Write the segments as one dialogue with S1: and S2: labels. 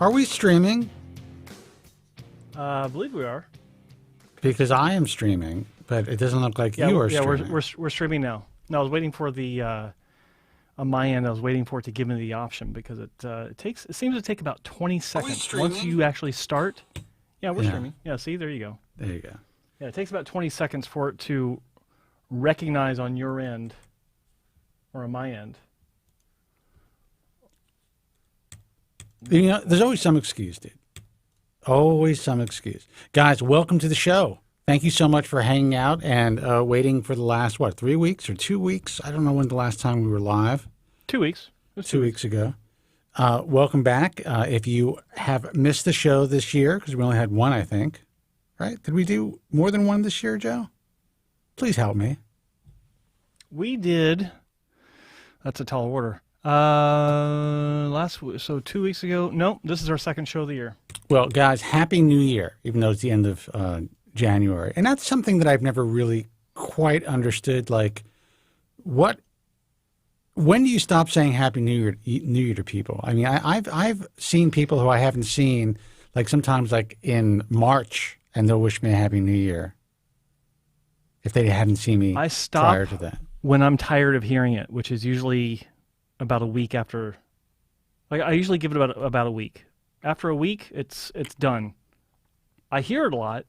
S1: Are we streaming?
S2: I believe we are.
S1: Because I am streaming, but it doesn't look like you are streaming.
S2: Yeah, we're streaming now. No, I was waiting for the on my end. I was waiting for it to give me the option because it seems to take about 20 seconds once you actually start. Yeah, we're streaming. Yeah, see, there you go.
S1: There you go.
S2: Yeah, it takes about 20 seconds for it to recognize on your end or on my end.
S1: You know, there's always some excuse, dude. Always some excuse. Guys, welcome to the show. Thank you so much for hanging out and waiting for the last, 3 weeks or 2 weeks? I don't know when the last time we were live.
S2: 2 weeks. It was
S1: 2 weeks ago. Welcome back. If you have missed the show this year, because we only had one, I think, right? Did we do more than one this year, Joe? Please help me.
S2: We did. That's a tall order. So 2 weeks ago. Nope, this is our second show of the year.
S1: Well, guys, Happy New Year, even though it's the end of January. And that's something that I've never really quite understood. Like, when do you stop saying Happy New Year to people? I mean, I've seen people who I haven't seen, like sometimes like in March, and they'll wish me a Happy New Year if they hadn't seen me prior to that.
S2: When I'm tired of hearing it, which is usually about a week after. Like, I usually give it about a week. After a week, it's done. I hear it a lot,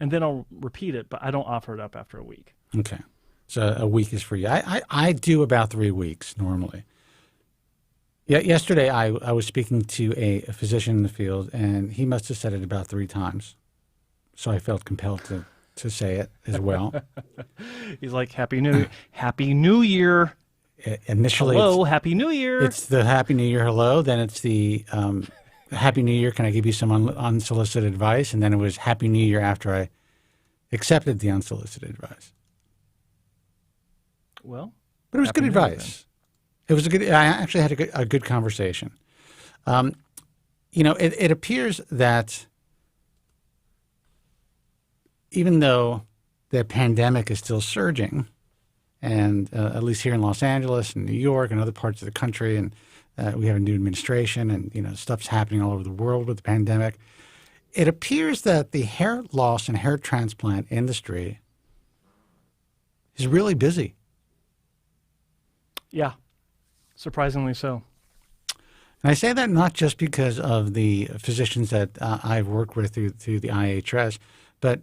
S2: and then I'll repeat it, but I don't offer it up after a week.
S1: Okay. So a week is for you. I do about 3 weeks normally. Yeah. Yesterday, I was speaking to a physician in the field, and he must have said it about 3 times. So I felt compelled to say it as well.
S2: He's like, Happy New Year.
S1: Initially,
S2: hello, Happy New Year.
S1: It's the Happy New Year, hello. Then it's the Happy New Year, can I give you some unsolicited advice? And then it was Happy New Year after I accepted the unsolicited advice.
S2: Well,
S1: but it was good advice. It was I actually had a good conversation. It appears that even though the pandemic is still surging, and at least here in Los Angeles and New York and other parts of the country, and we have a new administration, and stuff's happening all over the world with the pandemic. It appears that the hair loss and hair transplant industry is really busy.
S2: Yeah, surprisingly so.
S1: And I say that not just because of the physicians that I've worked with through the IHS, but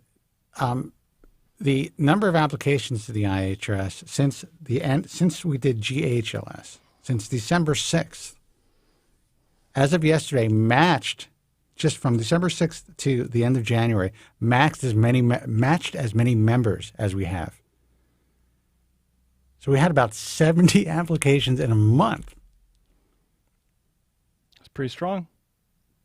S1: the number of applications to the IHS since we did GHLS, since December 6th, as of yesterday, matched, just from December 6th to the end of January, matched as many members as we have. So we had about 70 applications in a month.
S2: It's pretty strong.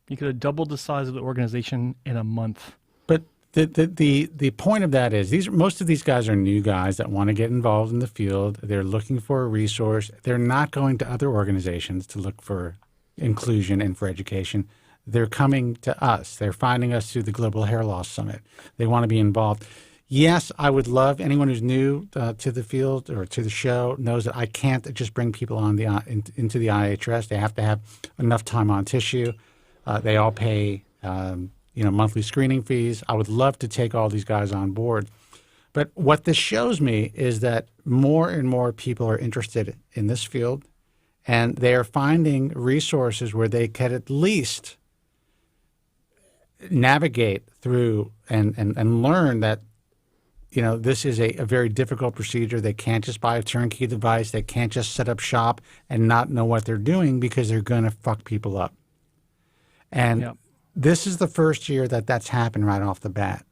S2: You could have doubled the size of the organization in a month.
S1: But the point of that is most of these guys are new guys that want to get involved in the field. They're looking for a resource. They're not going to other organizations to look for inclusion and for education. They're coming to us. They're finding us through the Global Hair Loss Summit. They want to be involved. Yes, I would love anyone who's new to the field or to the show knows that I can't just bring people on into the IHS. They have to have enough time on tissue. They all pay monthly screening fees. I would love to take all these guys on board. But what this shows me is that more and more people are interested in this field, and they are finding resources where they can at least navigate through and learn that, this is a very difficult procedure. They can't just buy a turnkey device. They can't just set up shop and not know what they're doing because they're going to fuck people up. And this is the first year that's happened right off the bat.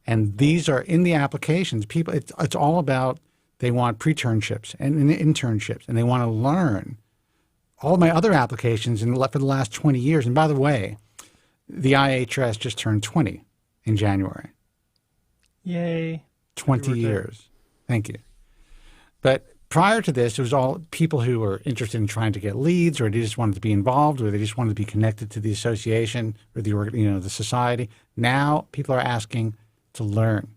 S1: And these are in the applications. People, it's all about, they want pre-ternships and internships, and they want to learn. All of my other applications for the last 20 years, and by the way, the IHS just turned 20 in January.
S2: Yay.
S1: 20 years. Thank you. But prior to this, it was all people who were interested in trying to get leads, or they just wanted to be involved, or they just wanted to be connected to the association or the society. Now people are asking to learn.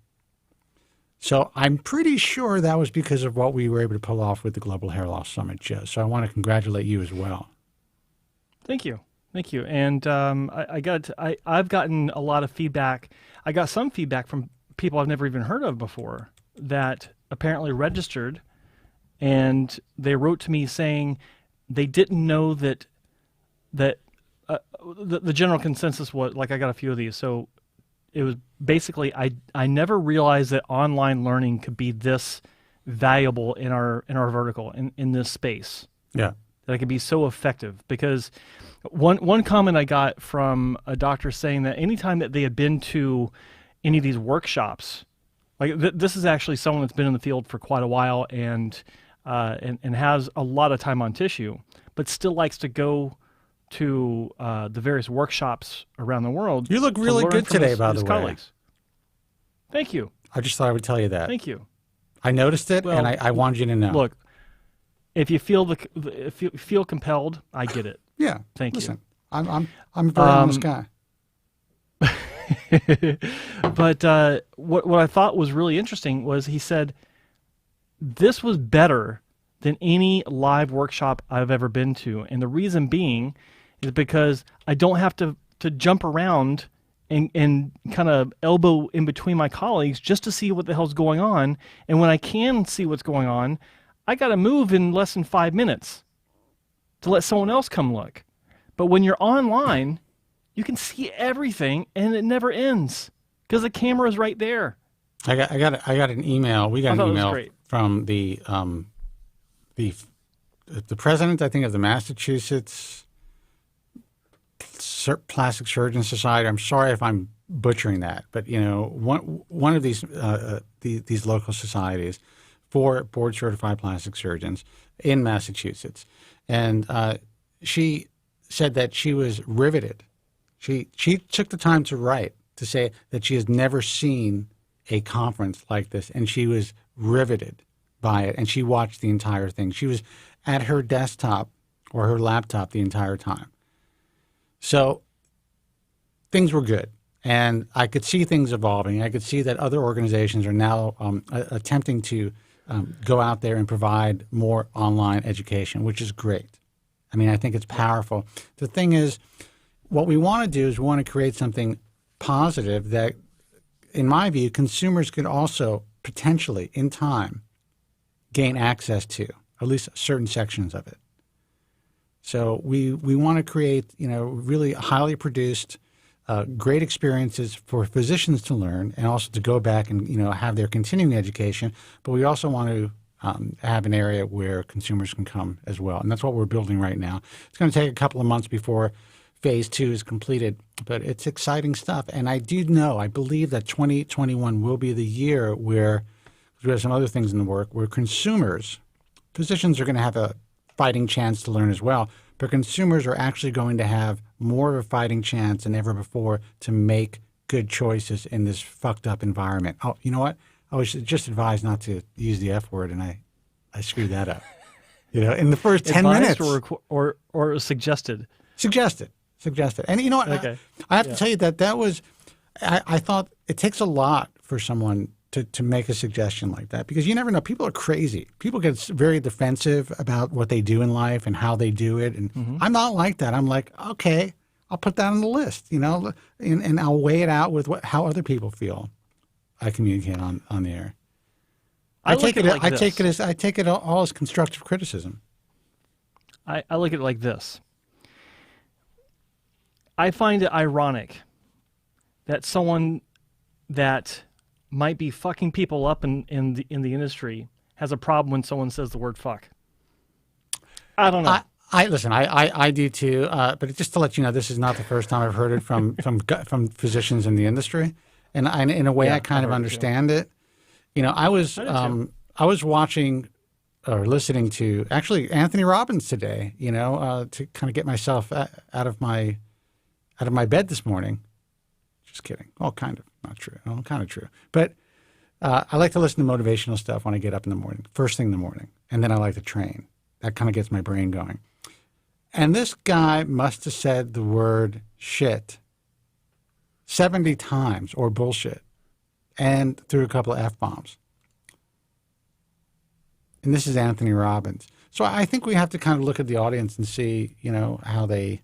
S1: So I'm pretty sure that was because of what we were able to pull off with the Global Hair Loss Summit, Joe. So I want to congratulate you as well.
S2: Thank you. Thank you. And I've gotten a lot of feedback. I got some feedback from people I've never even heard of before that apparently registered, and they wrote to me saying they didn't know that the general consensus was like, I got a few of these. So it was basically, I never realized that online learning could be this valuable in our vertical in this space.
S1: Yeah.
S2: That it could be so effective. Because one comment I got from a doctor saying that anytime that they had been to any of these workshops, like this is actually someone that's been in the field for quite a while and has a lot of time on tissue, but still likes to go to the various workshops around the world.
S1: You look really good today, by the way.
S2: Colleagues. Thank you.
S1: I just thought I would tell you that.
S2: Thank you.
S1: I noticed it,
S2: Well,
S1: and I wanted you to know.
S2: Look, if you feel if you feel compelled, I get it.
S1: Yeah.
S2: Thank
S1: Listen,
S2: you.
S1: I'm a very honest guy.
S2: But what I thought was really interesting was he said this was better than any live workshop I've ever been to, and the reason being is because I don't have to jump around and kind of elbow in between my colleagues just to see what the hell's going on. And when I can see what's going on, I got to move in less than 5 minutes to let someone else come look. But when you're online, you can see everything, and it never ends because the camera is right there.
S1: I got an email. We got an email from the president, I think, of the Massachusetts Plastic Surgeon Society. I'm sorry if I'm butchering that, but one of these local societies for board certified plastic surgeons in Massachusetts, and she said that she was riveted. She took the time to write to say that she has never seen a conference like this, and she was riveted by it, and she watched the entire thing. She was at her desktop or her laptop the entire time. So things were good, and I could see things evolving. I could see that other organizations are now attempting to go out there and provide more online education, which is great. I mean, I think it's powerful. The thing is, what we want to do is we want to create something positive that, in my view, consumers could also potentially, in time, gain access to, at least certain sections of it. So we want to create, really highly produced, great experiences for physicians to learn and also to go back and, have their continuing education. But we also want to have an area where consumers can come as well. And that's what we're building right now. It's going to take a couple of months before Phase 2 is completed, but it's exciting stuff. And I believe that 2021 will be the year where, because we have some other things in the work, where physicians are going to have a fighting chance to learn as well, but consumers are actually going to have more of a fighting chance than ever before to make good choices in this fucked up environment. Oh, you know what? I was just advised not to use the F word, and I screwed that up. In the first 10 minutes.
S2: Or suggested.
S1: Suggested. And you know what?
S2: Okay.
S1: I have to tell you that was, I thought it takes a lot for someone to make a suggestion like that, because you never know. People are crazy. People get very defensive about what they do in life and how they do it. And I'm not like that. I'm like, okay, I'll put that on the list, and I'll weigh it out with how other people feel. I communicate on the air. I take it all as constructive criticism.
S2: I look at it like this. I find it ironic that someone that might be fucking people up in the industry has a problem when someone says the word fuck. I don't know.
S1: I do too. But just to let you know, this is not the first time I've heard it from physicians in the industry, and in a way, I kind of understand it. I was watching or listening to actually Anthony Robbins today. To kind of get myself out of my bed this morning. Just kidding. Well, kind of. Not true. Well, kind of true. But I like to listen to motivational stuff when I get up in the morning, first thing in the morning. And then I like to train. That kind of gets my brain going. And this guy must have said the word shit 70 times, or bullshit, and threw a couple of F-bombs. And this is Anthony Robbins. So I think we have to kind of look at the audience and see, how they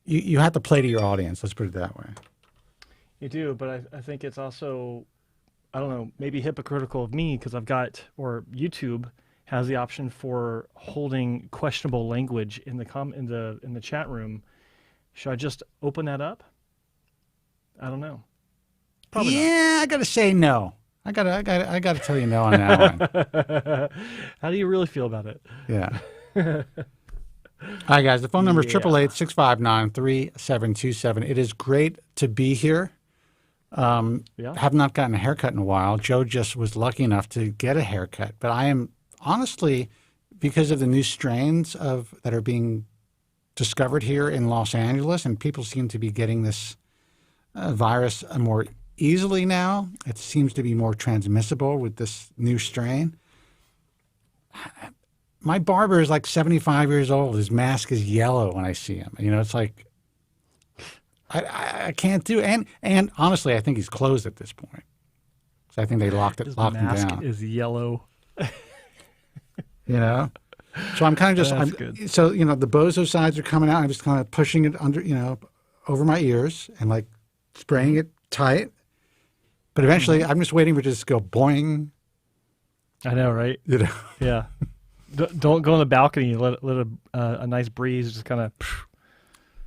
S1: you have to play to your audience. Let's put it that way.
S2: You do, but I think it's also, I don't know, maybe hypocritical of me because or YouTube has the option for holding questionable language in the chat room. Should I just open that up? I don't know. Probably
S1: I got to say no. I got to tell you no on that one.
S2: How do you really feel about it?
S1: Yeah. All right, guys. The phone number is 888-659-3727. It is great to be here. Have not gotten a haircut in a while. Joe just was lucky enough to get a haircut, but I am honestly, because of the new strains that are being discovered here in Los Angeles, and people seem to be getting this virus more easily now. It seems to be more transmissible with this new strain. My barber is like 75 years old. His mask is yellow when I see him. It's like I can't do it. And honestly, I think he's closed at this point. So I think they locked him down.
S2: His mask is yellow.
S1: So I'm kind of just
S2: good.
S1: So the bozo sides are coming out. I'm just kind of pushing it under over my ears and like spraying it tight. But eventually, I'm just waiting for it to just go boing.
S2: I know, right? Yeah. Don't go on the balcony. Let a nice breeze just kind of.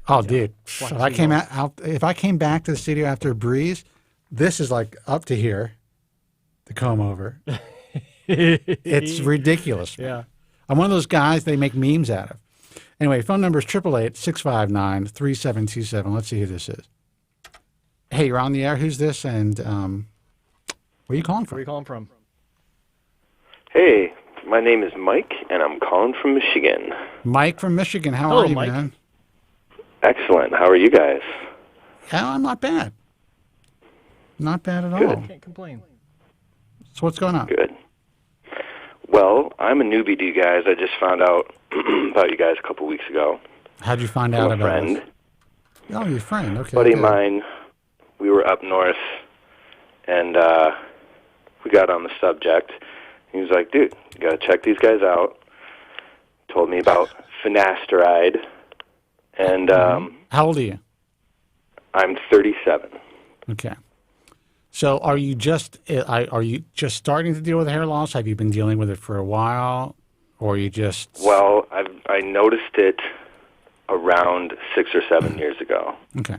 S1: Oh, dude! If I came back to the studio after a breeze, this is like up to here, the comb over. It's ridiculous. Man.
S2: Yeah.
S1: I'm one of those guys they make memes out of. Anyway, phone number is 888-659-3727. Let's see who this is. Hey, you're on the air. Who's this? And where are you calling from?
S2: Where are you calling from?
S3: Hey, my name is Mike, and I'm calling from Michigan.
S1: Mike from Michigan. How
S2: Hello,
S1: are you,
S2: Mike.
S1: man?
S3: Excellent. How are you guys?
S1: Yeah, I'm not bad. Not bad at
S3: Good.
S1: all.
S2: Can't complain.
S1: So what's going on?
S3: Good. Well, I'm a newbie to you guys. I just found out about you guys a couple weeks ago.
S1: How'd you find
S3: From
S1: out
S3: a
S1: about
S3: friend.
S1: us? Oh, your friend. Okay.
S3: Buddy of
S1: good.
S3: mine, we were up north, and we got on the subject. He was like, dude, you got to check these guys out. Told me about finasteride. And
S1: How old are you?
S3: I'm 37.
S1: Okay. So are you just starting to deal with hair loss? Have you been dealing with it for a while, or are you just?
S3: Well, I noticed it around 6 or 7 years ago.
S1: Okay.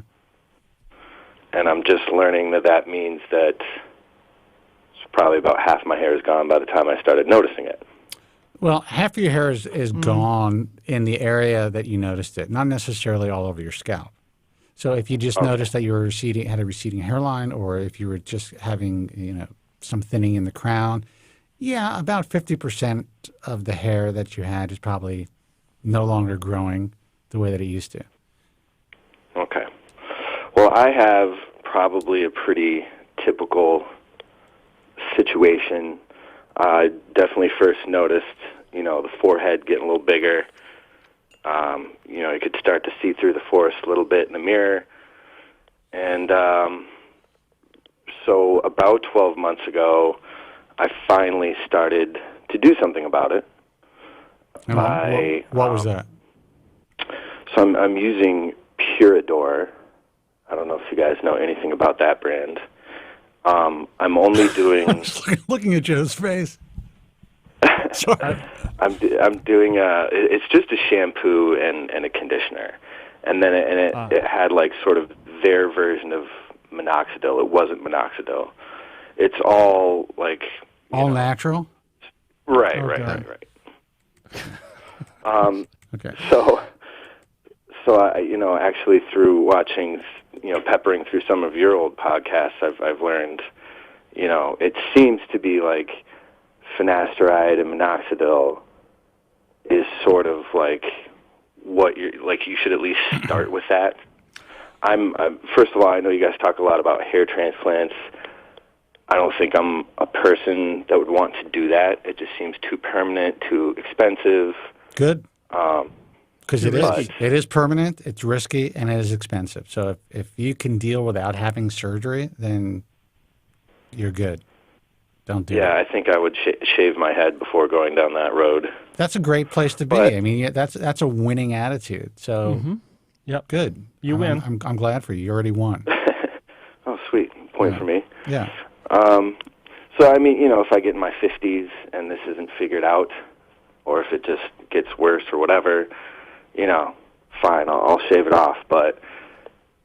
S3: And I'm just learning that means that probably about half my hair is gone by the time I started noticing it.
S1: Well, half of your hair is gone in the area that you noticed it, not necessarily all over your scalp. So if you just noticed that you were had a receding hairline, or if you were just having some thinning in the crown, yeah, about 50% of the hair that you had is probably no longer growing the way that it used to.
S3: Okay. Well, I have probably a pretty typical situation. I definitely first noticed, the forehead getting a little bigger. You could start to see through the forest a little bit in the mirror. And so about 12 months ago, I finally started to do something about it.
S1: And what was that?
S3: So I'm using Purador. I don't know if you guys know anything about that brand. I'm only doing.
S1: I'm just looking at Joe's face. Sorry.
S3: I'm doing. It's just a shampoo and a conditioner, and then it had like sort of their version of minoxidil. It wasn't minoxidil. It's all like
S1: all natural.
S3: Right.
S1: Okay.
S3: So I, actually through watching, peppering through some of your old podcasts, I've learned, it seems to be like finasteride and minoxidil is sort of like what you should at least start with that. I'm first of all, I know you guys talk a lot about hair transplants. I don't think I'm a person that would want to do that. It just seems too permanent, too expensive.
S1: Good. Because it
S3: But-
S1: is permanent, it's risky, and it is expensive. So if you can deal without having surgery, then you're good. Don't do it.
S3: Yeah, I think I would shave my head before going down that road.
S1: That's a great place to be.
S3: But-
S1: I mean, that's a winning attitude. So
S2: Yep.
S1: Good.
S2: You win.
S1: I'm glad for you. You already won.
S3: Oh, sweet. Point for me.
S1: Yeah.
S3: So, I mean, if I get in my 50s and this isn't figured out, or if it just gets worse or whatever, fine, I'll shave it off. But,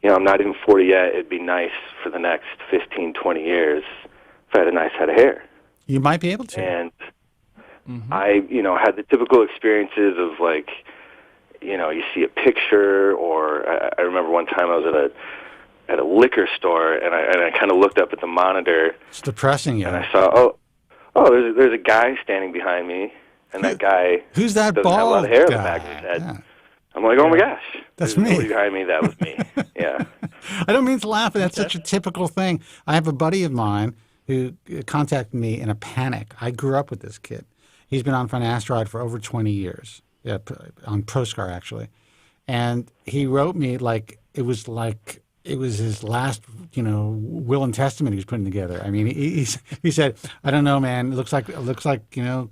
S3: I'm not even 40 yet. It'd be nice for the next 15, 20 years if I had a nice head of hair.
S1: You might be able to.
S3: And I, had the typical experiences of, like, you see a picture, or I remember one time I was at a liquor store, and I kind of looked up at the monitor.
S1: It's depressing,
S3: and I saw, there's a guy standing behind me, and that guy
S1: who's that
S3: doesn't have a lot of
S1: bald
S3: hair on
S1: guy?
S3: the back of his head.
S1: Yeah.
S3: I'm like, oh my gosh,
S1: That's
S3: there's
S1: me.
S3: nobody behind me. That was me. Yeah.
S1: I don't mean to laugh, but that's such a typical thing. I have a buddy of mine who contacted me in a panic. I grew up with this kid. He's been on finasteride for over 20 years, on Proscar actually. And he wrote me like it was his last, will and testament he was putting together. I mean, he said, I don't know, man. It looks like the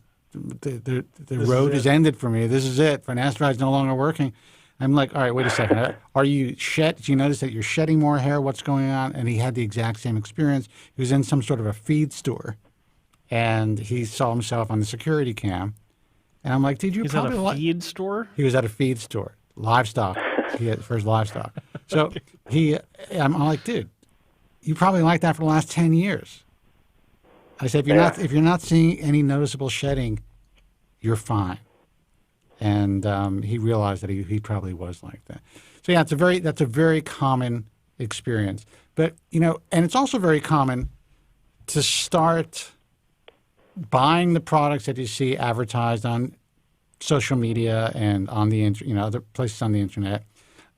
S1: road is ended for me. This is it. Finasteride's no longer working. I'm like, all right, wait a second. Are you shed? Do you notice that you're shedding more hair? What's going on? And he had the exact same experience. He was in some sort of a feed store, and he saw himself on the security cam. And I'm like, dude,
S2: He's at a feed store?
S1: He was at a feed store, livestock. He had for his livestock. So I'm like, dude, you probably like that for the last 10 years. I said, if you're not seeing any noticeable shedding, you're fine. And he realized that he probably was like that. So yeah, that's a very common experience. But and it's also very common to start buying the products that you see advertised on social media and on the other places on the internet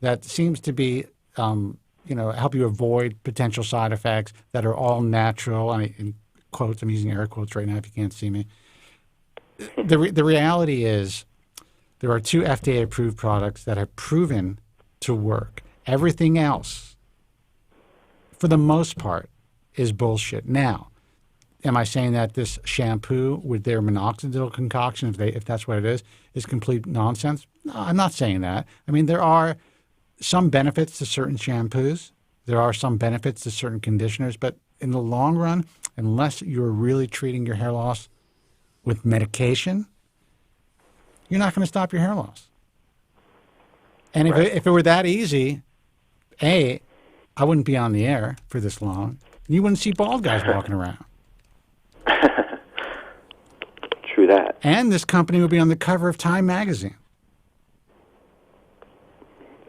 S1: that seems to be help you avoid potential side effects that are all natural. I mean, in quotes, I'm using air quotes right now if you can't see me. The reality is there are 2 FDA-approved products that have proven to work. Everything else, for the most part, is bullshit. Now, am I saying that this shampoo with their minoxidil concoction, if that's what it is complete nonsense? No, I'm not saying that. I mean, there are some benefits to certain shampoos. There are some benefits to certain conditioners. But in the long run, unless you're really treating your hair loss with medication, you're not going to stop your hair loss. And if it were that easy, I wouldn't be on the air for this long. You wouldn't see bald guys walking around.
S3: True that.
S1: And this company would be on the cover of Time magazine.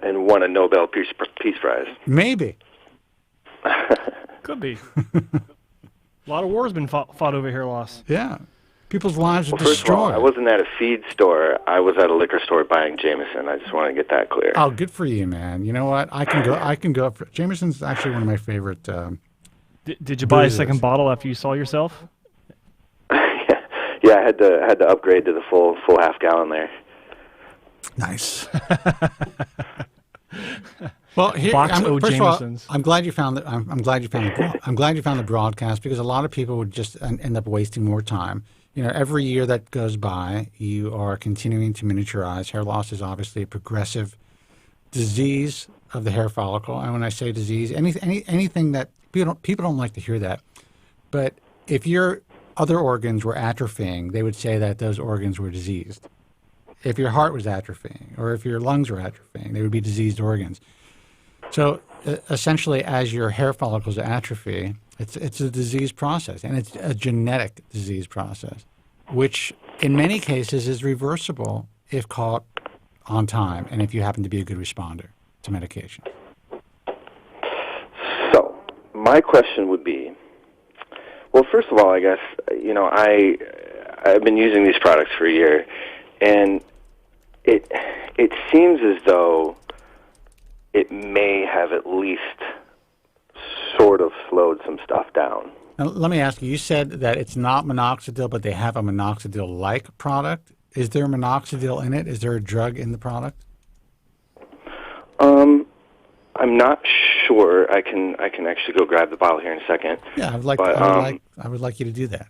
S3: And won a Nobel Peace Prize.
S1: Maybe.
S2: Could be. A lot of wars been fought over hair loss.
S1: Yeah. People's lives are
S3: First
S1: destroyed.
S3: of all, I wasn't at a feed store. I was at a liquor store buying Jameson. I just want to get that clear.
S1: Oh, good for you, man. You know what? I can go up for Jameson's actually one of my favorite
S2: Did you buy a second bottle after you saw yourself?
S3: Yeah, I had to upgrade to the full half gallon there.
S1: Nice. Well,
S2: First
S1: of all, I'm glad you found the I'm glad you found the broadcast, because a lot of people would just end up wasting more time. Every year that goes by, you are continuing to miniaturize. Hair loss is obviously a progressive disease of the hair follicle. And when I say disease, anything that people don't like to hear that, but if your other organs were atrophying, they would say that those organs were diseased. If your heart was atrophying, or if your lungs were atrophying, they would be diseased organs. So essentially, as your hair follicles atrophy, it's a disease process, and it's a genetic disease process, which in many cases is reversible if caught on time and if you happen to be a good responder to medication.
S3: So my question would be, well, first of all, I guess, I've been using these products for a year, and it seems as though it may have at least sort of slowed some stuff down.
S1: Now, let me ask you, you said that it's not minoxidil, but they have a minoxidil-like product. Is there minoxidil in it? Is there a drug in the product?
S3: I'm not sure. I can actually go grab the bottle here in a second.
S1: Yeah, I would like you to do that.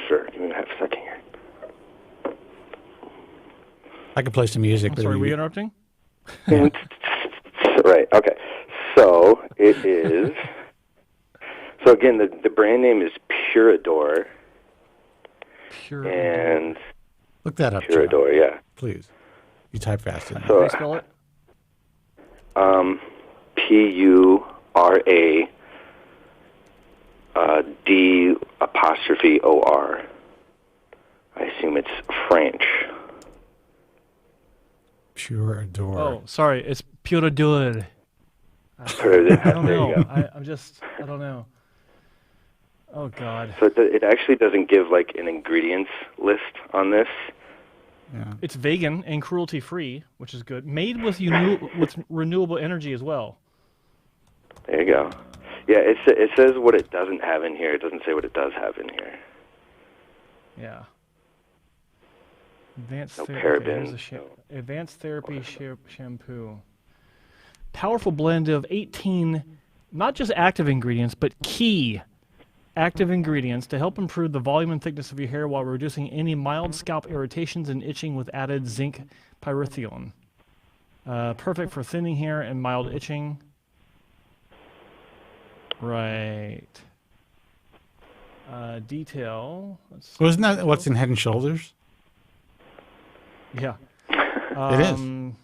S3: Sure. Give me half a second here.
S1: I could play some music.
S2: I'm sorry, were we interrupting?
S3: Right. Okay. So it is. So again, the brand name is Purador,
S2: Pure.
S3: and
S1: Look that up, Joe,
S3: Purador. Yeah.
S1: please. You type fast
S2: How
S1: enough.
S2: do
S3: So
S2: you spell it?
S3: Pura D''OR. I assume it's French.
S1: Pure Adore.
S2: Oh, sorry. It's Pure d'Or. I don't
S3: There
S2: know.
S3: you go.
S2: I don't know. Oh, God.
S3: So it actually doesn't give like an ingredients list on this.
S1: Yeah.
S2: It's vegan and cruelty-free, which is good. Made with with renewable energy as well.
S3: There you go. Yeah, it says what it doesn't have in here. It doesn't say what it does have in here.
S2: Yeah. Advanced
S3: No
S2: therapy. Okay,
S3: parabens,
S2: here's advanced therapy shampoo. Powerful blend of 18, not just active ingredients, but key active ingredients to help improve the volume and thickness of your hair while reducing any mild scalp irritations and itching with added zinc pyrithione. Perfect for thinning hair and mild itching. Right. Detail.
S1: Well, isn't that what's in Head and Shoulders?
S2: Yeah.
S1: It is.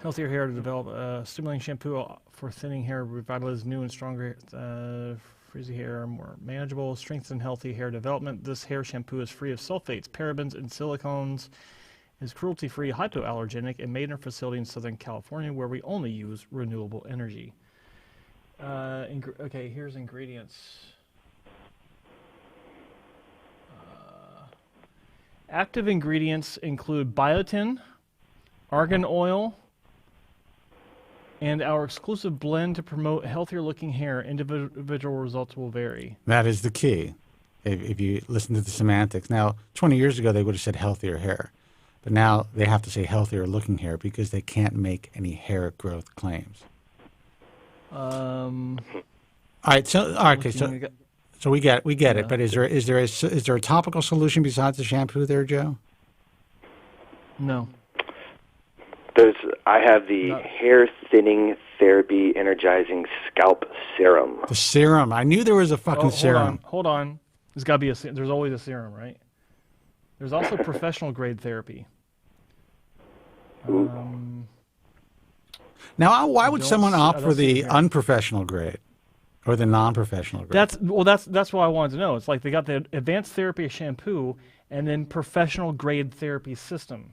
S2: Healthier hair to develop. Stimulating shampoo for thinning hair revitalizes new and stronger frizzy hair, more manageable, strengthen healthy hair development. This hair shampoo is free of sulfates, parabens, and silicones. Is cruelty-free, hypoallergenic, and made in a facility in Southern California where we only use renewable energy. Okay, here's ingredients. Active ingredients include biotin, argan oil, and our exclusive blend to promote healthier looking hair. Individual results will vary.
S1: That is the key. If you listen to the semantics. Now, 20 years ago, they would have said healthier hair. But now they have to say healthier looking hair because they can't make any hair growth claims. All right. So we get it. But is there a topical solution besides the shampoo there, Joe?
S2: No.
S3: I have the hair thinning therapy energizing scalp serum.
S1: The serum. I knew there was a fucking serum.
S2: Hold on. There's got to be there's always a serum, right? There's also professional grade therapy.
S1: Now, why would someone opt for the unprofessional grade or the non-professional grade?
S2: That's what I wanted to know. It's like they got the advanced therapy shampoo and then professional grade therapy system.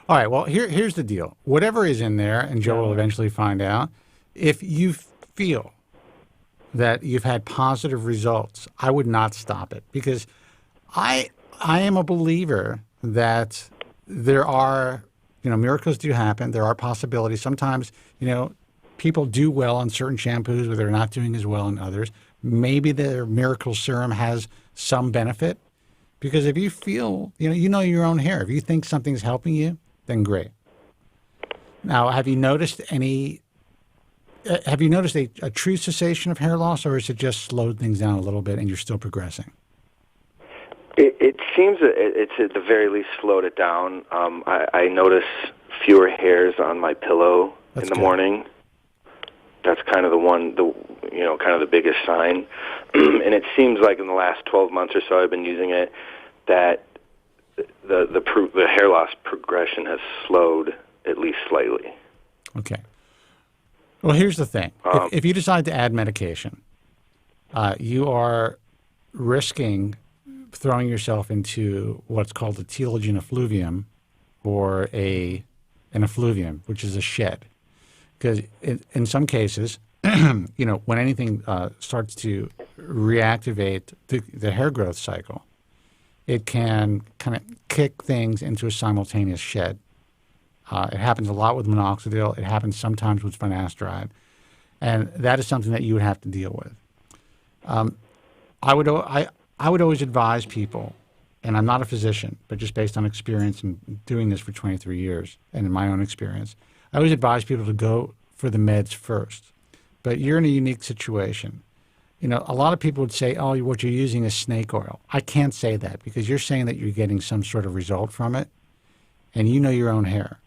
S1: All right, well, here's the deal. Whatever is in there, and Joe will eventually find out, if you feel that you've had positive results, I would not stop it because I am a believer that there are, miracles do happen. There are possibilities. Sometimes, people do well on certain shampoos, but they're not doing as well in others. Maybe their miracle serum has some benefit because if you feel, you know your own hair. If you think something's helping you, then great. Now, have you noticed a true cessation of hair loss, or is it just slowed things down a little bit and you're still progressing?
S3: It seems that it's at the very least slowed it down. I notice fewer hairs on my pillow in the morning. That's kind of kind of the biggest sign. And it seems like in the last 12 months or so I've been using it that the hair loss progression has slowed at least slightly.
S1: Okay. Well, here's the thing. If you decide to add medication, you are risking throwing yourself into what's called a telogen effluvium or an effluvium, which is a shed. Because in some cases, when anything starts to reactivate the hair growth cycle, it can kind of kick things into a simultaneous shed. It happens a lot with minoxidil. It happens sometimes with finasteride. And that is something that you would have to deal with. I would always advise people, and I'm not a physician, but just based on experience and doing this for 23 years and in my own experience, I always advise people to go for the meds first. But you're in a unique situation. A lot of people would say, oh, what you're using is snake oil. I can't say that because you're saying that you're getting some sort of result from it. and you know your own hair.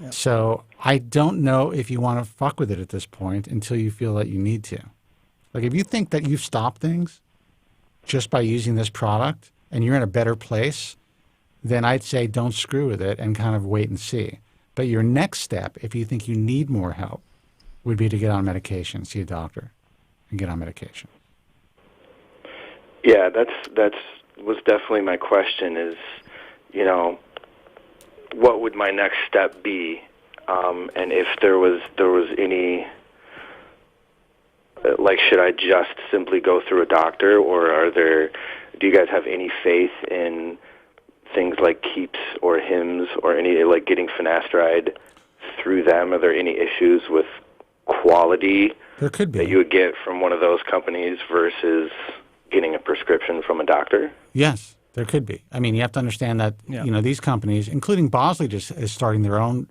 S4: Yep.
S1: So I don't know if you want to fuck with it at this point until you feel that you need to. Like if you think that you've stopped things just by using this product and you're in a better place, then I'd say don't screw with it and kind of wait and see. But your next step, if you think you need more help, would be to get on medication, see a doctor, and get on medication.
S3: Yeah, that's was definitely my question is, you know, what would my next step be? And if there was any, like, should I just simply go through a doctor, or do you guys have any faith in things like keeps or hymns or any, like, getting finasteride through them? Are there any issues with quality
S1: There could be.
S3: that you would get from one of those companies versus getting a prescription from a doctor?
S1: Yes, there could be. I mean, you have to understand that,
S2: Yeah.
S1: you know, these companies, including Bosley, just is starting their own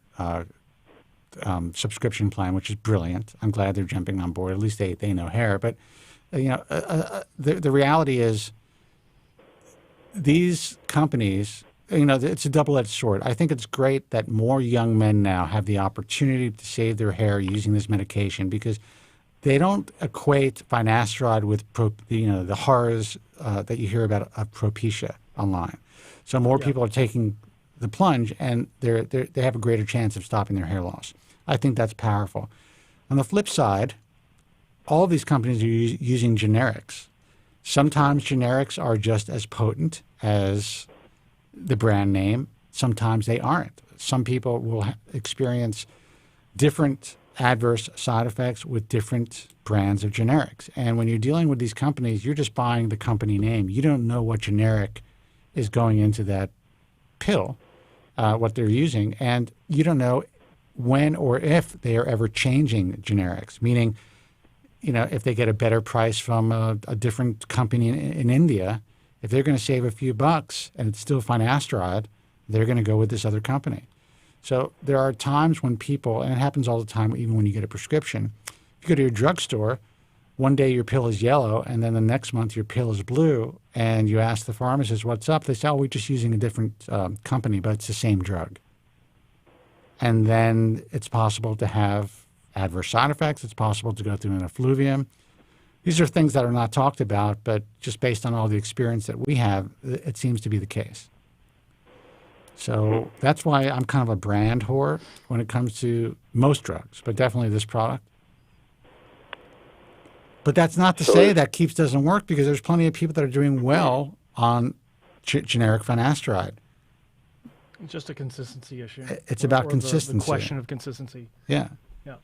S1: subscription plan, which is brilliant. I'm glad they're jumping on board. At least they know hair. But, you know, the reality is these companies, you know, it's a double-edged sword. I think it's great that more young men now have the opportunity to save their hair using this medication because they don't equate finasteride with, the horrors that you hear about of Propecia online. So more people are taking the plunge, and they have a greater chance of stopping their hair loss. I think that's powerful. On the flip side, all of these companies are using generics. Sometimes generics are just as potent as the brand name. Sometimes they aren't. Some people will experience different adverse side effects with different brands of generics. And when you're dealing with these companies, you're just buying the company name. You don't know what generic is going into that pill, what they're using, and you don't know when or if they are ever changing generics, meaning, you know, if they get a better price from a different company in India, if they're going to save a few bucks and it's still finasteride, they're going to go with this other company. So there are times when people, and it happens all the time, even when you get a prescription, if you go to your drugstore, one day your pill is yellow, and then the next month your pill is blue, and you ask the pharmacist, what's up? They say, oh, we're just using a different company, but it's the same drug. And then it's possible to have adverse side effects. It's possible to go through an effluvium. These are things that are not talked about, but just based on all the experience that we have, it seems to be the case. So that's why I'm kind of a brand whore when it comes to most drugs, but definitely this product. But that's not to say that Keeps doesn't work, because there's plenty of people that are doing well on generic finasteride.
S2: It's just a consistency issue.
S1: It's about
S2: or
S1: consistency.
S2: The question of consistency.
S1: Yeah.
S2: Yeah.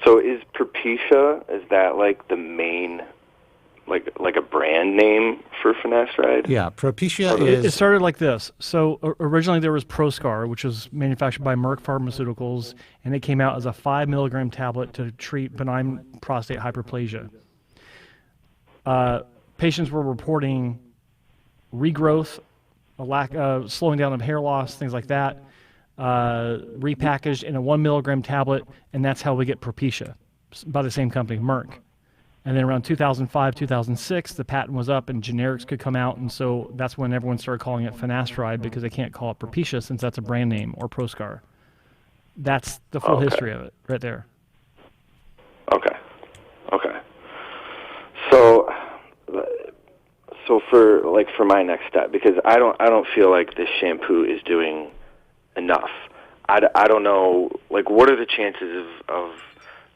S3: So is Propecia, is that like the main, like a brand name for finasteride?
S1: Yeah, Propecia
S2: It
S1: is...
S2: started like this. So originally there was Proscar, which was manufactured by Merck Pharmaceuticals, and it came out as a 5 milligram tablet to treat benign prostate hyperplasia. Patients were reporting regrowth, a lack of slowing down of hair loss, things like that, repackaged in a 1 milligram tablet, and that's how we get Propecia by the same company, Merck. And then around 2005, 2006, the patent was up and generics could come out, and so that's when everyone started calling it finasteride, because they can't call it Propecia since that's a brand name, or Proscar. That's the full history of it right there.
S3: Okay. So for my next step, because I don't feel like this shampoo is doing enough. I don't know, like, what are the chances of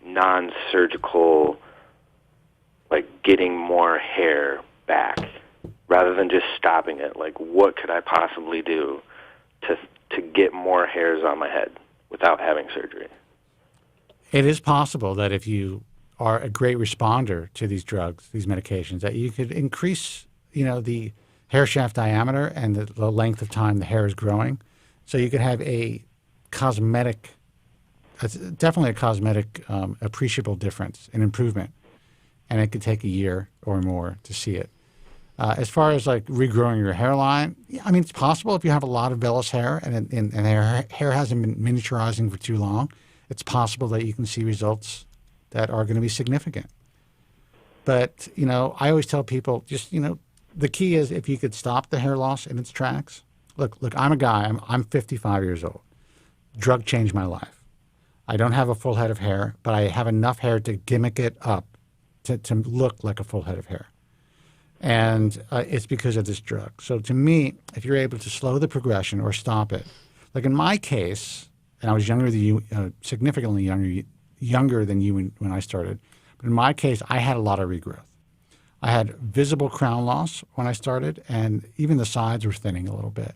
S3: non-surgical, like, getting more hair back rather than just stopping it? Like, what could I possibly do to get more hairs on my head without having surgery?
S1: It is possible that if you are a great responder to these drugs, these medications, that you could increase, the hair shaft diameter and the length of time the hair is growing. So you could have a cosmetic, definitely a cosmetic, appreciable difference, an improvement. And it could take a year or more to see it. As far as like regrowing your hairline, I mean, it's possible if you have a lot of vellus hair and hair hasn't been miniaturizing for too long, it's possible that you can see results that are going to be significant. But, I always tell people just, the key is if you could stop the hair loss in its tracks. Look, I'm a guy. I'm 55 years old. Drug changed my life. I don't have a full head of hair, but I have enough hair to gimmick it up to look like a full head of hair. And it's because of this drug. So to me, if you're able to slow the progression or stop it, like in my case, and I was younger than you, significantly younger than you when I started, but in my case, I had a lot of regrowth. I had visible crown loss when I started, and even the sides were thinning a little bit.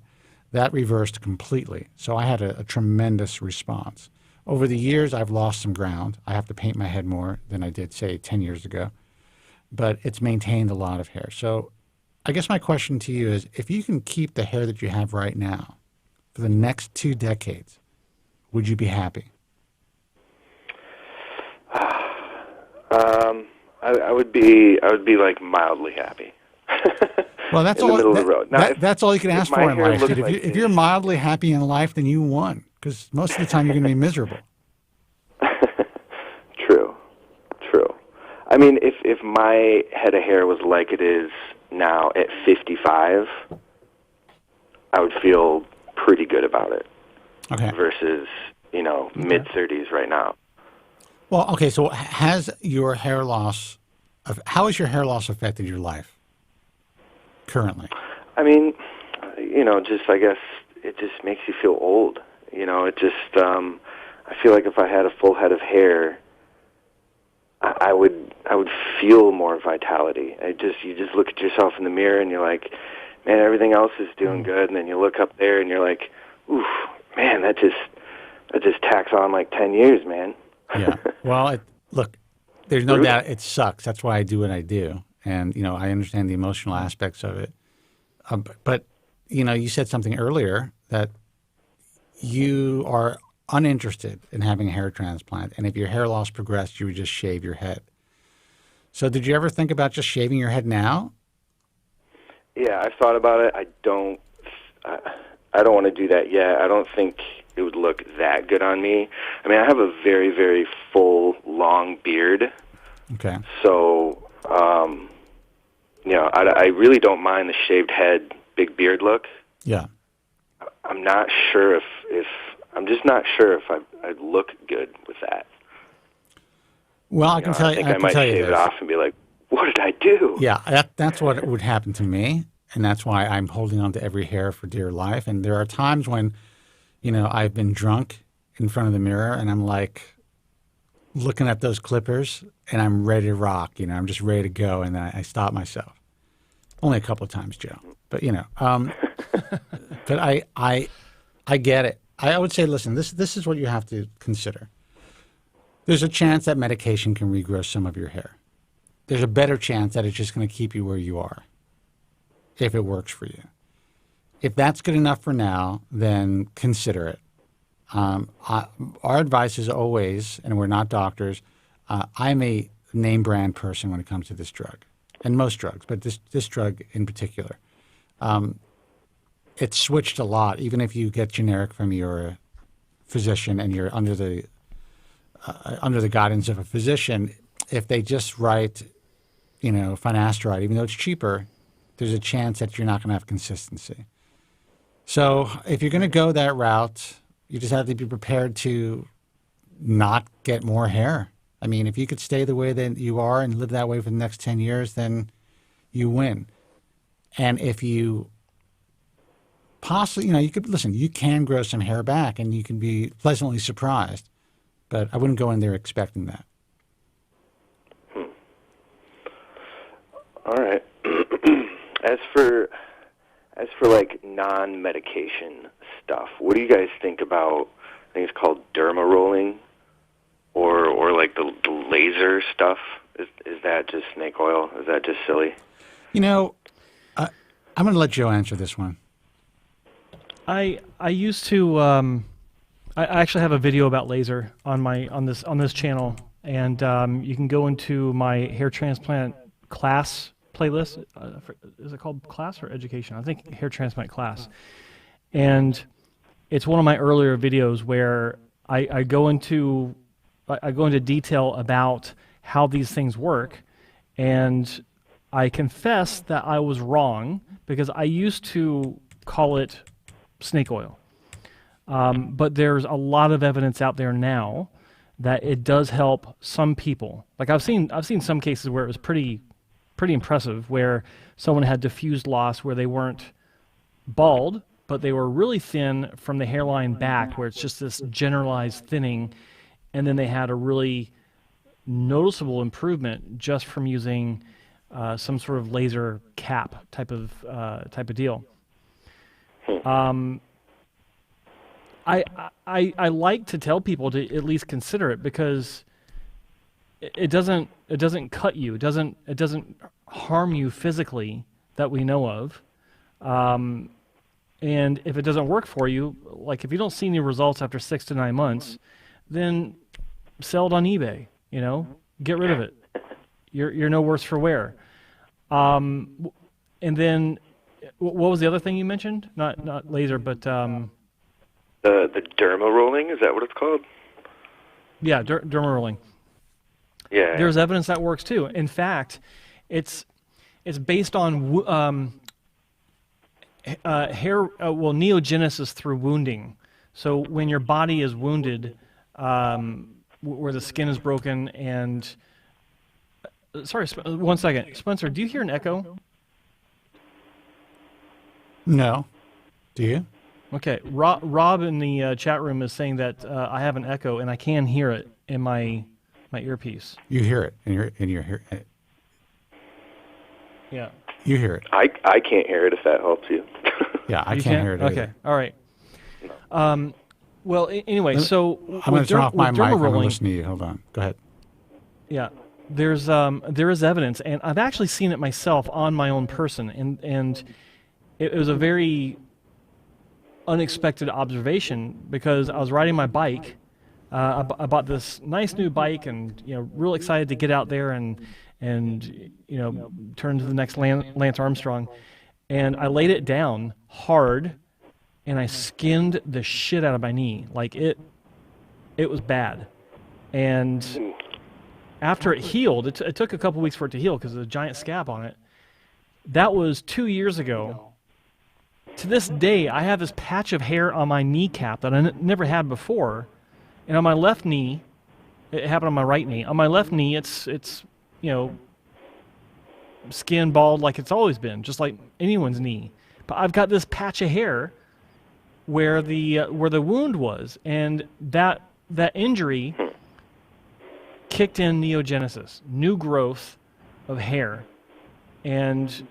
S1: That reversed completely. So I had a tremendous response. Over the years, I've lost some ground. I have to paint my head more than I did, say, 10 years ago. But it's maintained a lot of hair. So I guess my question to you is, if you can keep the hair that you have right now for the next 2 decades, would you be happy?
S3: I would be like mildly happy.
S1: Well, that's
S3: in
S1: all.
S3: the middle of the road. Now,
S1: that's all you can ask for in life. Dude.
S3: Like
S1: If you're mildly happy in life, then you won. Because most of the time you're going to be miserable.
S3: True. I mean, if my head of hair was like it is now at 55, I would feel pretty good about it.
S1: Okay.
S3: Versus, mid-30s right now.
S1: Well, okay. So has your hair loss? How has your hair loss affected your life currently?
S3: I mean, just I guess it just makes you feel old. It just I feel like if I had a full head of hair, I would feel more vitality. You just look at yourself in the mirror and you're like, man, everything else is doing good, and then you look up there and you're like, oof, man, that just tacks on like 10 years, man.
S1: Yeah. Well, look, there's no doubt it sucks. That's why I do what I do, and I understand the emotional aspects of it. But you said something earlier that you are uninterested in having a hair transplant, and if your hair loss progressed, you would just shave your head. So did you ever think about just shaving your head now?
S3: Yeah, I've thought about it. I don't want to do that yet. I don't think it would look that good on me. I mean, I have a very, very full, long beard.
S1: Okay.
S3: So, I really don't mind the shaved head, big beard look.
S1: Yeah.
S3: I'm not sure if I'm just not sure if I'd look good with that.
S1: Well, I can tell you.
S3: I think I might shave it off and be like, what did I do?
S1: Yeah, that's what would happen to me, and that's why I'm holding on to every hair for dear life. And there are times when, I've been drunk in front of the mirror, and I'm like looking at those clippers, and I'm ready to rock. I'm just ready to go, and then I stop myself. Only a couple of times, Joe, but but I get it. I would say, listen, this is what you have to consider. There's a chance that medication can regrow some of your hair. There's a better chance that it's just going to keep you where you are, if it works for you. If that's good enough for now, then consider it. Our advice is always, and we're not doctors, I'm a name brand person when it comes to this drug, and most drugs, but this drug in particular. It's switched a lot, even if you get generic from your physician and you're under the guidance of a physician. If they just write, finasteride, even though it's cheaper, there's a chance that you're not going to have consistency. So if you're going to go that route, you just have to be prepared to not get more hair. I mean, if you could stay the way that you are and live that way for the next 10 years, then you win. And if you possibly, you can grow some hair back and you can be pleasantly surprised, but I wouldn't go in there expecting that.
S3: All right. As for like non-medication stuff, what do you guys think about? I think it's called derma rolling, or like the laser stuff. Is that just snake oil? Is that just silly?
S1: I'm going to let Joe answer this one.
S2: I used to I actually have a video about laser on this channel, and you can go into my hair transplant class playlist. Is it called class or education? I think hair transplant class. And it's one of my earlier videos where I go into detail about how these things work, and I confess that I was wrong because I used to call it snake oil. But there's a lot of evidence out there now that it does help some people. Like I've seen some cases where it was pretty impressive, where someone had diffused loss where they weren't bald, but they were really thin from the hairline back, where it's just this generalized thinning, and then they had a really noticeable improvement just from using some sort of laser cap type of deal. I like to tell people to at least consider it because it doesn't cut you. It doesn't harm you physically that we know of. And if it doesn't work for you, like if you don't see any results after 6 to 9 months, then sell it on eBay. You know, get rid of it. You're no worse for wear. And then, what was the other thing you mentioned? Not laser, but
S3: the derma rolling, is that what it's called?
S2: Yeah, derma rolling.
S3: Yeah.
S2: There's evidence that works too. In fact, it's based on neogenesis through wounding. So when your body is wounded, where the skin is broken, and sorry, 1 second, Spencer, do you hear an echo?
S1: No. Do you?
S2: Okay, Rob in the chat room is saying that I have an echo, and I can hear it in my earpiece.
S1: You hear it in your ear.
S2: Yeah.
S1: You hear it.
S3: I can't hear it if that helps you.
S1: Yeah, I
S2: You
S1: can't hear it either.
S2: Okay, all right. Well, anyway, so
S1: I'm going to turn off my mic. I'm going to
S2: rolling,
S1: listen to you. Hold on. Go ahead.
S2: yeah, there is evidence, and I've actually seen it myself on my own person, and it was a very unexpected observation because I was riding my bike. I bought this nice new bike, and real excited to get out there and turn to the next Lance Armstrong, and I laid it down hard, and I skinned the shit out of my knee. Like it was bad, and after it healed, it took a couple weeks for it to heal because there's a giant scab on it. That was 2 years ago. To this day, I have this patch of hair on my kneecap that I never had before, and on my left knee, it happened on my right knee. On my left knee, it's skin bald like it's always been, just like anyone's knee. But I've got this patch of hair where the wound was, and that injury kicked in neogenesis, new growth of hair, and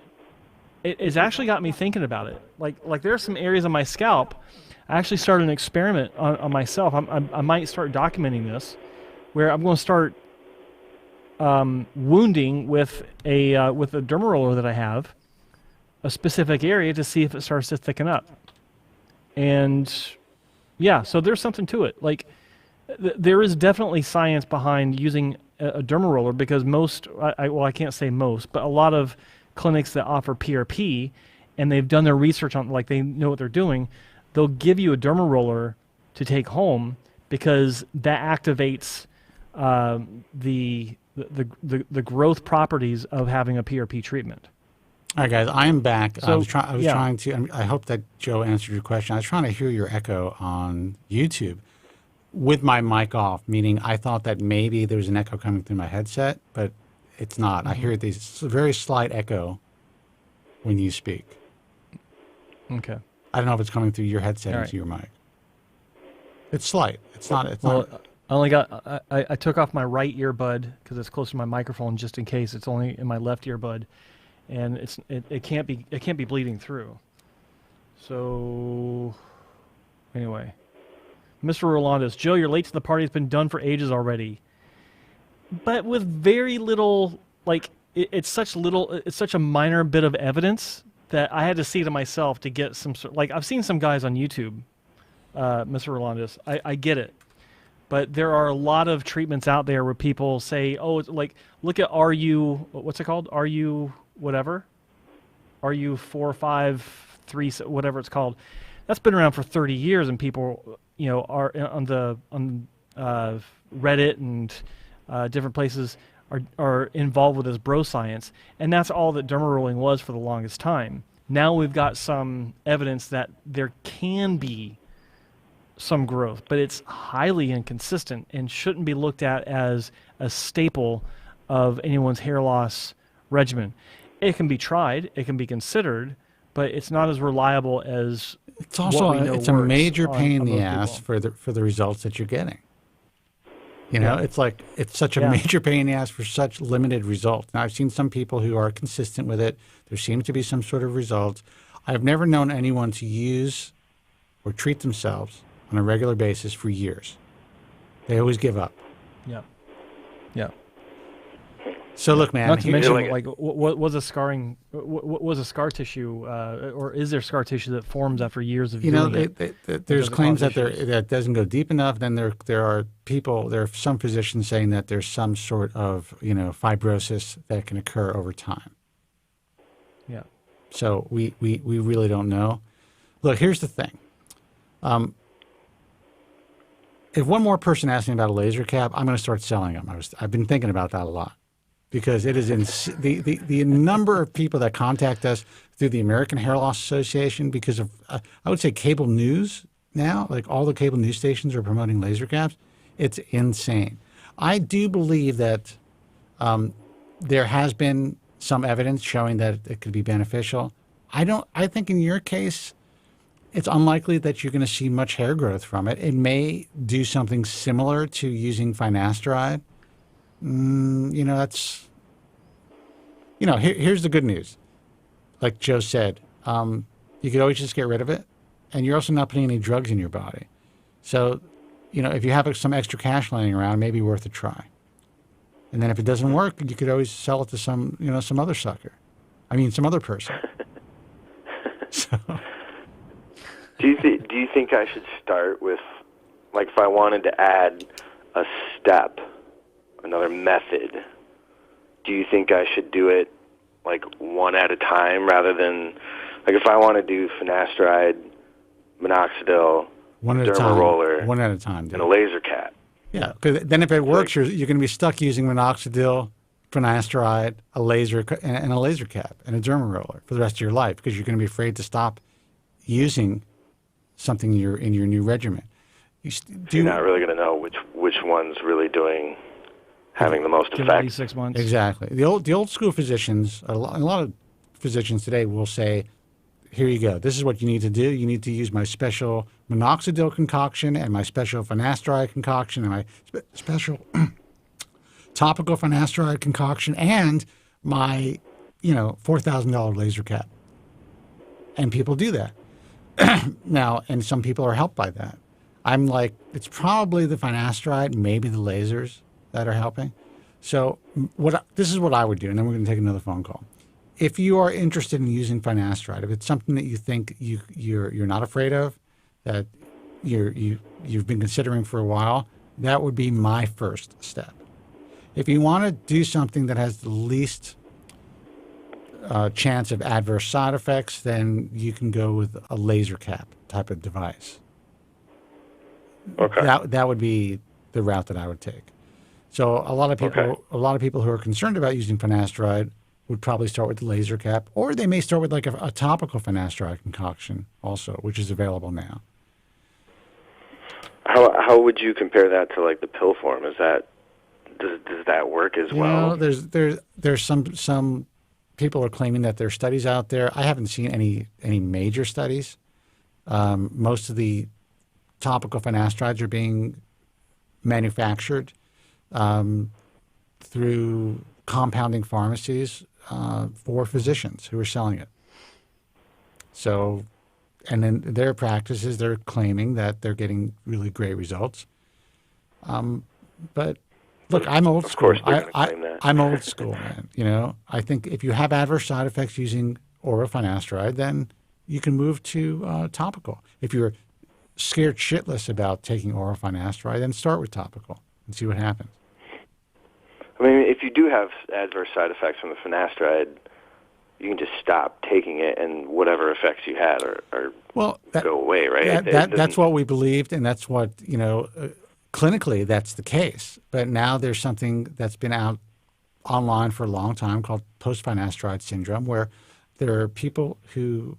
S2: it's actually got me thinking about it. Like there are some areas on my scalp. I actually started an experiment on myself. I might start documenting this, where I'm going to start wounding with a derma roller that I have, a specific area to see if it starts to thicken up. And yeah, so there's something to it. Like there is definitely science behind using a derma roller, because I can't say most, but a lot of clinics that offer PRP, and they've done their research on, like, they know what they're doing, they'll give you a derma roller to take home because that activates the growth properties of having a PRP treatment.
S1: All right, guys, I am back.
S2: So,
S1: I was trying to. I hope that Joe answered your question. I was trying to hear your echo on YouTube with my mic off, meaning I thought that maybe there was an echo coming through my headset, but it's not. I hear this very slight echo when you speak.
S2: Okay.
S1: I don't know if it's coming through your headset into your mic. It's slight. It's not. It's not.
S2: I only got. I took off my right earbud because it's close to my microphone, just in case. It's only in my left earbud, and it can't be bleeding through. So anyway, Mr. Rolandes, Joe, you're late to the party. It's been done for ages already, but with very little. Like it's such a minor bit of evidence that I had to see to myself to get some sort. Like I've seen some guys on YouTube, Mr. Rolandes. I get it. But there are a lot of treatments out there where people say, oh, it's like, look at RU, what's it called? RU whatever? RU 453, whatever it's called. That's been around for 30 years, and people, are on Reddit and different places are involved with this bro science, and that's all that derma rolling was for the longest time. Now we've got some evidence that there can be some growth, but it's highly inconsistent and shouldn't be looked at as a staple of anyone's hair loss regimen. It can be tried, it can be considered, but it's not as reliable as
S1: it's also
S2: what we know
S1: it's a
S2: works
S1: major
S2: on
S1: pain in the
S2: most
S1: ass
S2: people.
S1: for the results that you're getting. You know, it's like it's such a
S2: Yeah.
S1: major pain in the ass for such limited results. Now, I've seen some people who are consistent with it. There seems to be some sort of results. I've never known anyone to use or treat themselves on a regular basis for years. They always give up.
S2: Yeah. Yeah.
S1: So look, man.
S2: Not to mention,
S3: like-
S2: like, what was a scarring? What was a scar tissue, or is there scar tissue that forms after years of
S1: You know,
S2: doing it?
S1: there's
S2: doesn't
S1: claims
S2: cause
S1: that
S2: issues.
S1: that doesn't go deep enough. Then there are some physicians saying that there's some sort of fibrosis that can occur over time.
S2: Yeah.
S1: So we really don't know. Look, here's the thing. If one more person asks me about a laser cap, I'm going to start selling them. I've been thinking about that a lot because it is the number of people that contact us through the American Hair Loss Association because of I would say cable news now, like all the cable news stations are promoting laser caps. It's insane. I do believe that there has been some evidence showing that it could be beneficial. I think in your case, it's unlikely that you're going to see much hair growth from it. It may do something similar to using finasteride. Here's the good news. Like Joe said, you could always just get rid of it, and you're also not putting any drugs in your body. So, if you have some extra cash laying around, it may be worth a try. And then if it doesn't work, you could always sell it to some other sucker. Some other person. So.
S3: Do you think I should start with, like, if I wanted to add a step, another method, do you think I should do it, like, one at a time rather than, like, if I want to do finasteride, minoxidil,
S1: One at a
S3: derma
S1: time.
S3: roller,
S1: One at a time. Dude.
S3: and a laser cap?
S1: Yeah, because then if it works, you're going to be stuck using minoxidil, finasteride, a laser and a laser cap and a derma roller for the rest of your life because you're going to be afraid to stop using something in your new regimen.
S3: You're not really going to know which one's really having the most
S2: Give it
S3: effect.
S2: 86 months.
S1: Exactly. The old school physicians, a lot of physicians today will say, here you go. This is what you need to do. You need to use my special minoxidil concoction and my special finasteride concoction and my special topical finasteride concoction and my, $4,000 laser cap. And people do that. Now, and some people are helped by that. I'm like, it's probably the finasteride, maybe the lasers that are helping. So this is what I would do, and then we're going to take another phone call. If you are interested in using finasteride, if it's something that you think you're not afraid of, that you've been considering for a while, that would be my first step. If you want to do something that has the least chance of adverse side effects, then you can go with a laser cap type of device.
S3: Okay.
S1: That would be the route that I would take. So a lot of people who are concerned about using finasteride would probably start with the laser cap, or they may start with like a topical finasteride concoction also, which is available now.
S3: How would you compare that to, like, the pill form? Does that work as well?
S1: There's some people are claiming that there are studies out there. I haven't seen any major studies. Most of the topical finasterides are being manufactured through compounding pharmacies for physicians who are selling it. So, and in their practices, they're claiming that they're getting really great results. But look, I'm old school.
S3: Of course they're going to claim that.
S1: I'm old school, man. I think if you have adverse side effects using oral finasteride, then you can move to topical. If you're scared shitless about taking oral finasteride, then start with topical and see what happens.
S3: I mean, if you do have adverse side effects from the finasteride, you can just stop taking it, and whatever effects you had are go away, right?
S1: That's what we believed, and that's what, clinically that's the case. But now there's something that's been out online for a long time called post-finasteride syndrome, where there are people who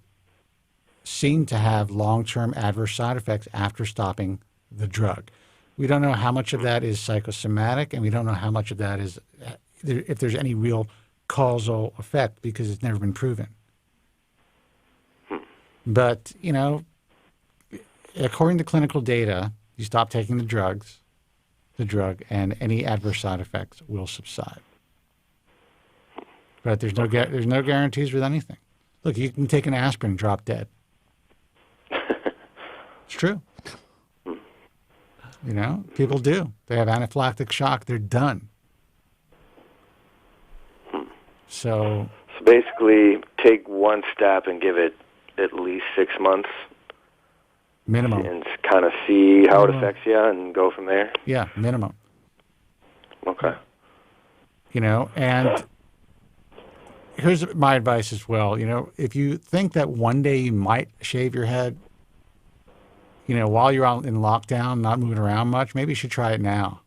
S1: seem to have long-term adverse side effects after stopping the drug. We don't know how much of that is psychosomatic, and we don't know how much of that is, if there's any real causal effect, because it's never been proven. But, according to clinical data, you stop taking the drug, and any adverse side effects will subside. But there's no guarantees with anything. Look, you can take an aspirin and drop dead. It's true. People do. They have anaphylactic shock. They're done. So
S3: basically, take one step and give it at least 6 months.
S1: Minimum.
S3: And kind of see how it affects you and go from there?
S1: Yeah, minimum.
S3: Okay.
S1: And here's my advice as well. If you think that one day you might shave your head, while you're out in lockdown, not moving around much, maybe you should try it now.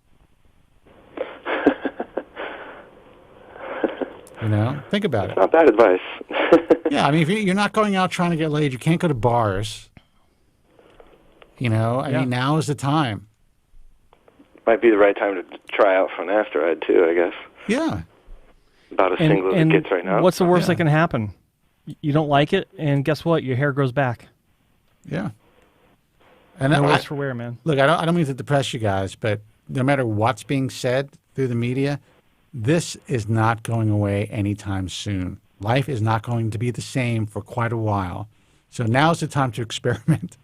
S1: Think about it.
S3: Not bad advice.
S1: Yeah, I mean, if you're not going out trying to get laid, you can't go to bars. I mean, now is the time.
S3: Might be the right time to try out finasteride, too, I guess.
S1: Yeah.
S3: About as single as it gets right now.
S2: What's the worst that can happen? You don't like it, and guess what? Your hair grows back.
S1: Yeah. And
S2: no worse for wear, man.
S1: Look, I don't mean to depress you guys, but no matter what's being said through the media, this is not going away anytime soon. Life is not going to be the same for quite a while. So now's the time to experiment.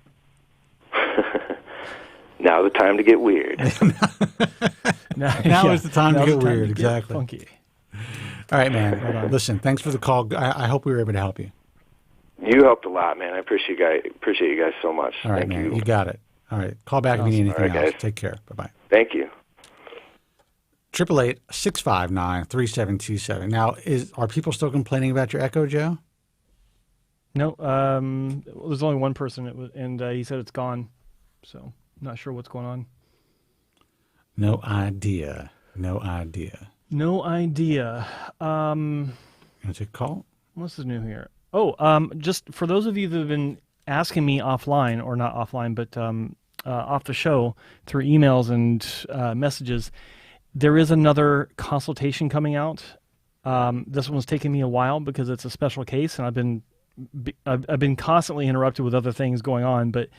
S3: Now the time to get weird.
S1: Now is the time to get weird, exactly.
S2: Funky.
S1: All right, man. Listen, thanks for the call. I hope we were able to help you.
S3: You helped a lot, man. I appreciate you guys so much.
S1: All right,
S3: Thank
S1: man.
S3: You.
S1: You got it. All right. Call back if you need anything else.
S3: Guys.
S1: Take care. Bye-bye.
S3: Thank you.
S1: 888-659-3727. Now, are people still complaining about your echo, Joe?
S2: No. There's only one person, and he said it's gone. So, not sure what's going on.
S1: No idea. You want to take a call?
S2: What's new here? Oh, just for those of you that have been asking me offline, or not offline, but off the show through emails and messages, there is another consultation coming out. This one's taking me a while because it's a special case, and I've been constantly interrupted with other things going on. But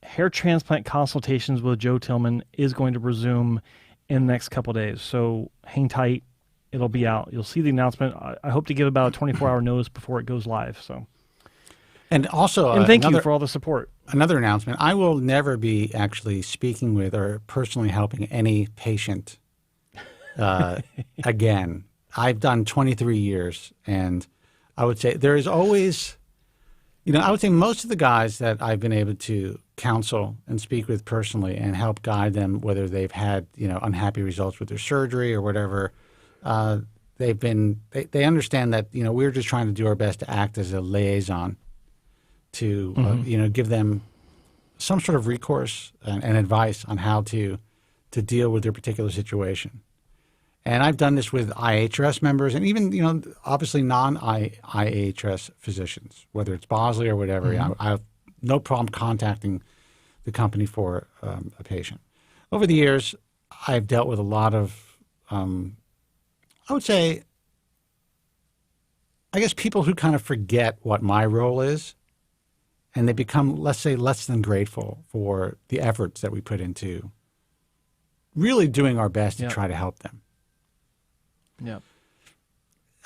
S2: hair transplant consultations with Joe Tillman is going to resume in the next couple of days. So hang tight. It'll be out. You'll see the announcement. I hope to give about a 24-hour notice before it goes live. So,
S1: and also,
S2: thank you for all the support.
S1: Another announcement: I will never be actually speaking with or personally helping any patient again. I've done 23 years, and I would say there is always, I would say most of the guys that I've been able to counsel and speak with personally and help guide them, whether they've had unhappy results with their surgery or whatever. They understand that we're just trying to do our best to act as a liaison to give them some sort of recourse and advice on how to deal with their particular situation. And I've done this with IHRS members and even obviously non-IHRS physicians, whether it's Bosley or whatever. I have no problem contacting the company for a patient. Over the years, I've dealt with a lot of I would say, I guess people who kind of forget what my role is, and they become, let's say, less than grateful for the efforts that we put into really doing our best to try to help them.
S2: Yeah.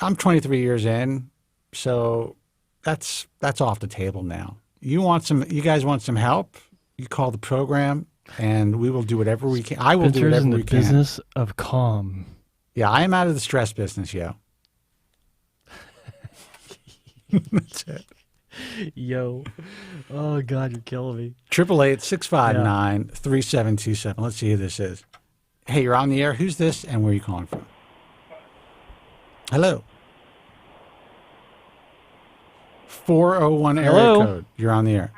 S1: I'm 23 years in, so that's off the table now. You guys want some help? You call the program, and we will do whatever we can. I will do whatever we can.
S2: Business of calm.
S1: Yeah, I am out of the stress business, yo. That's it.
S2: Yo. Oh, God, you're killing me.
S1: 888-659-3727. Let's see who this is. Hey, you're on the air. Who's this, and where are you calling from? Hello. 401 area code. You're on the air.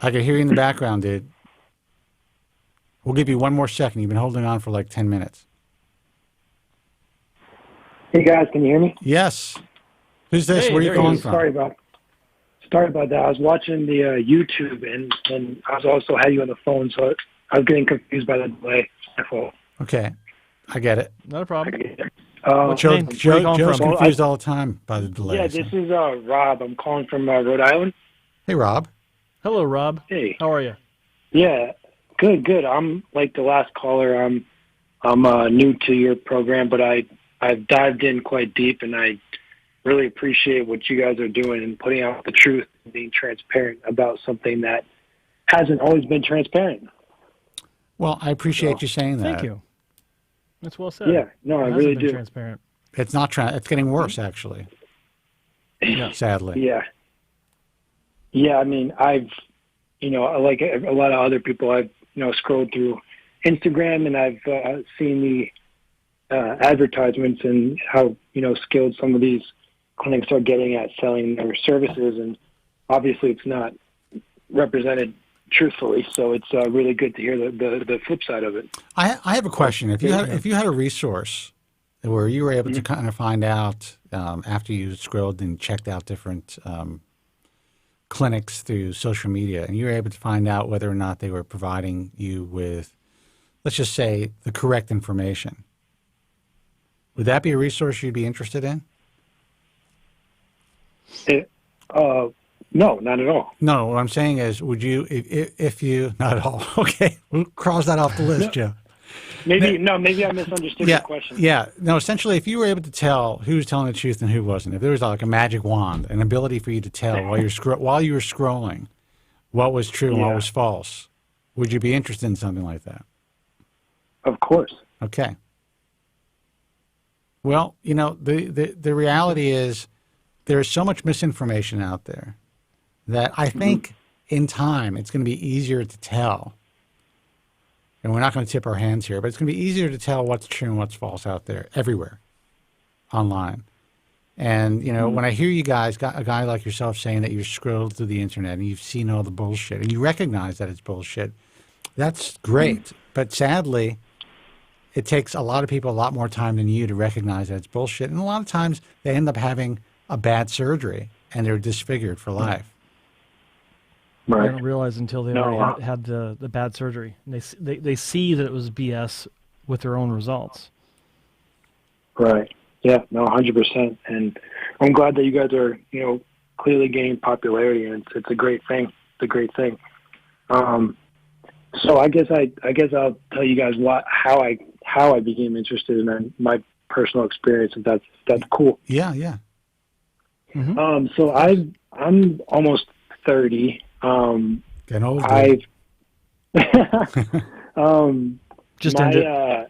S1: I can hear you in the background, dude. We'll give you one more second. You've been holding on for like 10 minutes.
S5: Hey guys, can you hear me?
S1: Yes. Who's this?
S2: Hey,
S1: Where are you
S2: there he
S1: calling
S2: is.
S1: from?
S5: Sorry about that. I was watching the YouTube and I was also had you on the phone, so I was getting confused by the delay. My fault.
S1: Okay. I get it.
S2: Not a problem.
S5: What's
S2: your name? Where are you calling
S1: Joe's
S2: from?
S1: confused all the time by the delay.
S5: Yeah, this is Rob. I'm calling from Rhode Island.
S1: Hey, Rob.
S2: Hello, Rob.
S5: Hey.
S2: How are you?
S5: Yeah, good. I'm like the last caller. I'm new to your program, but I've dived in quite deep, and I really appreciate what you guys are doing and putting out the truth and being transparent about something that hasn't always been transparent.
S1: Well, I appreciate you saying that.
S2: Thank you. That's well said.
S5: Yeah, no, I
S2: It
S5: really
S2: hasn't been
S5: do.
S2: transparent.
S1: It's not it's getting worse, actually.
S2: Yeah.
S1: Sadly.
S5: Yeah. I mean, I've, like a lot of other people, I've, scrolled through Instagram and I've seen the advertisements and how, skilled some of these clinics are getting at selling their services. And obviously it's not represented truthfully. So it's really good to hear the flip side of it.
S1: I have a question. If you had a resource where you were able to kind of find out after you scrolled and checked out different clinics through social media, and you were able to find out whether or not they were providing you with, let's just say, the correct information, would that be a resource you'd be interested in?
S5: No, not at all.
S1: No, what I'm saying is, would you, if you, not at all. Okay, we'll cross that off the list, Joe.
S5: Maybe I misunderstood your question.
S1: Yeah. No, essentially, if you were able to tell who was telling the truth and who wasn't, if there was like a magic wand, an ability for you to tell while you were scrolling what was true and what was false, would you be interested in something like that?
S5: Of course.
S1: Okay. Well, the reality is there's so much misinformation out there that I think in time it's going to be easier to tell. And we're not going to tip our hands here, but it's going to be easier to tell what's true and what's false out there everywhere online. And, when I hear you guys, got a guy like yourself saying that you've scrolled through the internet and you've seen all the bullshit and you recognize that it's bullshit, that's great. But sadly, it takes a lot of people a lot more time than you to recognize that it's bullshit. And a lot of times they end up having a bad surgery and they're disfigured for life.
S5: Right.
S2: They don't realize until they already had the bad surgery. And they see that it was BS with their own results.
S5: Right. Yeah, no, 100%. And I'm glad that you guys are, clearly gaining popularity, and it's a great thing. It's a great thing. So I guess I'll tell you guys how I became interested in my personal experience, if that's cool.
S1: Yeah.
S2: Mm-hmm.
S5: So I'm almost 30.
S1: Getting old.
S2: Just ended.
S5: I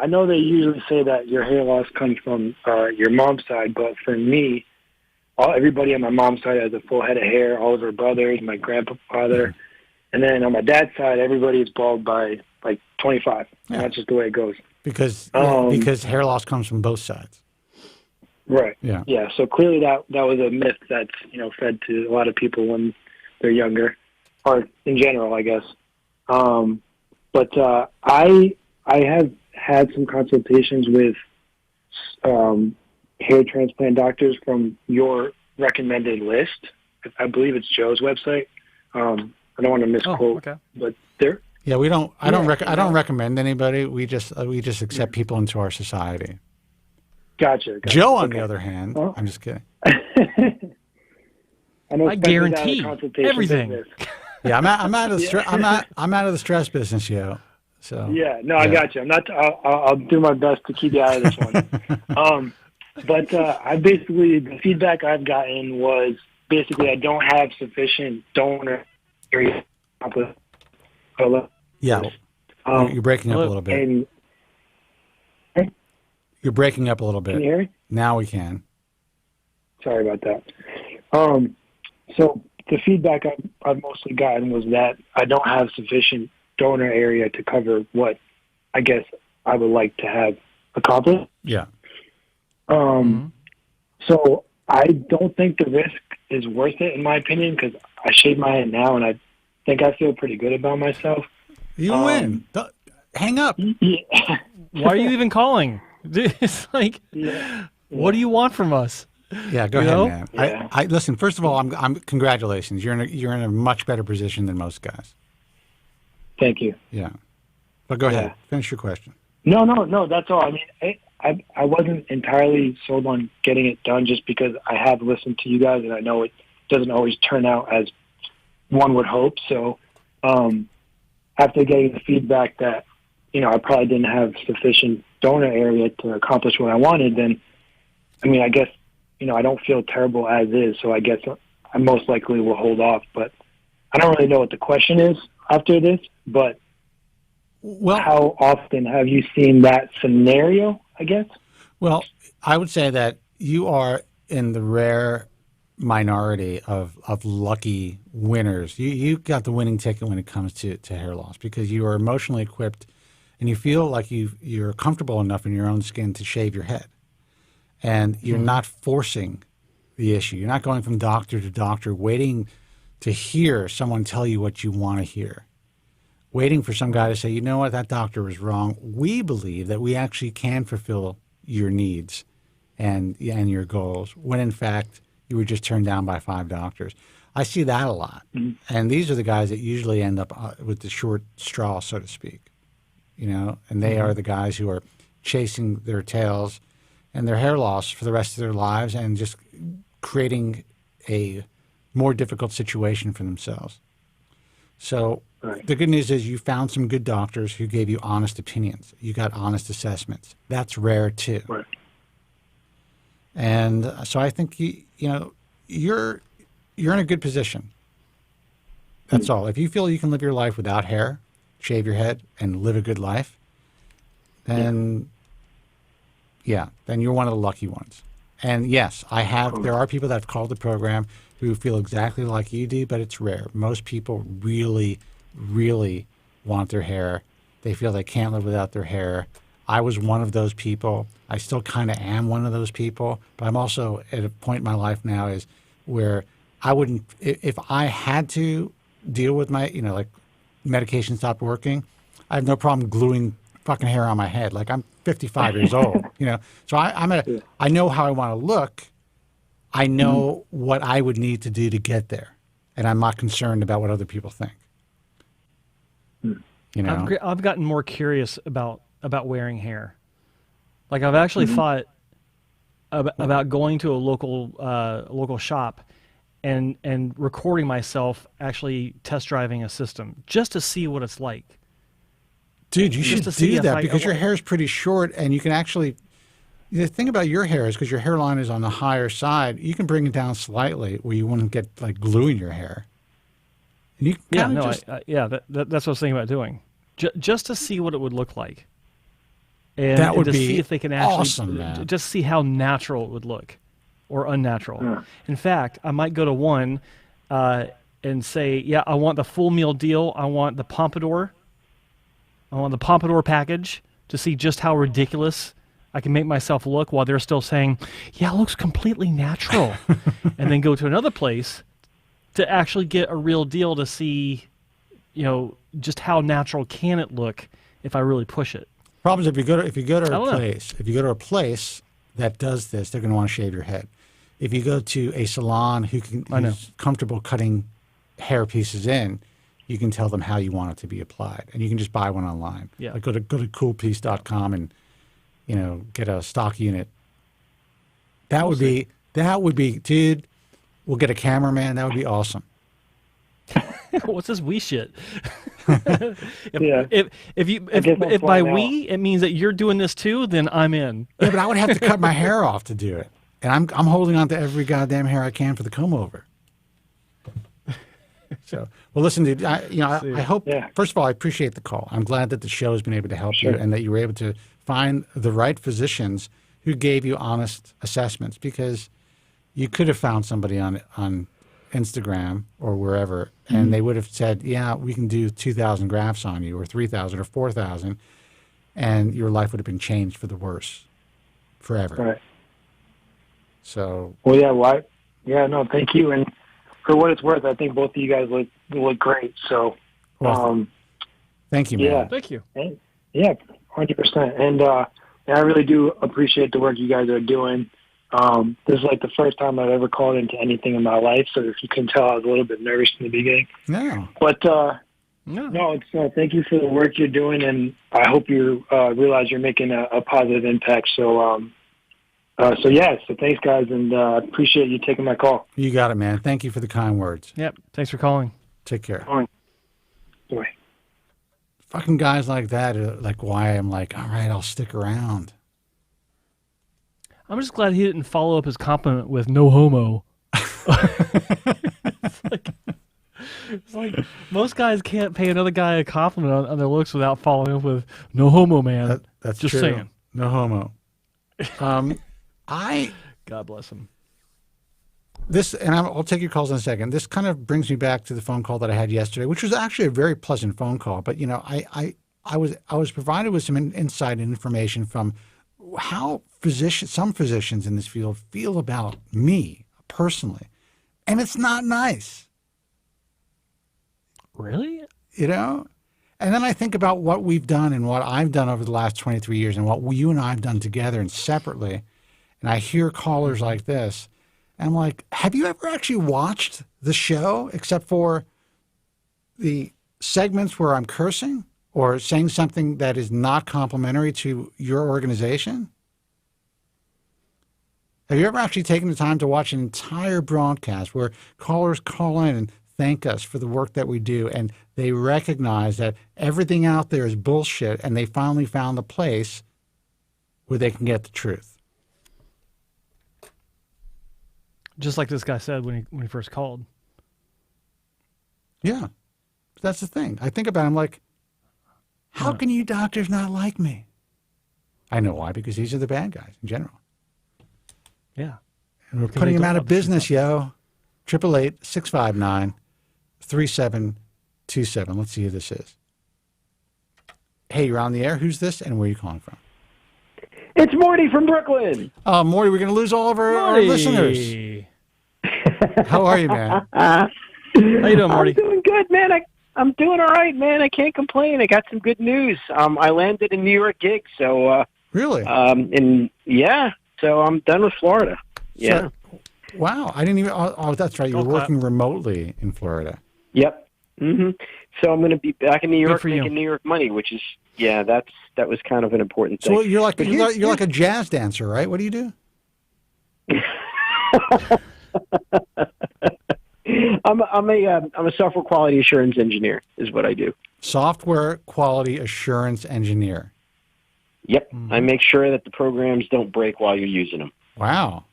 S5: know they usually say that your hair loss comes from your mom's side, but for me, everybody on my mom's side has a full head of hair. All of her brothers, my grandfather, and then on my dad's side, everybody is bald by like 25.
S1: Yeah.
S5: And that's just the way it goes.
S1: Because hair loss comes from both sides.
S5: Right.
S1: Yeah.
S5: Yeah. So clearly that was a myth that's fed to a lot of people when they're younger, or in general, I guess. But I have had some consultations with hair transplant doctors from your recommended list. I believe it's Joe's website. I don't want to misquote, but they're.
S1: Yeah, we don't. I don't recommend anybody. We just accept people into our society.
S5: Gotcha.
S1: Joe, on the other hand, well, I'm just kidding.
S2: I guarantee everything.
S5: Business.
S1: Yeah, I'm out of the I'm out of the stress business, Joe. So
S5: yeah, no, I got you. I'm not. I'll do my best to keep you out of this one. But I basically, the feedback I've gotten was basically I don't have sufficient donor area.
S1: Yeah, you're breaking up a little bit.
S5: And,
S1: you're breaking up a little bit.
S5: Can you hear me?
S1: Now we can.
S5: Sorry about that. So the feedback I've mostly gotten was that I don't have sufficient donor area to cover what I guess I would like to have accomplished.
S1: Yeah.
S5: So I don't think the risk is worth it, in my opinion, because I shave my head now and I think I feel pretty good about myself.
S1: You win. Hang up.
S5: Yeah.
S2: Why are you even calling? It's like,
S5: Yeah.
S2: what do you want from us?
S1: Yeah, go
S2: You
S1: ahead,
S2: know?
S1: man.
S5: Yeah.
S1: I listen. First of all, I'm congratulations. You're in a much better position than most guys.
S5: Thank you.
S1: Yeah, but go ahead.
S5: Yeah.
S1: Finish your question.
S5: No, that's all. I mean, I wasn't entirely sold on getting it done just because I have listened to you guys and I know it doesn't always turn out as one would hope. So after getting the feedback that, I probably didn't have sufficient donor area to accomplish what I wanted, then, I mean, I guess, I don't feel terrible as is. So I guess I most likely will hold off. But I don't really know what the question is after this, but
S1: Well,
S5: how often have you seen that scenario, I guess?
S1: Well, I would say that you are in the rare minority of lucky winners. You got the winning ticket when it comes to hair loss because you are emotionally equipped and you feel like you're comfortable enough in your own skin to shave your head. And you're not forcing the issue. You're not going from doctor to doctor waiting to hear someone tell you what you want to hear. Waiting for some guy to say, you know what, that doctor was wrong. We believe that we actually can fulfill your needs and your goals, when in fact you were just turned down by 5 doctors. I see that a lot. Mm-hmm. And these are the guys that usually end up with the short straw, so to speak. And they are the guys who are chasing their tails and their hair loss for the rest of their lives and just creating a more difficult situation for themselves. So the good news is you found some good doctors who gave you honest opinions. You got honest assessments. That's rare too.
S5: Right.
S1: And so I think you're in a good position. That's all. If you feel you can live your life without hair, shave your head, and live a good life, then then you're one of the lucky ones. And yes, there are people that have called the program who feel exactly like you do, but it's rare. Most people really, really want their hair. They feel they can't live without their hair. I was one of those people. I still kind of am one of those people, but I'm also at a point in my life now is where I wouldn't, if I had to deal with my, like medication stopped working, I have no problem gluing fucking hair on my head. Like I'm 55 years old, So I know how I want to look. I know what I would need to do to get there, and I'm not concerned about what other people think.
S2: I've gotten more curious about wearing hair. Like I've actually thought about going to a local shop and recording myself actually test driving a system just to see what it's like.
S1: Dude, you should do that because your hair is pretty short, and you can actually. The thing about your hair is because your hairline is on the higher side, you can bring it down slightly where you wouldn't get like glue in your hair. And you
S2: that's what I was thinking about doing, just to see what it would look like, and
S1: that would
S2: to
S1: be
S2: see if they can actually
S1: awesome, man.
S2: Just see how natural it would look, or unnatural. Yeah. In fact, I might go to one and say, I want the full meal deal. I want the pompadour. I want the pompadour package to see just how ridiculous I can make myself look while they're still saying, it looks completely natural. And then go to another place to actually get a real deal to see, just how natural can it look if I really push it.
S1: Problem is if you go to a place that does this, they're going to want to shave your head. If you go to a salon who's comfortable cutting hair pieces in, you can tell them how you want it to be applied, and you can just buy one online. Yeah, like go to coolpiece.com and get a stock unit. That would be, dude. We'll get a cameraman. That would be awesome.
S2: What's this we shit?
S5: If
S2: by we it means that you're doing this too, then I'm in.
S1: Yeah, but I would have to cut my hair off to do it, and I'm holding on to every goddamn hair I can for the comb over. So, well, listen, dude, I hope, first of all, I appreciate the call. I'm glad that the show has been able to help you and that you were able to find the right physicians who gave you honest assessments, because you could have found somebody on Instagram or wherever, and they would have said, we can do 2,000 grafts on you or 3,000 or 4,000, and your life would have been changed for the worse forever.
S5: Right.
S1: So.
S5: Well, no, thank you. And for what it's worth, I think both of you guys look great. So,
S1: Well, thank you, man.
S5: yeah,
S2: Thank you.
S5: yeah, 100%. And I really do appreciate the work you guys are doing. This is like the first time I've ever called into anything in my life, so if you can tell, I was a little bit nervous in the beginning.
S1: No.
S5: But
S2: No.
S5: it's thank you for the work you're doing, and I hope you realize you're making a positive impact. So, so thanks, guys, and appreciate you taking my call.
S1: You got it, man. Thank you for the kind words.
S2: Yep. Thanks for calling.
S1: Take care.
S5: Boy.
S1: Fucking guys like that are like why I'm like, all right, I'll stick around.
S2: I'm just glad he didn't follow up his compliment with no homo. It's like most guys can't pay another guy a compliment on their looks without following up with no homo, man.
S1: That's
S2: just
S1: true.
S2: saying.
S1: No homo.
S2: God bless him.
S1: I'll take your calls in a second. This kind of brings me back to the phone call that I had yesterday, which was actually a very pleasant phone call. But I was provided with some insight and information from how some physicians in this field feel about me personally, and it's not nice.
S2: Really?
S1: And then I think about what we've done and what I've done over the last 23 years and what you and I have done together and separately. And I hear callers like this. And I'm like, have you ever actually watched the show except for the segments where I'm cursing or saying something that is not complimentary to your organization? Have you ever actually taken the time to watch an entire broadcast where callers call in and thank us for the work that we do, and they recognize that everything out there is bullshit, and they finally found the place where they can get the truth?
S2: Just like this guy said when he first called.
S1: Yeah. That's the thing. I think about it, I'm like, how can you doctors not like me? I know why, because these are the bad guys in general.
S2: Yeah.
S1: And we're putting them out of business, yo. 888-659-3727. Let's see who this is. Hey, you're on the air. Who's this, and where are you calling from?
S6: It's Morty from Brooklyn.
S1: Morty, we're going to lose all of our listeners. How are you, man?
S2: How you doing, Morty?
S6: I'm doing good, man. I'm doing all right, man. I can't complain. I got some good news. I landed a New York gig, so
S1: really?
S6: So I'm done with Florida. Yeah.
S1: So, wow, I didn't even. Oh, that's right. You're working remotely in Florida.
S6: Yep. Mm-hmm. So I'm going to be back in New York
S2: making
S6: New York money, which is that was kind of an important thing.
S1: So you're like like a jazz dancer, right? What do you do?
S6: I'm a software quality assurance engineer is what I do.
S1: Software quality assurance engineer.
S6: Yep. I make sure that the programs don't break while you're using them.
S1: Wow.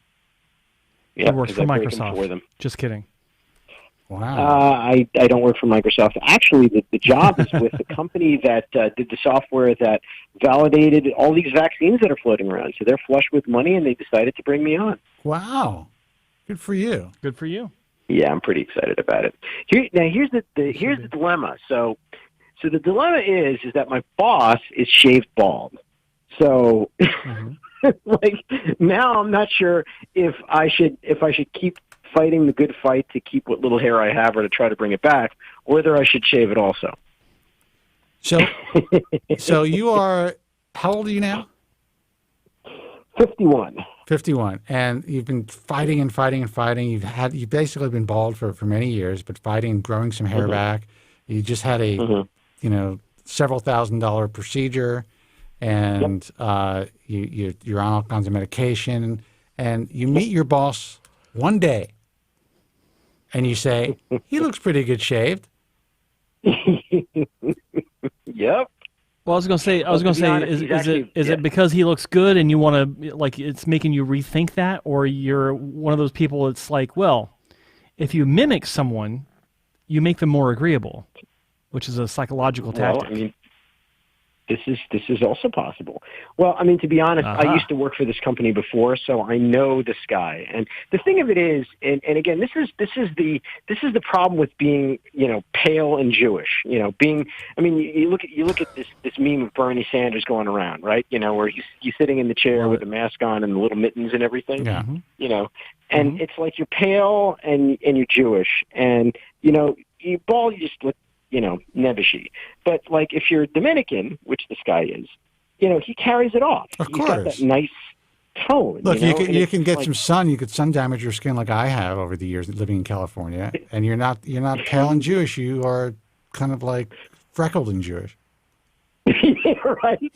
S6: Yeah,
S2: He works for Microsoft.
S6: For them.
S2: Just kidding.
S1: Wow.
S6: I don't work for Microsoft. Actually, the job is with the company that did the software that validated all these vaccines that are floating around. So they're flush with money, and they decided to bring me on.
S1: Wow. Good for you.
S2: Good for you.
S6: Yeah, I'm pretty excited about it. Here's the dilemma. So the dilemma is that my boss is shaved bald. So like now I'm not sure if I should keep fighting the good fight to keep what little hair I have or to try to bring it back, or whether I should shave it also.
S1: So you are, how old are you now?
S6: 51.
S1: 51. And you've been fighting and fighting and fighting. You've basically been bald for many years, but fighting and growing some hair back. You just had a, several $1,000 procedure, and you're on all kinds of medication, and you meet your boss one day, and you say, he looks pretty good shaved.
S6: Yep.
S2: Well, I was going to say, is it because he looks good and you want to, like, it's making you rethink that, or you're one of those people that's like, well, if you mimic someone, you make them more agreeable, which is a psychological tactic.
S6: Well, I mean, this is also possible. Well, I mean, to be honest, I used to work for this company before, so I know this guy. And the thing of it is, and again, this is the problem with being, pale and Jewish. You look at this meme of Bernie Sanders going around, right? Where he's sitting in the chair with the mask on and the little mittens and everything.
S1: Yeah.
S6: And it's like you're pale and you're Jewish, and you bald, you just look nebbishy. But like if you're Dominican, which this guy is, he carries it off.
S1: Of
S6: He's
S1: course.
S6: got that nice tone.
S1: Look, you can get
S6: like,
S1: some sun. You could sun damage your skin like I have over the years living in California, and you're not pale and Jewish. You are kind of like freckled and Jewish.
S6: Yeah, right.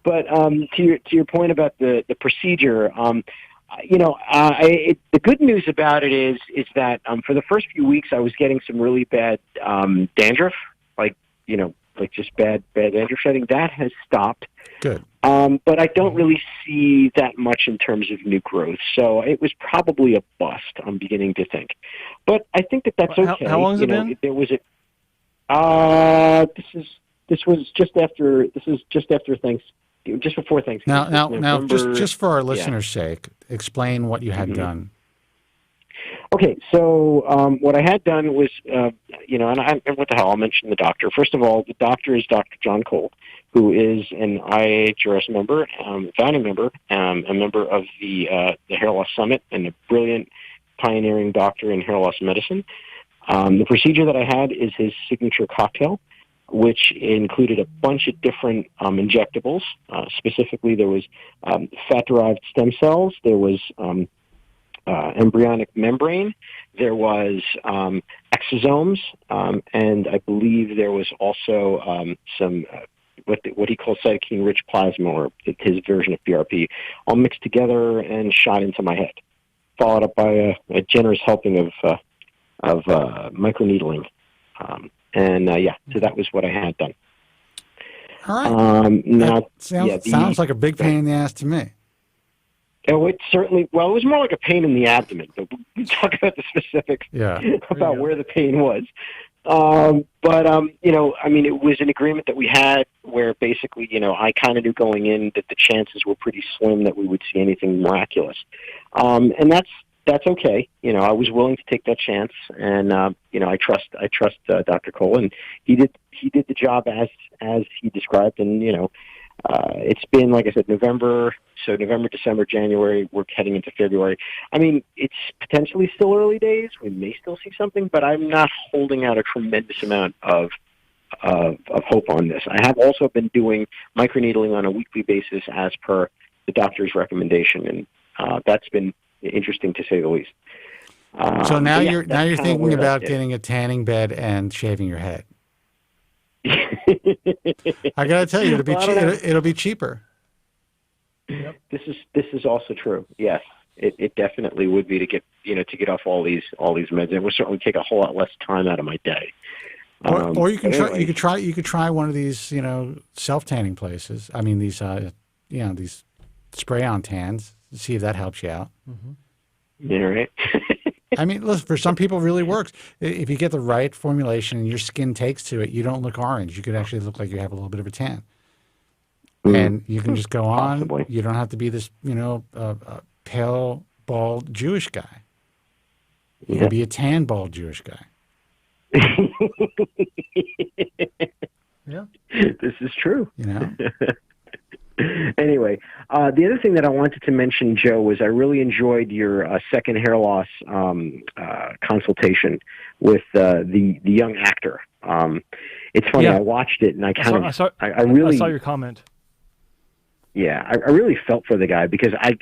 S6: But to your point about the procedure, the good news about it is that for the first few weeks I was getting some really bad dandruff, like just bad dandruff shedding. That has stopped.
S1: Good.
S6: But I don't really see that much in terms of new growth, so it was probably a bust. I'm beginning to think, but I think that's okay.
S2: How long has it been?
S6: There was This was just after Thanksgiving, just before Thanksgiving.
S1: Now, just for our listeners' sake, explain what you had done.
S6: Okay, so what I had done was, and what the hell? I'll mention the doctor. First of all, the doctor is Dr. John Cole, who is an IHRS member, founding member, a member of the Hair Loss Summit, and a brilliant, pioneering doctor in hair loss medicine. The procedure that I had is his signature cocktail, which included a bunch of different injectables. Specifically, there was fat-derived stem cells, there was embryonic membrane, there was exosomes, and I believe there was also some what he calls cytokine-rich plasma, or his version of PRP, all mixed together and shot into my head, followed up by a generous helping of microneedling. So that was what I had done.
S1: All right.
S6: Now,
S1: sounds like a big pain in the ass to me.
S6: Oh, it certainly. Well, it was more like a pain in the abdomen. But we can talk about the specifics about where the pain was. It was an agreement that we had where basically, I kind of knew going in that the chances were pretty slim that we would see anything miraculous, and that's okay. I was willing to take that chance, and I trust Dr. Cole, and he did the job as he described, and it's been, like I said, November, December, January. We're heading into February. I mean, it's potentially still early days. We may still see something, but I'm not holding out a tremendous amount of hope on this. I have also been doing microneedling on a weekly basis as per the doctor's recommendation, and that's been interesting to say the least.
S1: So now you're thinking about getting a tanning bed and shaving your head. I got to tell you, it'll be cheaper.
S6: Yep. This is also true. Yes, it definitely would be to get off all these meds. It would certainly take a whole lot less time out of my day.
S1: Or you could try one of these self tanning places. I mean these these spray on tans. See if that helps you out.
S6: Mm-hmm. Yeah, right.
S1: I mean, listen, for some people it really works. If you get the right formulation and your skin takes to it, you don't look orange. You could actually look like you have a little bit of a tan. And you can just go on.
S6: Possibly.
S1: You don't have to be this, pale, bald Jewish guy. You can be a tan, bald Jewish guy.
S6: Yeah. This is true. Anyway, the other thing that I wanted to mention, Joe, was I really enjoyed your second hair loss consultation with the young actor. It's funny. I watched it and I really
S2: saw your comment.
S6: Yeah, I really felt for the guy because I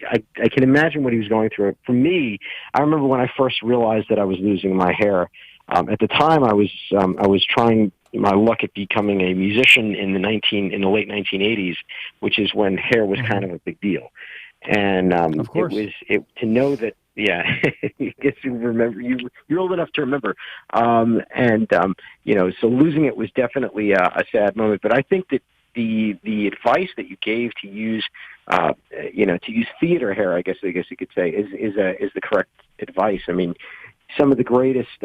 S6: can imagine what he was going through. For me, I remember when I first realized that I was losing my hair. At the time, I was trying my luck at becoming a musician in the late 1980s, which is when hair was kind of a big deal. And
S2: of course.
S6: To know that. Yeah, I guess you remember. You're old enough to remember. So losing it was definitely a sad moment. But I think that the advice that you gave to use theater hair, I guess you could say, is the correct advice. I mean, some of the greatest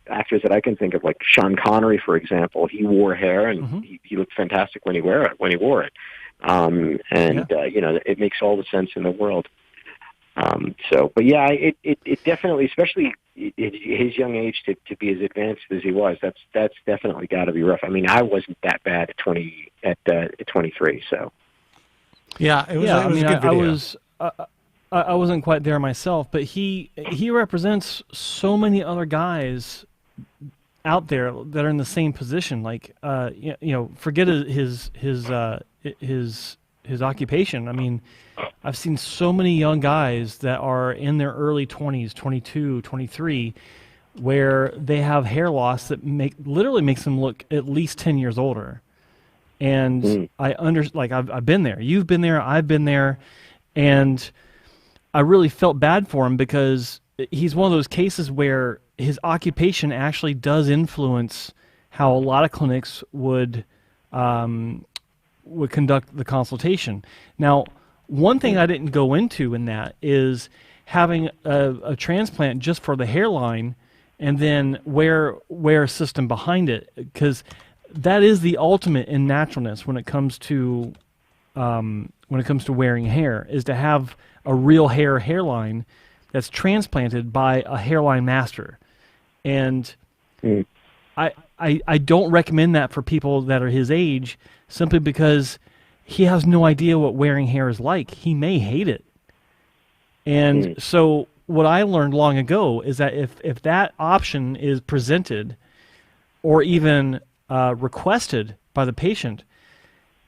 S6: actors that I can think of, like Sean Connery, for example, he wore hair and he looked fantastic when he wore it. It makes all the sense in the world. It definitely, especially at his young age, to be as advanced as he was, that's definitely got to be rough. I mean, I wasn't that bad at 23, so.
S1: Yeah, it was,
S2: Yeah,
S1: it was a good video.
S2: I wasn't quite there myself, but he represents so many other guys out there that are in the same position. Like, forget his occupation. I mean, I've seen so many young guys that are in their early 20s, 22, 23, where they have hair loss that literally makes them look at least 10 years older. And I've been there. You've been there. I've been there. And I really felt bad for him because he's one of those cases where his occupation actually does influence how a lot of clinics would conduct the consultation. Now, one thing I didn't go into in that is having a transplant just for the hairline and then wear a system behind it, because that is the ultimate in naturalness when it comes to wearing hair, is to have a real hairline that's transplanted by a hairline master. And I don't recommend that for people that are his age, simply because he has no idea what wearing hair is like. He may hate it. And so what I learned long ago is that if that option is presented or even requested by the patient,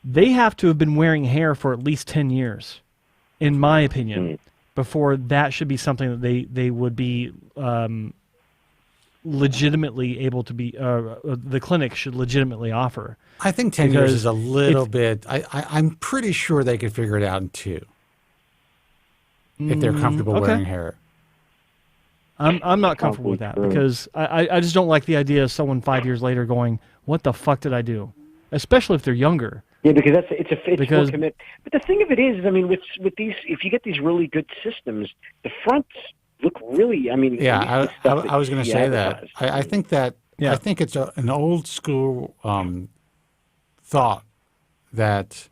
S2: they have to have been wearing hair for at least 10 years, in my opinion, before that should be something that they would be legitimately able to be, the clinic should legitimately offer.
S1: I think 10 years is a little bit, I'm pretty sure they could figure it out in 2, if they're comfortable wearing hair.
S2: I'm not comfortable with that, because I just don't like the idea of someone 5 years later going, what the fuck did I do? Especially if they're younger.
S6: Yeah, because it's full commit. But the thing of it is, I mean, with these, if you get these really good systems, the fronts look really. I mean,
S1: yeah, I was going to say that. I think that I think it's an old school thought that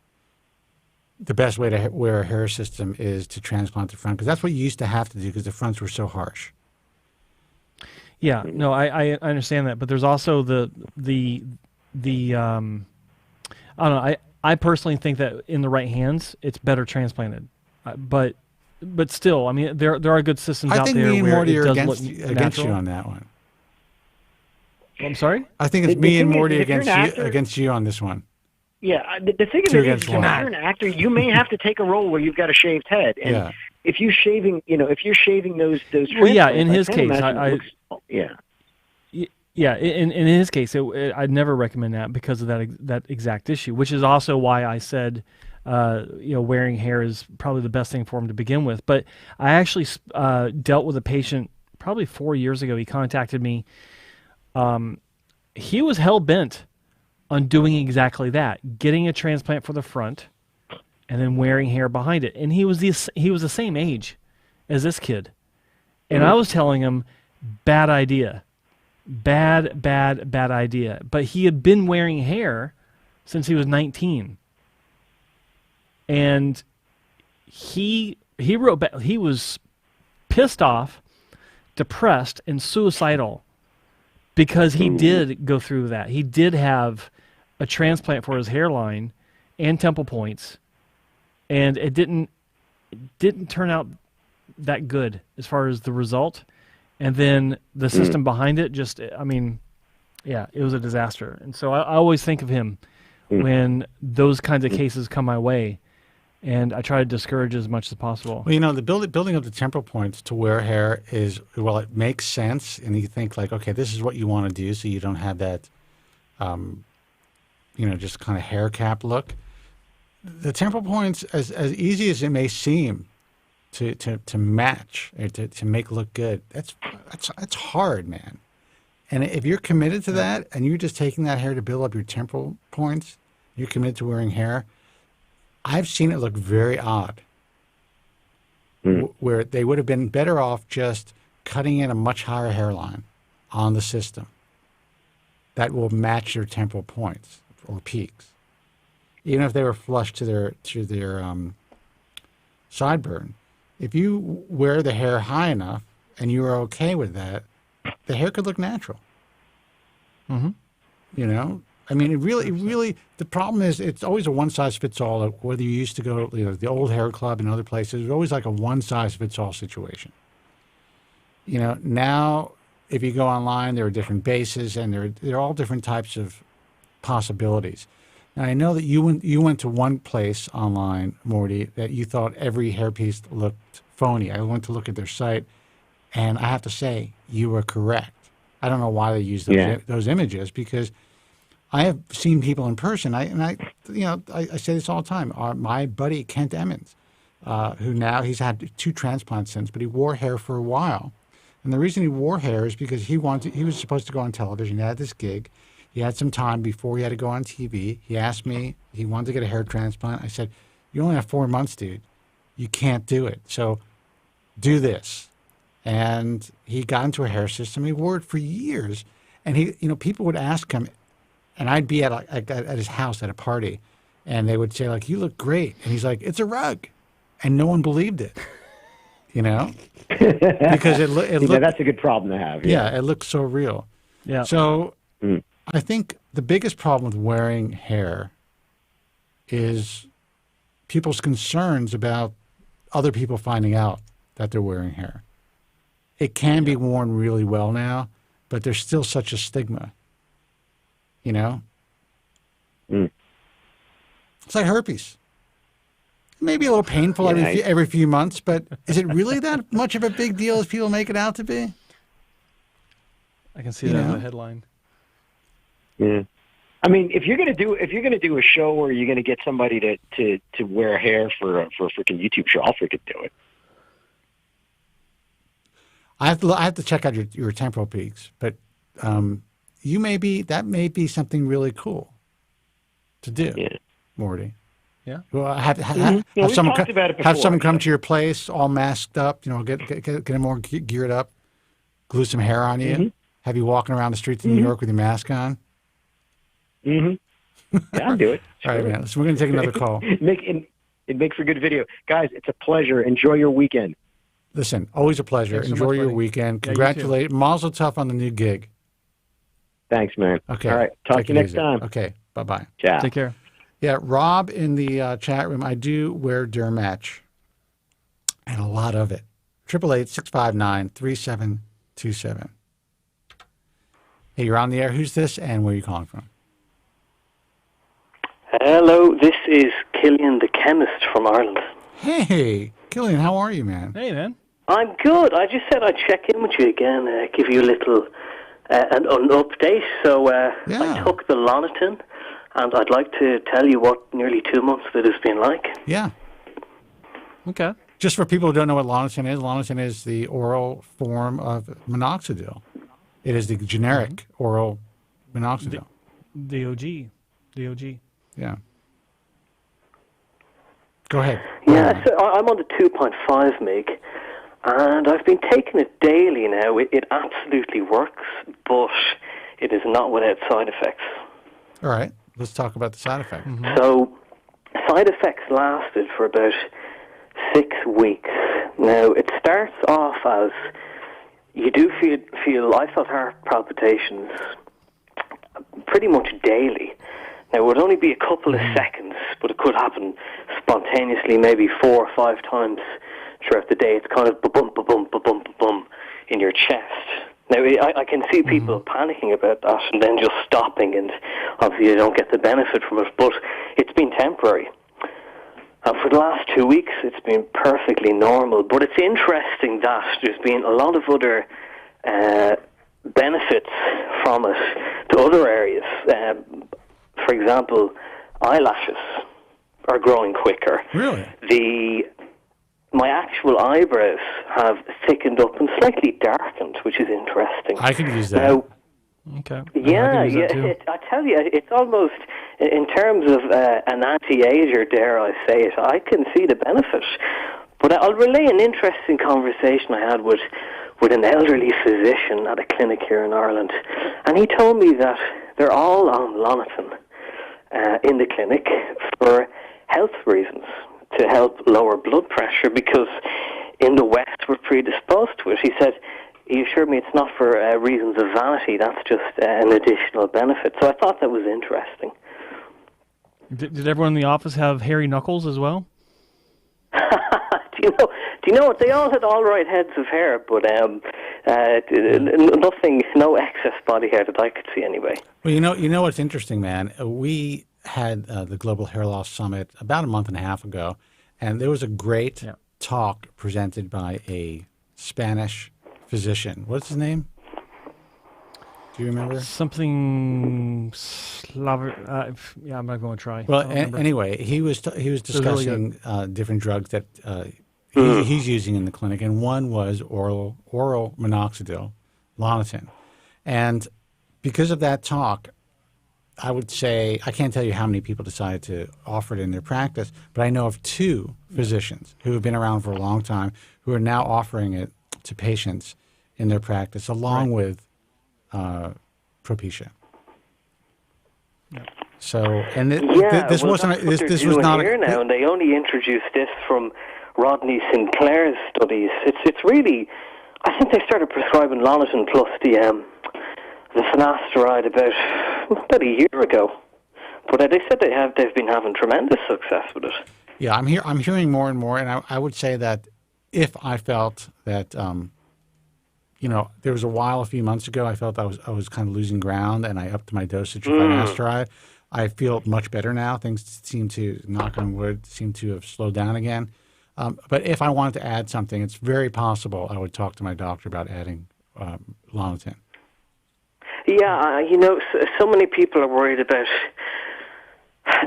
S1: the best way to wear a hair system is to transplant the front, because that's what you used to have to do because the fronts were so harsh.
S2: Yeah, no, I understand that, but there's also the I don't know. I personally think that in the right hands, it's better transplanted. But still, I mean, there are good systems out there.
S1: I think me and
S2: where
S1: Morty
S2: it
S1: are
S2: does
S1: against you on that one.
S2: I'm sorry?
S1: I think it's me and Morty against you on this one.
S6: Yeah, the thing of it is, if you're an actor, you may have to take a role where you've got a shaved head, and if you're shaving, those.
S2: Well, yeah, in his case, Yeah, in his case, I'd never recommend that because of that exact issue, which is also why I said, wearing hair is probably the best thing for him to begin with. But I actually dealt with a patient probably 4 years ago. He contacted me. He was hell-bent on doing exactly that, getting a transplant for the front and then wearing hair behind it. And he was the same age as this kid. And I was telling him, bad idea. Bad idea. But he had been wearing hair since he was 19. And he wrote back, he was pissed off, depressed, and suicidal because he did go through that. He did have a transplant for his hairline and temple points, and it didn't turn out that good as far as the result. And then the system behind it just, I mean, yeah, it was a disaster. And so I always think of him when those kinds of cases come my way, and I try to discourage as much as possible.
S1: Well, the building up the temporal points to wear hair is, well, it makes sense, and you think like, okay, this is what you want to do, so you don't have that, just kind of hair cap look. The temporal points, as easy as it may seem, to match or to make look good, that's hard, man. And if you're committed to that, and you're just taking that hair to build up your temporal points, you're committed to wearing hair. I've seen it look very odd, where they would have been better off just cutting in a much higher hairline on the system that will match their temporal points or peaks, even if they were flush to their sideburn. If you wear the hair high enough and you are okay with that, the hair could look natural. I mean, the problem is it's always a one-size-fits-all. Whether you used to go, the old hair club and other places, it's always like a one-size-fits-all situation. Now if you go online, there are different bases, and there are all different types of possibilities. Now, I know that you went to one place online, Morty, that you thought every hairpiece looked phony. I went to look at their site, and I have to say, you were correct. I don't know why they use those images, because I have seen people in person. I say this all the time. My buddy Kent Emmons, who now he's had 2 transplants since, but he wore hair for a while, and the reason he wore hair is because he was supposed to go on television. He had this gig. He had some time before he had to go on TV. He asked me, he wanted to get a hair transplant. I said, you only have 4 months, dude. You can't do it. So do this. And he got into a hair system. He wore it for years. And people would ask him, and I'd be at his house at a party, and they would say, like, you look great. And he's like, it's a rug. And no one believed it, because it looked.
S6: That's a good problem to have.
S1: Yeah, it looks so real.
S2: Yeah.
S1: So I think the biggest problem with wearing hair is people's concerns about other people finding out that they're wearing hair. It can be worn really well now, but there's still such a stigma. It's like herpes. Maybe a little painful every few months, but is it really that much of a big deal as people make it out to be?
S2: I can see that as a headline.
S6: Yeah. I mean, if you're gonna do a show where you're gonna get somebody to wear hair for a freaking YouTube show, I'll freaking do it.
S1: I have to check out your temporal peaks, but that may be something really cool to do, Morty.
S2: Yeah.
S1: Well, have someone come to your place all masked up, get them more geared up, glue some hair on you, have you walking around the streets of New York with your mask on.
S6: Mm-hmm. Yeah, I'll do it.
S1: All right, man. So we're going to take another call.
S6: It makes for good video. Guys, it's a pleasure. Enjoy your weekend.
S1: Listen, always a pleasure.
S2: Thanks so
S1: Enjoy
S2: much,
S1: your
S2: buddy.
S1: weekend.
S2: Yeah,
S1: Congratulate. Mazel tov on the new gig.
S6: Thanks, man.
S1: Okay.
S6: All right. Talk to you next
S1: easy.
S6: time.
S1: Okay. Bye-bye.
S6: Ciao.
S2: Take care.
S1: Yeah, Rob in the chat room, I do wear Dermatch, and a lot of it. 888-659-3727. Hey, you're on the air. Who's this, and where are you calling from?
S7: Hello, this is Killian the chemist from Ireland.
S1: Hey, Killian, how are you, man?
S2: Hey, man.
S7: I'm good. I just said I'd check in with you again, give you a little an update. So I took the Lonitin, and I'd like to tell you what nearly 2 months of it has been like.
S1: Yeah.
S2: Okay.
S1: Just for people who don't know what Lonitin is the oral form of minoxidil. It is the generic oral minoxidil.
S2: DOG.
S1: Yeah. Go ahead.
S7: Yeah, so I'm on the 2.5 meg, and I've been taking it daily now. It absolutely works, but it is not without side effects.
S1: All right. Let's talk about the side effects.
S7: So side effects lasted for about 6 weeks. Now, it starts off as you do feel I felt heart palpitations pretty much daily. Now, it would only be a couple of seconds, but it could happen spontaneously maybe 4 or 5 times throughout the day. It's kind of ba-bum, ba-bum, ba-bum, ba-bum in your chest. Now, I can see people panicking about that and then just stopping, and obviously they don't get the benefit from it, but it's been temporary. And for the last 2 weeks, it's been perfectly normal. But it's interesting that there's been a lot of other benefits from it to other areas. For example, eyelashes are growing quicker.
S1: Really?
S7: My actual eyebrows have thickened up and slightly darkened, which is interesting.
S1: I could use that.
S7: Now,
S2: Okay.
S7: yeah,
S2: I can use that too.
S7: I tell you, it's almost, in terms of an anti-ager, dare I say it, I can see the benefit. But I'll relay an interesting conversation I had with an elderly physician at a clinic here in Ireland. And he told me that they're all on Lonitin in the clinic for health reasons, to help lower blood pressure, because in the West we're predisposed to it. He said, he assured me it's not for reasons of vanity. That's just an additional benefit. So I thought that was interesting.
S2: Did everyone in the office have hairy knuckles as well?
S7: Do you know what? They all had all right heads of hair, but nothing, no excess body hair that I could see anyway.
S1: Well, you know what's interesting, man? We had the Global Hair Loss Summit about a month and a half ago, and there was a great talk presented by a Spanish physician. What's his name? Do you remember?
S2: Something yeah, I'm not going to try.
S1: Well, anyway, he was discussing different drugs that he's using in the clinic, and one was oral minoxidil, Lonitin. And because of that talk, I would say, I can't tell you how many people decided to offer it in their practice, but I know of 2 physicians who have been around for a long time who are now offering it to patients in their practice, along with Propecia.
S2: Yeah.
S1: So, and this
S7: well,
S1: wasn't this was
S7: doing
S1: not
S7: here now, and they only introduced this from Rodney Sinclair's studies. It's really, I think they started prescribing Lonitin plus the finasteride about a year ago, but they said they've been having tremendous success with it.
S1: Yeah, I'm hearing more and more, and I would say that if I felt that there was a while a few months ago I felt I was kind of losing ground, and I upped my dosage of finasteride. I feel much better now. Things seem to, knock on wood, seem to have slowed down again. But if I wanted to add something, it's very possible I would talk to my doctor about adding Lonitin.
S7: Yeah, so many people are worried about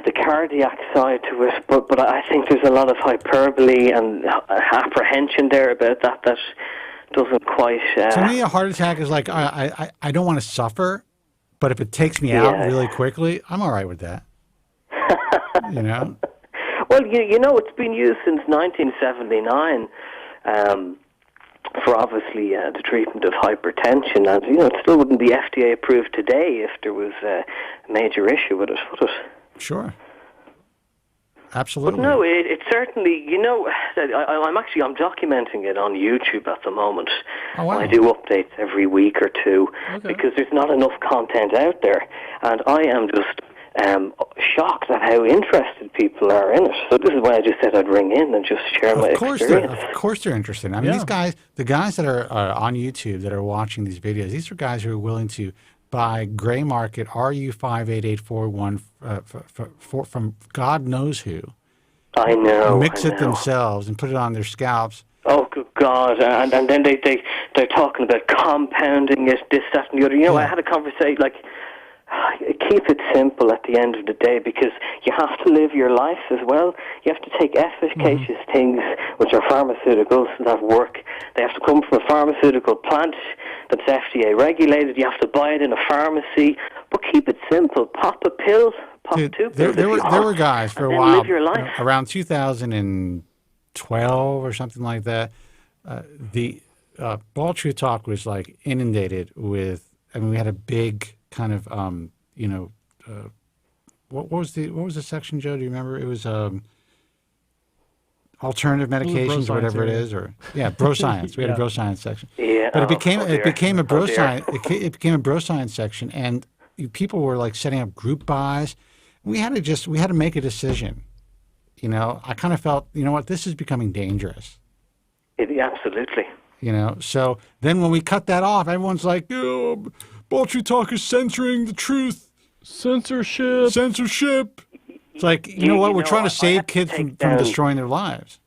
S7: the cardiac side to it, but I think there's a lot of hyperbole and apprehension there about that doesn't quite...
S1: To me, a heart attack is like, I don't want to suffer, but if it takes me out really quickly, I'm all right with that.
S7: Well, it's been used since 1979 for obviously the treatment of hypertension, and it still wouldn't be FDA approved today if there was a major issue with it, would it?
S1: Sure. Absolutely.
S7: But no, it certainly, I'm documenting it on YouTube at the moment.
S1: Oh, wow.
S7: I do updates every week or two because there's not enough content out there, and I am just shocked at how interested people are in it. So this is why I just said I'd ring in and just share my experience.
S1: Of course they're interested. I mean, the guys that are on YouTube that are watching these videos, these are guys who are willing to buy gray market RU58841 from God knows who.
S7: I know.
S1: Mix it themselves and put it on their scalps.
S7: Oh, good God. And then they're talking about compounding it, this, that, and the other. I had a conversation, keep it simple at the end of the day, because you have to live your life as well. You have to take efficacious things, which are pharmaceuticals that work. They have to come from a pharmaceutical plant that's FDA regulated. You have to buy it in a pharmacy. But keep it simple. Pop a pill, pop 2 pills.
S1: There were guys for a while,
S7: live your life.
S1: Around 2012 or something like that. The Ball True Talk was like inundated with, we had a big kind of, what was the section, Joe? Do you remember? It was alternative medications or whatever it is, bro science. We had a bro science section.
S7: Yeah,
S1: but it became a bro science. It became a bro science section, and people were like setting up group buys. We had to make a decision. I kind of felt, this is becoming dangerous.
S7: Absolutely.
S1: So then when we cut that off, everyone's like, Ball True Talk is censoring the truth. Censorship. It's like, we're trying to save kids from destroying their lives.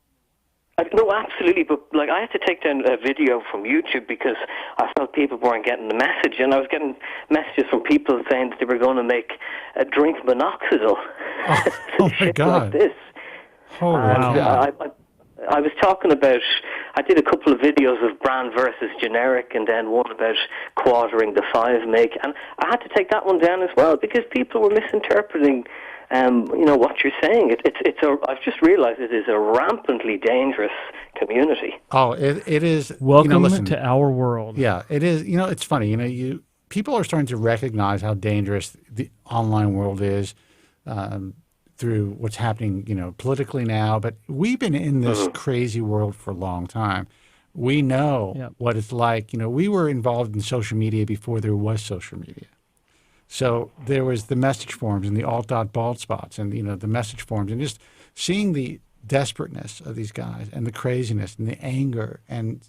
S7: No, absolutely, but I had to take down a video from YouTube because I felt people weren't getting the message, and I was getting messages from people saying that they were going to make a drink minoxidil.
S1: Oh my God!
S7: Like this.
S1: Oh wow!
S7: I was talking about, I did a couple of videos of brand versus generic, and then one about quartering the 5 meg, and I had to take that one down as well because people were misinterpreting what you're saying. I've just realized it is a rampantly dangerous community.
S1: Oh, it is.
S2: Welcome to our world.
S1: Yeah, it is. It's funny. People are starting to recognize how dangerous the online world is through what's happening, politically now. But we've been in this crazy world for a long time. We know
S2: Yep.
S1: what it's like. We were involved in social media before there was social media. So there was the message forums and the alt.bald spots and, the message forums, and just seeing the desperateness of these guys and the craziness and the anger. And,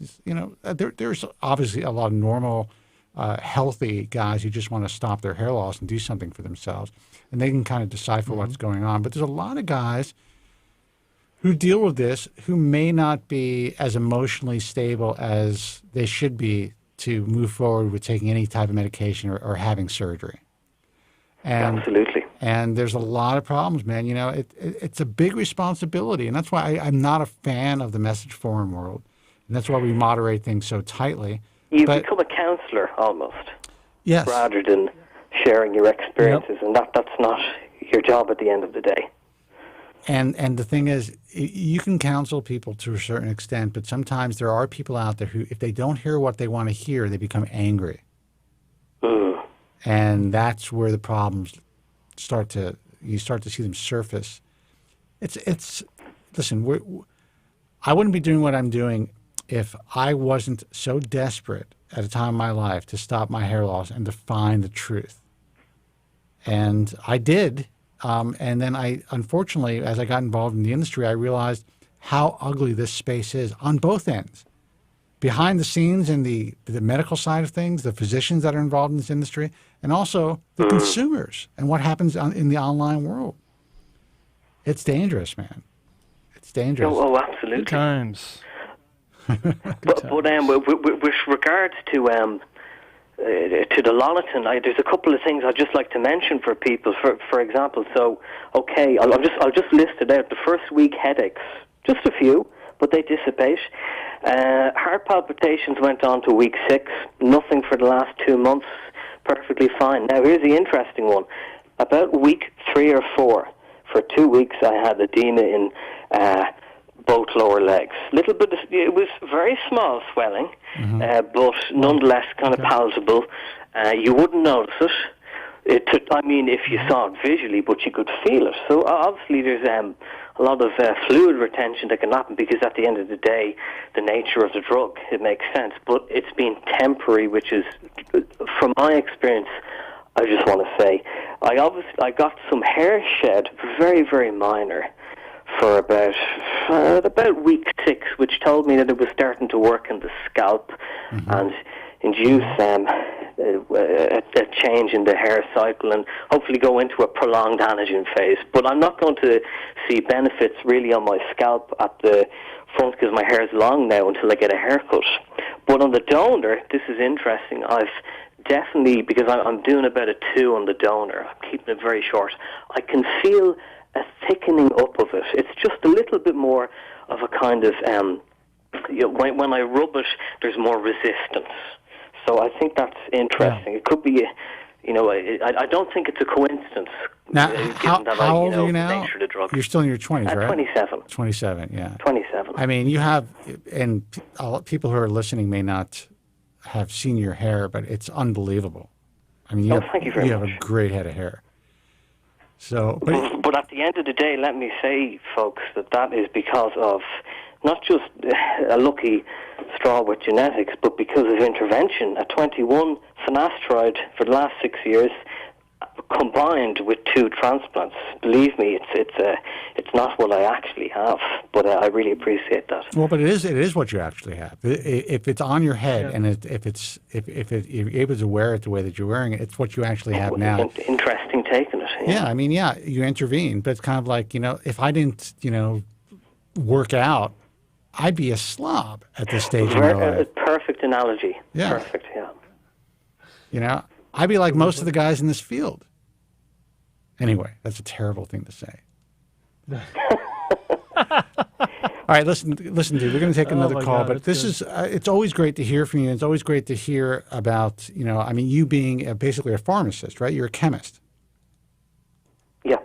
S1: there's obviously a lot of normal, healthy guys who just want to stop their hair loss and do something for themselves. And they can kind of decipher what's going on. But there's a lot of guys who deal with this who may not be as emotionally stable as they should be to move forward with taking any type of medication or having surgery. And,
S7: Absolutely.
S1: And there's a lot of problems, man. It's a big responsibility. And that's why I'm not a fan of the message forum world. And that's why we moderate things so tightly.
S7: You become a counselor almost.
S1: Yes.
S7: Rather than sharing your experiences. And that's not your job at the end of the day.
S1: And the thing is, you can counsel people to a certain extent, but sometimes there are people out there who, if they don't hear what they want to hear, they become angry. And that's where the problems you start to see them surface. Listen, I wouldn't be doing what I'm doing if I wasn't so desperate at a time in my life to stop my hair loss and to find the truth. And I did. And then unfortunately, as I got involved in the industry, I realized how ugly this space is on both ends. Behind the scenes in the medical side of things, the physicians that are involved in this industry, and also the consumers and what happens in the online world. It's dangerous, man. It's dangerous.
S7: Oh, absolutely.
S2: Good times.
S7: But with regards to the Loniton, there's a couple of things I'd just like to mention for people. For example, I'll just list it out. The first week headaches, just a few, but they dissipate. Heart palpitations went on to week 6. Nothing for the last 2 months. Perfectly fine. Now here's the interesting one. About week 3 or 4, for 2 weeks, I had edema in both lower legs. It was very small swelling, but nonetheless kind of palatable. You wouldn't notice it. If you saw it visually, but you could feel it. So obviously there's a lot of fluid retention that can happen because at the end of the day, the nature of the drug, it makes sense. But it's been temporary, which is, from my experience, I just want to say, I got some hair shed, very, very minor, for about week 6, which told me that it was starting to work in the scalp and induce a change in the hair cycle and hopefully go into a prolonged anagen phase. But I'm not going to see benefits really on my scalp at the front because my hair is long now until I get a haircut. But on the donor, this is interesting. I've definitely, because I'm doing about a 2 on the donor, I'm keeping it very short, I can feel a thickening up of it. It's just a little bit more of a kind of, when I rub it, there's more resistance. So I think that's interesting. Yeah. It could be, I don't think it's a coincidence.
S1: Now, how old are you now?
S7: The nature of the drug.
S1: You're still in your 20s, right?
S7: 27.
S1: 27, yeah.
S7: 27.
S1: I mean, you have, and people who are listening may not have seen your hair, but it's unbelievable. I mean,
S7: thank you very much.
S1: You have a great head of hair. So,
S7: but at the end of the day, let me say, folks, that is because of not just a lucky straw with genetics, but because of intervention. At 21, finasteride for the last 6 years, combined with 2 transplants. Believe me, it's not what I actually have, but I really appreciate that.
S1: Well, but it is what you actually have. If it's on your head and if you're able to wear it the way that you're wearing it, it's what you actually have now.
S7: Interesting take on it.
S1: Yeah, I mean, you intervene, but it's kind of like, if I didn't, work out, I'd be a slob at this stage in my life.
S7: Perfect analogy.
S1: Yeah.
S7: Perfect, yeah.
S1: I'd be like most of the guys in this field. Anyway, that's a terrible thing to say. All right, listen, dude, we're going to take another call, but this is, it's always great to hear from you. It's always great to hear about, you being basically a pharmacist, right? You're a chemist.
S7: Yeah.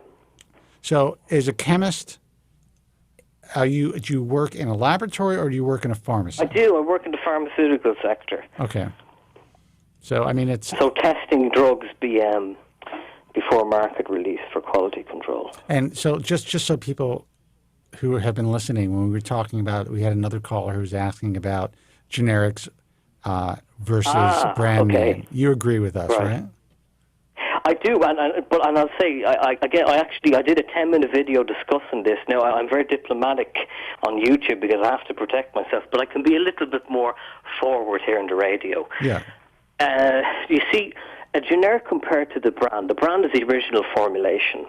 S1: So as a chemist, do you work in a laboratory or do you work in a pharmacy?
S7: I do. I work in the pharmaceutical sector.
S1: Okay. So, it's...
S7: So testing drugs before market release for quality control.
S1: And so just so people who have been listening, when we were talking about, we had another caller who was asking about generics versus brand name. You agree with us, right?
S7: I do, and I'll say I did a 10-minute video discussing this. Now I'm very diplomatic on YouTube because I have to protect myself, but I can be a little bit more forward here in the radio.
S1: Yeah.
S7: You see, a generic compared to the brand is the original formulation.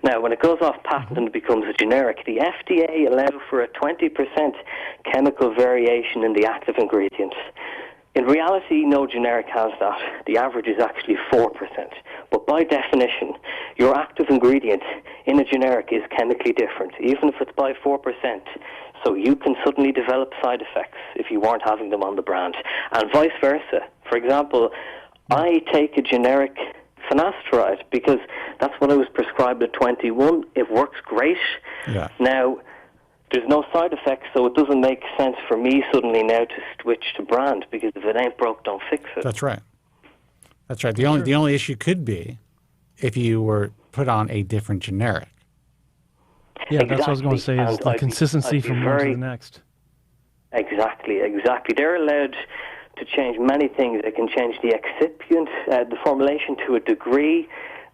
S7: Now, when it goes off patent and it becomes a generic, the FDA allows for a 20% chemical variation in the active ingredient. In reality, no generic has that. The average is actually 4%. But by definition, your active ingredient in a generic is chemically different, even if it's by 4%. So you can suddenly develop side effects if you weren't having them on the brand. And vice versa. For example, I take a generic finasteride because that's what I was prescribed at 21. It works great.
S1: Yeah.
S7: Now, there's no side effects, so it doesn't make sense for me suddenly now to switch to brand, because if it ain't broke, don't fix it.
S1: That's right. That's right. The only issue could be if you were put on a different generic.
S2: Yeah, that's what I was going to say, is the consistency from one to the next.
S7: Exactly. They're allowed to change many things. They can change the excipient, the formulation to a degree,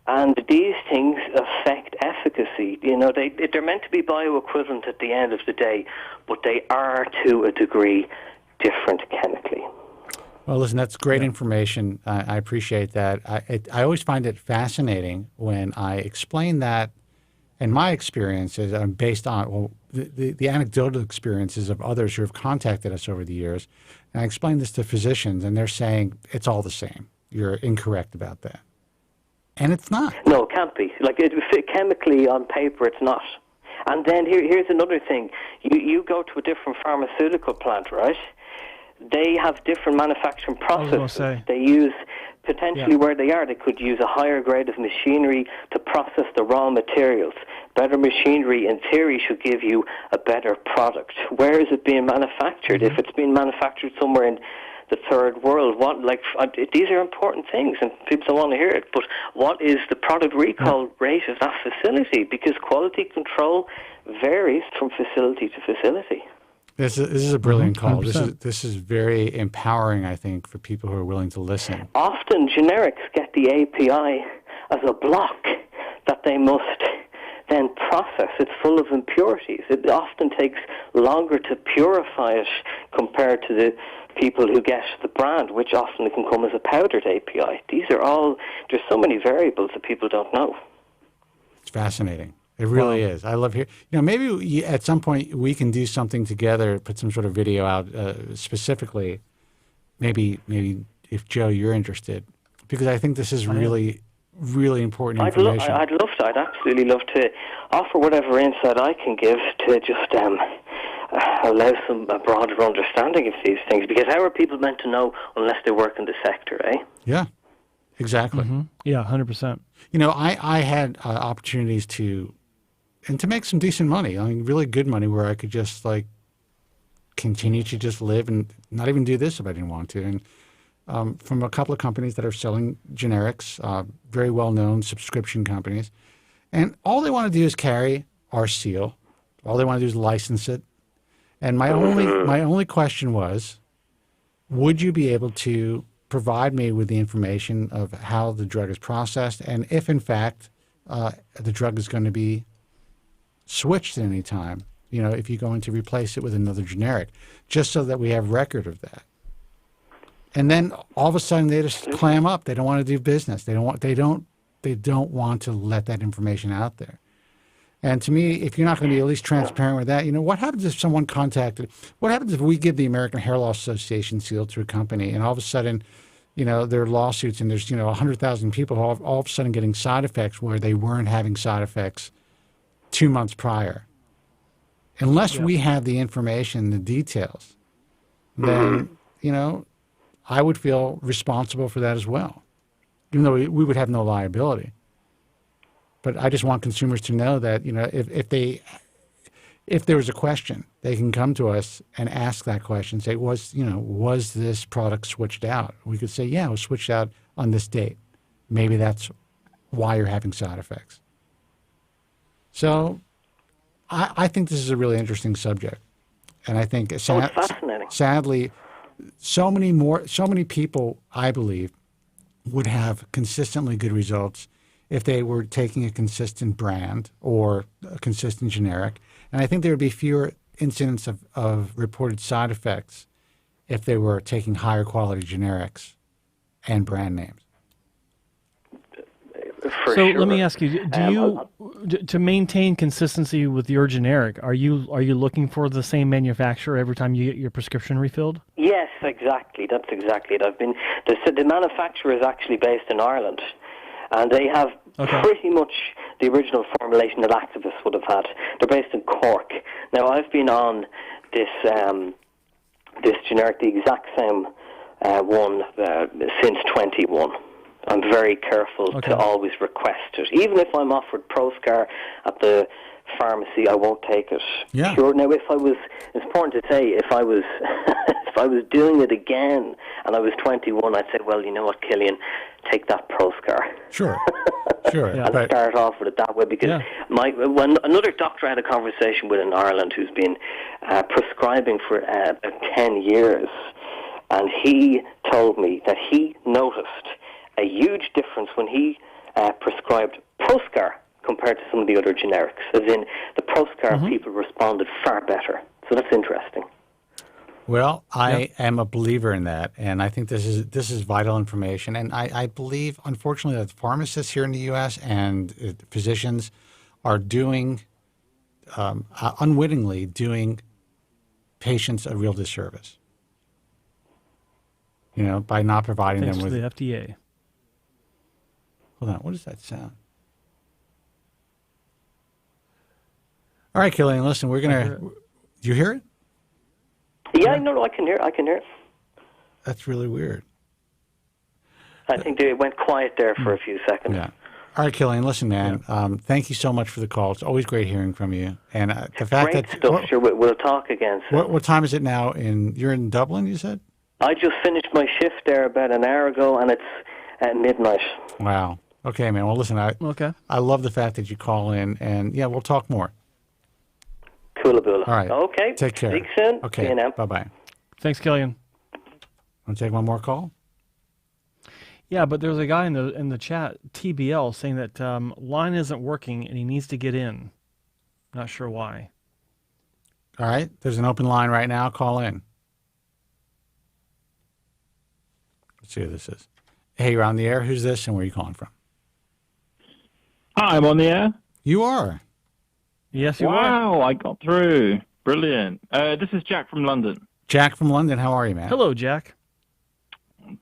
S7: and these things affect efficacy. You know, they're meant to be bioequivalent at the end of the day, but they are, to a degree, different chemically.
S1: Well, listen, that's great information. I appreciate that. I always find it fascinating when I explain that, and my experiences are based on the anecdotal experiences of others who have contacted us over the years. And I explain this to physicians, and they're saying it's all the same. You're incorrect about that. And it's not.
S7: No, it can't be. Like, chemically on paper, it's not. And then here's another thing. You go to a different pharmaceutical plant, right? They have different manufacturing processes. They use, potentially where they are, they could use a higher grade of machinery to process the raw materials. Better machinery, in theory, should give you a better product. Where is it being manufactured? If it's being manufactured somewhere in the third world, these are important things, and people don't want to hear it, but what is the product recall rate of that facility? Because quality control varies from facility to facility.
S1: This is a brilliant call. This is very empowering, I think, for people who are willing to listen.
S7: Often generics get the API as a block that they must then process. It's full of impurities. It often takes longer to purify it compared to the people who get the brand, which often can come as a powdered API. These are all, there's so many variables that people don't know.
S1: It's fascinating. It really is. I love hearing. Maybe at some point we can do something together, put some sort of video out specifically. Maybe if Joe, you're interested, because I think this is really important information.
S7: I'd love to. I'd absolutely love to offer whatever insight I can give to just allow a broader understanding of these things. Because how are people meant to know unless they work in the sector, eh?
S1: Yeah, exactly.
S2: Yeah, 100%.
S1: I had opportunities to make some decent money. I mean, really good money, where I could just continue to just live and not even do this if I didn't want to. And from a couple of companies that are selling generics, very well-known subscription companies. And all they want to do is carry our seal. All they want to do is license it. And my only question was, would you be able to provide me with the information of how the drug is processed, and if, in fact, the drug is going to be switched at any time, if you're going to replace it with another generic, just so that we have record of that. And then all of a sudden they just clam up. They don't want to do business. They don't want to let that information out there. And to me, if you're not going to be at least transparent with that, what happens if someone what happens if we give the American Hair Loss Association seal to a company, and all of a sudden, there are lawsuits, and there's 100,000 people all of a sudden getting side effects where they weren't having side effects 2 months prior. Unless we have the information, the details, then I would feel responsible for that as well, even though we would have no liability. But I just want consumers to know that if there was a question, they can come to us and ask that question. Say, was this product switched out? We could say, yeah, it was switched out on this date. Maybe that's why you're having side effects. So I think this is a really interesting subject. And I think,
S7: fascinating.
S1: Sadly, so many people, I believe, would have consistently good results if they were taking a consistent brand or a consistent generic. And I think there would be fewer incidents of reported side effects if they were taking higher quality generics and brand names.
S7: For
S2: So
S7: sure.
S2: let me ask you: to maintain consistency with your generic, are you looking for the same manufacturer every time you get your prescription refilled?
S7: Yes, exactly. That's exactly it. The manufacturer is actually based in Ireland, and they have pretty much the original formulation that activists would have had. They're based in Cork. Now, I've been on this this generic, the exact same one since 21. I'm very careful to always request it. Even if I'm offered Proscar at the pharmacy, I won't take it.
S1: Yeah.
S7: Sure. Now, it's important to say, if I was if I was doing it again and I was 21, I'd say, well, you know what, Killian, take that Proscar.
S1: Sure. Sure.
S7: And start off with it that way, because when another doctor I had a conversation with in Ireland who's been prescribing for about 10 years, and he told me that he noticed a huge difference when he prescribed Proscar compared to some of the other generics, as in the Proscar people responded far better. So that's interesting.
S1: Well, I am a believer in that, and I think this is vital information. And I believe, unfortunately, that pharmacists here in the U.S. and physicians are doing, unwittingly doing patients a real disservice. You know, by not providing
S2: Thanks
S1: them with
S2: to the FDA.
S1: Hold on, what does that sound? All right, Killian, listen, we're gonna. Do you hear it?
S7: Yeah, no, I can hear it.
S1: That's really weird.
S7: I think it went quiet there for a few seconds.
S1: Yeah. All right, Killian, listen, man. Thank you so much for the call. It's always great hearing from you. And the fact
S7: Great
S1: that
S7: stuff. Sure, we'll talk again soon.
S1: what time is it now? You're in Dublin, you said?
S7: I just finished my shift there about an hour ago, and it's at midnight.
S1: Wow. Okay, man. Well, listen, I love the fact that you call in, and yeah, we'll talk more.
S7: Coolaboola.
S1: All right.
S7: Okay.
S1: Take care.
S7: Speak soon.
S1: Okay.
S7: See you now.
S1: Bye-bye.
S2: Thanks, Killian.
S1: Want to take one more call?
S2: Yeah, but there's a guy in the chat, TBL, saying that line isn't working and he needs to get in. Not sure why.
S1: All right. There's an open line right now. Call in. Let's see who this is. Hey, you're on the air. Who's this and where are you calling from?
S8: Hi, I'm on the air.
S1: You are.
S2: Yes, you are.
S8: Wow, I got through. Brilliant. This is Jack from London.
S1: Jack from London. How are you, man?
S2: Hello, Jack.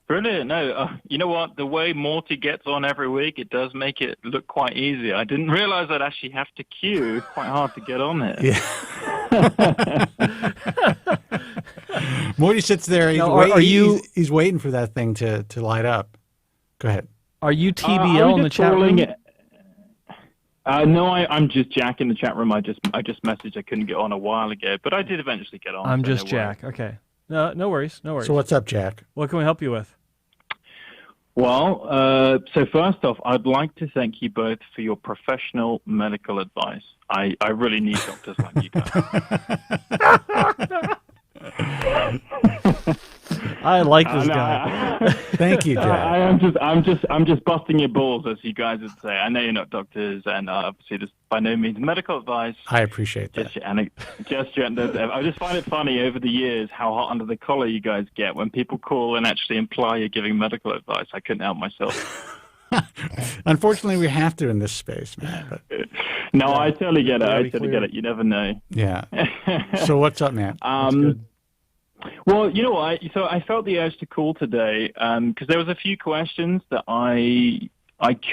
S8: Brilliant. No, you know what? The way Morty gets on every week, it does make it look quite easy. I didn't realize I'd actually have to queue. It's quite hard to get on it.
S1: Yeah. Morty sits there. He's waiting for that thing to light up. Go ahead.
S2: Are you TBL in the chat room?
S8: No, I'm just Jack in the chat room. I just messaged I couldn't get on a while ago, but I did eventually get on.
S2: I'm just Jack. Okay. No worries. No worries.
S1: So what's up, Jack?
S2: What can we help you with?
S8: Well, so first off, I'd like to thank you both for your professional medical advice. I really need doctors like you guys.
S2: I like this guy.
S1: Thank you, Jack.
S8: I'm just busting your balls, as you guys would say. I know you're not doctors, and obviously this by no means medical advice.
S1: I appreciate that.
S8: I just find it funny over the years how hot under the collar you guys get when people call and actually imply you're giving medical advice. I couldn't help myself.
S1: Unfortunately, we have to in this space, man. But,
S8: no, I totally get it. I totally get it. You never know.
S1: Yeah. So what's up, man?
S8: Well, you know what? So I felt the urge to call today because there was a few questions that I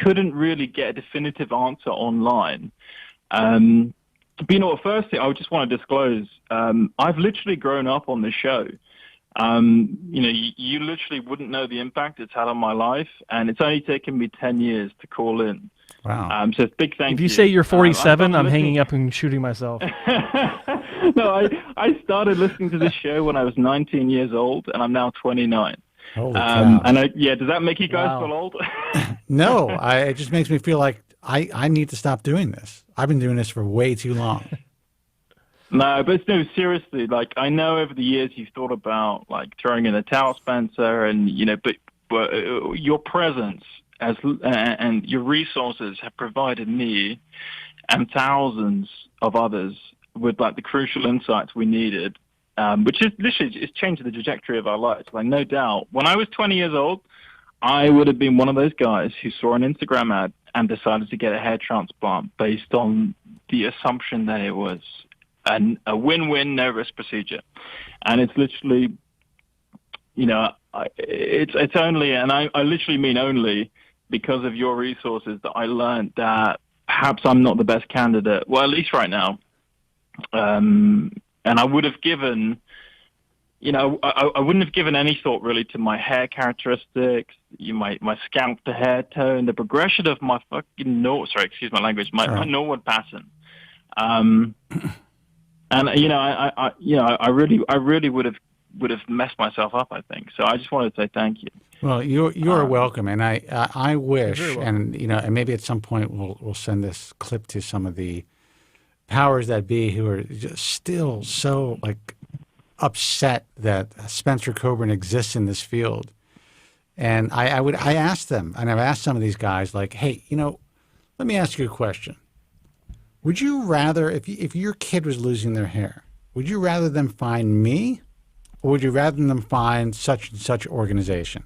S8: couldn't really get a definitive answer online. But you know what? Firstly, I just want to disclose I've literally grown up on this show. You know, you literally wouldn't know the impact it's had on my life, and it's only taken me 10 years to call in.
S1: Wow.
S8: So big thank you.
S2: If you say you're 47, I'm hanging up and shooting myself.
S8: No, I started listening to this show when I was 19 years old, and I'm now 29.
S1: Holy cow.
S8: And does that make you guys feel old?
S1: No, it just makes me feel like I need to stop doing this. I've been doing this for way too long.
S8: No, but no, seriously, like, I know over the years you've thought about, like, throwing in a towel, Spencer, and, but your presence and your resources have provided me and thousands of others with, like, the crucial insights we needed, which is literally it's changed the trajectory of our lives. Like, no doubt. When I was 20 years old, I would have been one of those guys who saw an Instagram ad and decided to get a hair transplant based on the assumption that it was a win-win, no-risk procedure. And it's literally, it's only, and I literally mean only, because of your resources that I learned that perhaps I'm not the best candidate, well, at least right now. And I would have given, I wouldn't have given any thought really to my hair characteristics, my scalp to hair tone, the progression of my my Norwood pattern. And I really would have messed myself up, I think. So I just wanted to say thank you.
S1: Well, you're welcome, and I wish, and and maybe at some point we'll send this clip to some of the powers that be who are just still so like upset that Spencer Kobren exists in this field. And I asked them, and I've asked some of these guys, like, hey, let me ask you a question. Would you rather, if your kid was losing their hair, would you rather them find me, or would you rather them find such and such organization?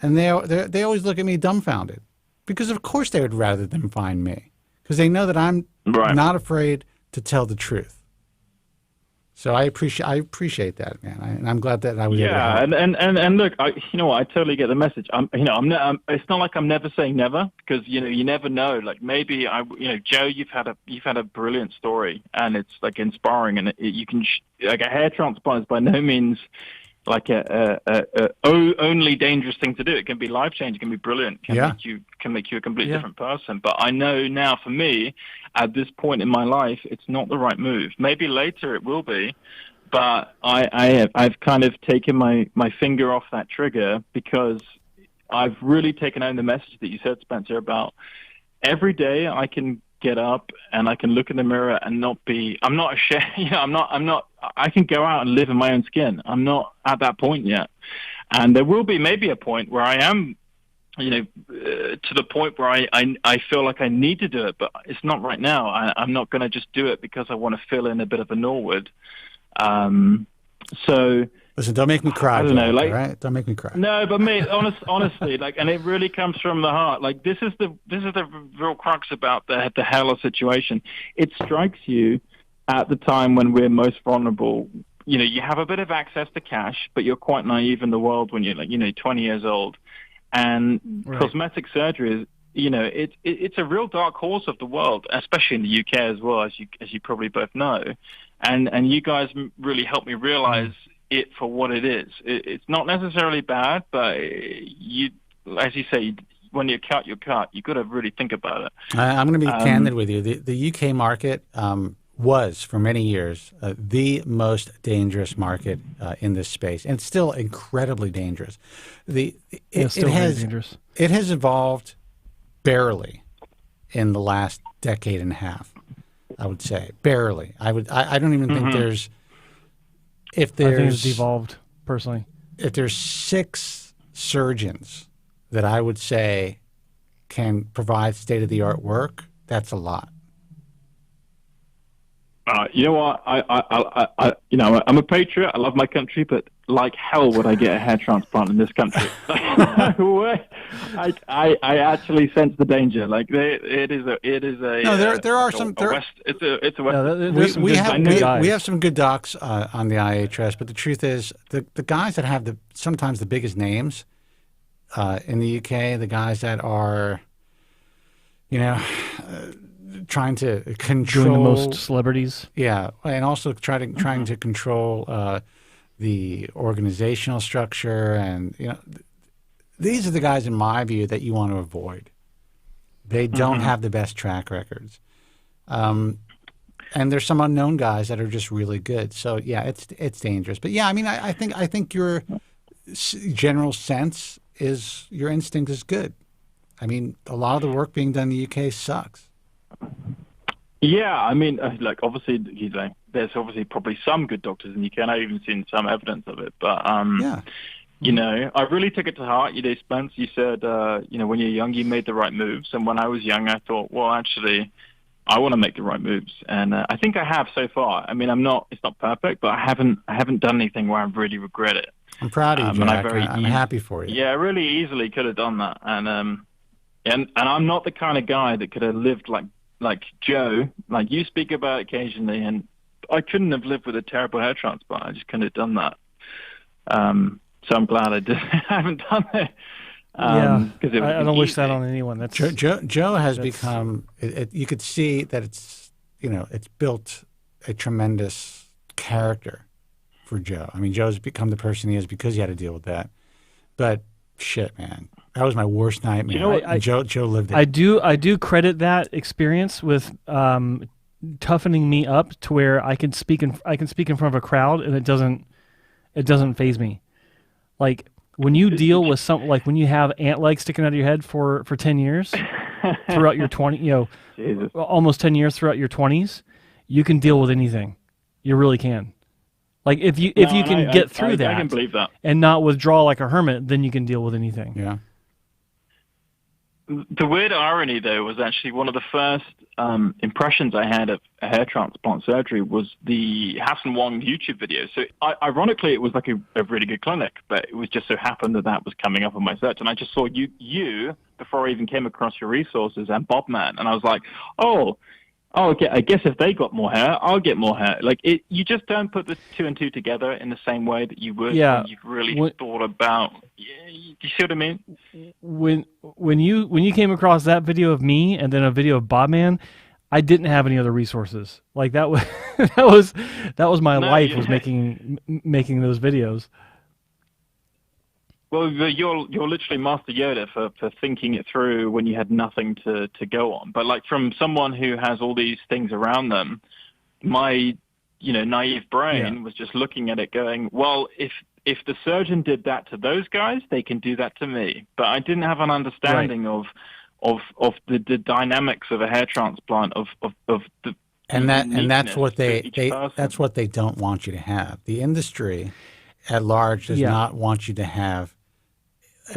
S1: And they always look at me dumbfounded, because of course they would rather them find me, because they know that I'm not afraid to tell the truth. So I appreciate that, man, and I'm glad that I was able to help.
S8: and look, I totally get the message. It's not like I'm never saying never, because you never know. Like, maybe Joe, you've had a brilliant story, and it's like inspiring, and you can like a hair transplant is by no means like a only dangerous thing to do. It can be life changing, it can be brilliant, can make you a completely different person. But I know now, for me, at this point in my life, it's not the right move. Maybe later it will be, but I've kind of taken my finger off that trigger, because I've really taken home the message that you said, Spencer, about every day I can get up and I can look in the mirror and I'm not ashamed. I can go out and live in my own skin. I'm not at that point yet. And there will be maybe a point where I am, to the point where I feel like I need to do it, but it's not right now. I'm not going to just do it because I want to fill in a bit of a Norwood. So
S1: listen, don't make me cry.
S8: I don't know, like,
S1: all right? Don't make me cry.
S8: No, but mate, honestly, like, and it really comes from the heart. Like, this is the real crux about the Heller situation. It strikes you at the time when we're most vulnerable. You have a bit of access to cash, but you're quite naive in the world when you're 20 years old. And cosmetic surgery is, it's a real dark horse of the world, especially in the UK as well, as you probably both know. And you guys really helped me realize it for what it is. It's not necessarily bad, but as you say, when you cut, you cut. You got to really think about it.
S1: I'm going to be candid with you. The UK market was, for many years, the most dangerous market in this space, and it's still incredibly dangerous. It has evolved barely in the last decade and a half, I would say. Barely. I don't even think there's... I think
S2: it's devolved, personally.
S1: If there's 6 surgeons that I would say can provide state-of-the-art work, that's a lot.
S8: You know what? I'm a patriot. I love my country, but like hell would I get a hair transplant in this country. No way. I actually sense the danger. Like, it is a.
S1: No, there are some.
S8: It's a west.
S1: We have some good docs on the IHS, but the truth is, the guys that have sometimes the biggest names in the UK, the guys that are, trying to control
S2: doing the most celebrities.
S1: Yeah, and also trying to control the organizational structure, and these are the guys, in my view, that you want to avoid. They don't have the best track records, and there's some unknown guys that are just really good. So yeah, it's dangerous. But yeah, I mean, I think your general sense is, your instinct is good. I mean, a lot of the work being done in the UK sucks.
S8: Yeah, I mean, like, obviously, there's obviously probably some good doctors in the UK, and I've even seen some evidence of it. But
S1: Yeah.
S8: you know, I really took it to heart. You know, Spence, you said, you know, when you're young, you made the right moves. And when I was young, I thought, well, actually, I want to make the right moves. And I think I have so far. I mean, it's not perfect, but I haven't done anything where I really regret it.
S1: I'm proud of you, Jack.
S8: And
S1: I'm happy for you.
S8: Yeah, I really easily could have done that. And I'm not the kind of guy that could have lived like Joe, like you speak about occasionally, and I couldn't have lived with a terrible hair transplant. I just couldn't have done that. So I'm glad I haven't done it.
S2: Yeah,
S8: because
S2: I don't wish that on anyone. That's
S1: Joe has become. You could see that it's built a tremendous character for Joe. I mean, Joe's become the person he is because he had to deal with that. But shit, man, that was my worst nightmare.
S2: You know what,
S1: Joe lived it.
S2: I do credit that experience with toughening me up to where I can speak in front of a crowd and it doesn't faze me. Like when you deal with something, like when you have ant legs sticking out of your head for 10 years throughout your 20, almost 10 years throughout your 20s, you can deal with anything. You really can. Like if you can get through that,
S8: I can believe that,
S2: and not withdraw like a hermit, then you can deal with anything.
S1: Yeah.
S8: The weird irony, though, was actually one of the first impressions I had of a hair transplant surgery was the Hassan Wong YouTube video. So, ironically, it was like a really good clinic, but it was just so happened that was coming up on my search. And I just saw you before I even came across your resources and Bob Man. And I was like, oh, okay, I guess if they got more hair, I'll get more hair. Like, you just don't put the two and two together in the same way that you would when you've really thought about. You see what I mean?
S2: When you came across that video of me and then a video of Bob Man, I didn't have any other resources. Like that was that was my life, was making those videos.
S8: Well, you're literally Master Yoda for thinking it through when you had nothing to go on. But like from someone who has all these things around them, my naive brain was just looking at it going, well, if the surgeon did that to those guys, they can do that to me. But I didn't have an understanding of the dynamics of a hair transplant of the
S1: that's what that's what they don't want you to have. The industry at large does not want you to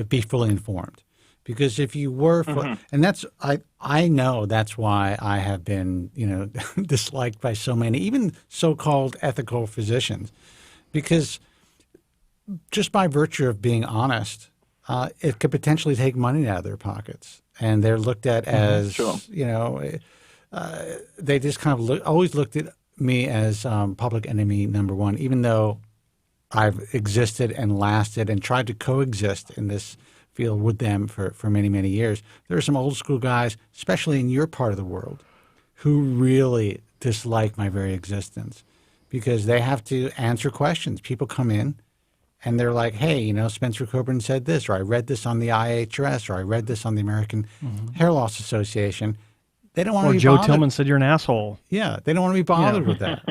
S1: be fully informed, because if you were, and that's I know that's why I have been disliked by so many, even so-called ethical physicians, because just by virtue of being honest, it could potentially take money out of their pockets, and they're looked at as they just kind of always looked at me as public enemy number one, even though I've existed and lasted and tried to coexist in this field with them for many, many years. There are some old school guys, especially in your part of the world, who really dislike my very existence because they have to answer questions. People come in and they're like, hey, Spencer Kobren said this, or I read this on the IHRS, or I read this on the American Hair Loss Association. They don't want to be
S2: Joe
S1: bothered.
S2: Tillman said you're an asshole.
S1: Yeah, they don't want to be bothered with that.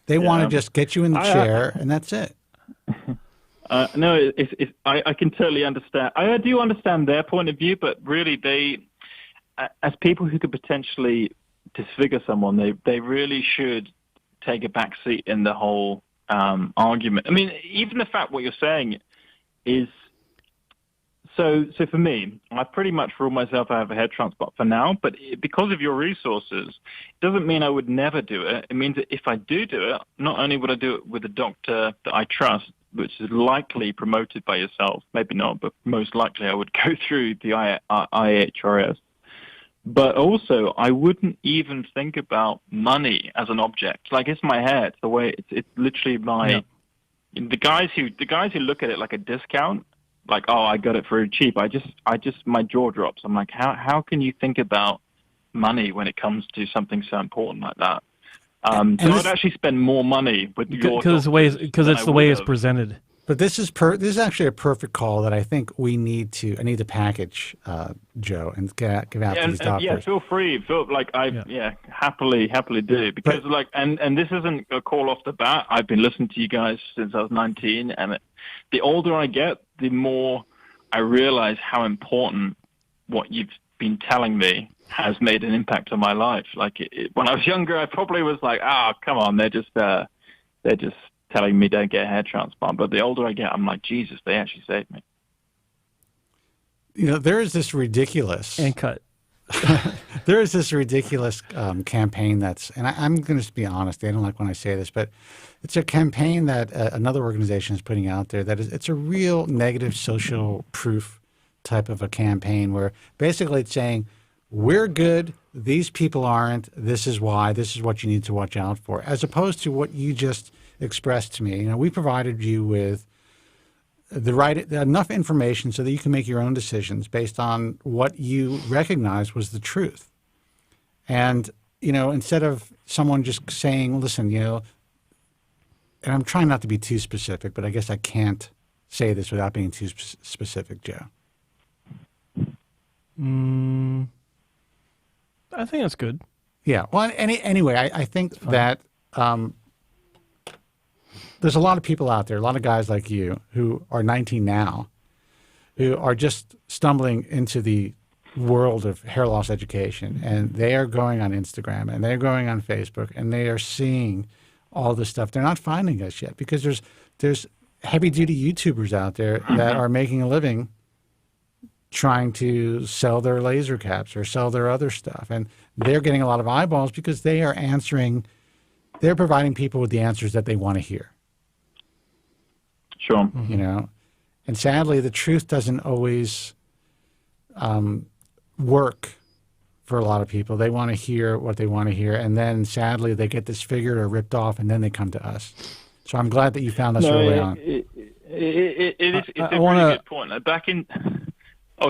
S1: They want to just get you in the chair, and that's it.
S8: No, I can totally understand. I do understand their point of view, but really they, as people who could potentially disfigure someone, they really should take a back seat in the whole argument. I mean, even the fact what you're saying is, so for me, I pretty much rule myself out of a hair transplant for now, but because of your resources, it doesn't mean I would never do it. It means that if I do it, not only would I do it with a doctor that I trust, which is likely promoted by yourself, maybe not, but most likely I would go through the IHRS, but also I wouldn't even think about money as an object. Like, it's my hair. It's the way, it's literally my, the guys who look at it like a discount, like, oh, I got it for cheap. I just, my jaw drops. I'm like, how can you think about money when it comes to something so important like that? So I'd actually spend more money with your
S2: because it's the way it's presented.
S1: But this is actually a perfect call that I think I need to package, Joe, and give out to these doctors.
S8: Yeah, feel free. Happily do, because and this isn't a call off the bat. I've been listening to you guys since I was 19, and the older I get, the more I realize how important what you've been telling me has made an impact on my life. Like when I was younger, I probably was like, "Oh, come on, they're just telling me don't get a hair transplant." But the older I get, I'm like, Jesus, they actually saved me.
S1: You know, there is this ridiculous
S2: And cut.
S1: there is this ridiculous campaign that's, and I'm going to be honest, they don't like when I say this, but it's a campaign that another organization is putting out there that it's a real negative social proof type of a campaign where basically it's saying, we're good, these people aren't, this is why, this is what you need to watch out for, as opposed to what you just expressed to me. You know, we provided you with enough information so that you can make your own decisions based on what you recognize was the truth. And, you know, instead of someone just saying, listen, you know, and I'm trying not to be too specific, but I guess I can't say this without being too specific, Joe.
S2: I think that's good.
S1: Yeah. Well, anyway, I think that there's a lot of people out there, a lot of guys like you who are 19 now, who are just stumbling into the world of hair loss education, and they are going on Instagram and they're going on Facebook and they are seeing all this stuff. They're not finding us yet because there's heavy duty YouTubers out there that are making a living trying to sell their laser caps or sell their other stuff, and they're getting a lot of eyeballs because they're providing people with the answers that they want to hear.
S8: Sure.
S1: You know, and sadly, the truth doesn't always work for a lot of people. They want to hear what they want to hear, and then sadly, they get disfigured or ripped off, and then they come to us. So I'm glad that you found us early on.
S8: It's a really good point. Back in,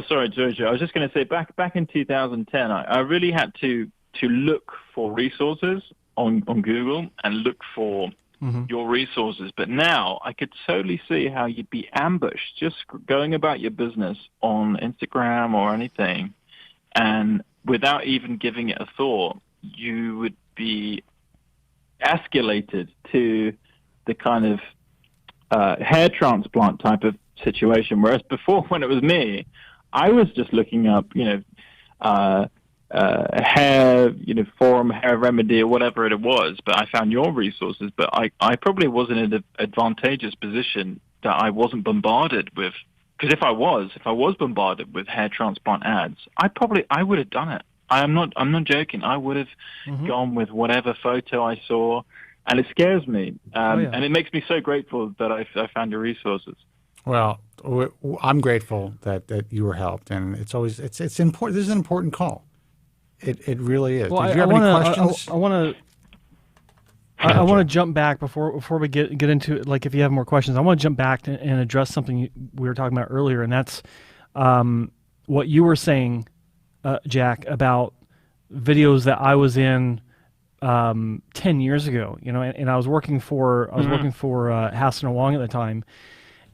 S8: sorry, Giorgio. I was just going to say back in 2010, I really had to look for resources on Google and look for your resources. But now I could totally see how you'd be ambushed just going about your business on Instagram or anything, and without even giving it a thought, you would be escalated to the kind of hair transplant type of situation. Whereas before, when it was me, I was just looking up, hair, forum, hair remedy, or whatever it was, but I found your resources. But I probably wasn't in an advantageous position that I wasn't bombarded with. Because if I was bombarded with hair transplant ads, I would have done it. I'm not joking. I would have gone with whatever photo I saw, and it scares me. And it makes me so grateful that I found your resources.
S1: Well, I'm grateful that you were helped, and it's important. This is an important call. It really is.
S2: Well,
S1: Did you have any questions?
S2: I want to jump back before we get into it. Like, if you have more questions, I want to jump back and address something we were talking about earlier, and that's what you were saying, Jack, about videos that I was in 10 years ago. And I was working for Hassan and Wong at the time,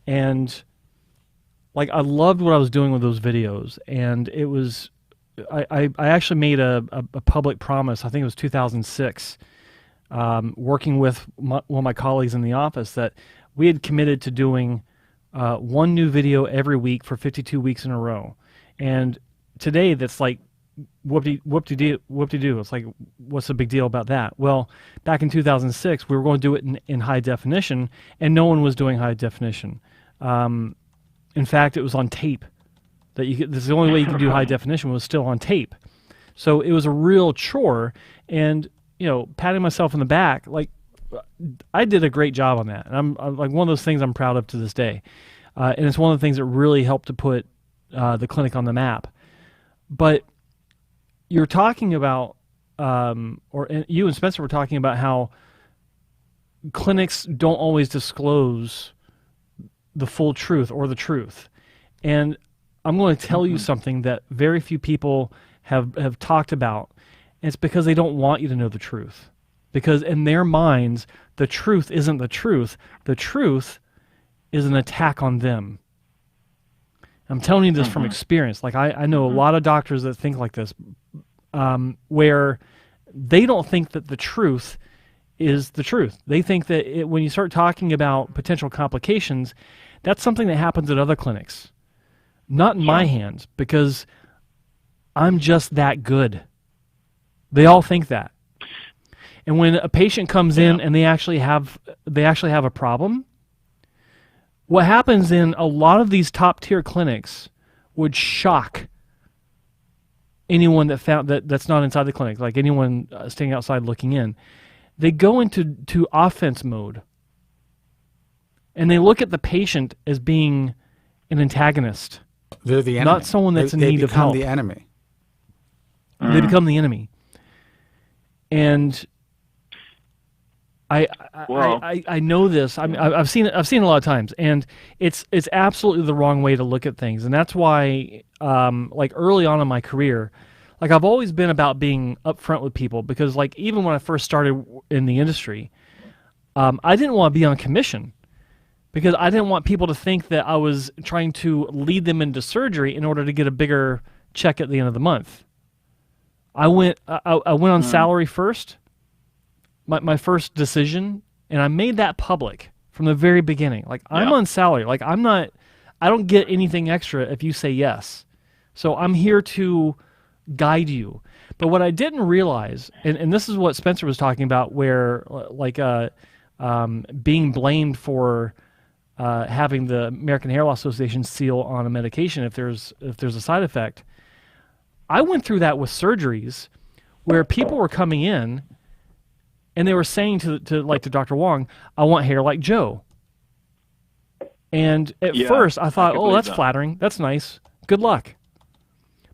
S2: and like I loved what I was doing with those videos, and it was. I actually made a public promise, I think it was 2006, working with one of my colleagues in the office, that we had committed to doing one new video every week for 52 weeks in a row. And today that's like whoop-de-doo. It's like, what's the big deal about that? Well, back in 2006, we were going to do it in high definition, and no one was doing high definition. In fact, it was on tape. This is the only way you can do high definition was still on tape. So it was a real chore, and patting myself in the back, like I did a great job on that. And I'm like, one of those things I'm proud of to this day. And it's one of the things that really helped to put the clinic on the map. But you're talking about, and you and Spencer were talking about how clinics don't always disclose the full truth or the truth. And I'm going to tell you something that very few people have talked about. And it's because they don't want you to know the truth. Because in their minds, the truth isn't the truth. The truth is an attack on them. I'm telling you this from experience. Like I know a lot of doctors that think like this, where they don't think that the truth is the truth. They think that when you start talking about potential complications, that's something that happens at other clinics. Not in my hands, because I'm just that good. They all think that. And when a patient comes in and they actually have a problem, what happens in a lot of these top tier clinics would shock anyone that's not inside the clinic, like anyone staying outside looking in. They go into offense mode, and they look at the patient as being an antagonist.
S1: They're the enemy.
S2: Not someone that's in need of help.
S1: They become the enemy.
S2: They become the enemy. And I know this. I've seen it a lot of times, and it's absolutely the wrong way to look at things. And that's why, like early on in my career, like I've always been about being upfront with people, because like even when I first started in the industry, I didn't want to be on commission, because I didn't want people to think that I was trying to lead them into surgery in order to get a bigger check at the end of the month. I went on salary first. My first decision, and I made that public from the very beginning. Like, I'm on salary. Like, I don't get anything extra if you say yes. So I'm here to guide you. But what I didn't realize, and this is what Spencer was talking about, where like being blamed for having the American Hair Loss Association seal on a medication if there's a side effect. I went through that with surgeries where people were coming in and they were saying to Dr. Wong, I want hair like Joe. And at first I thought, oh, that's flattering. That's nice. Good luck.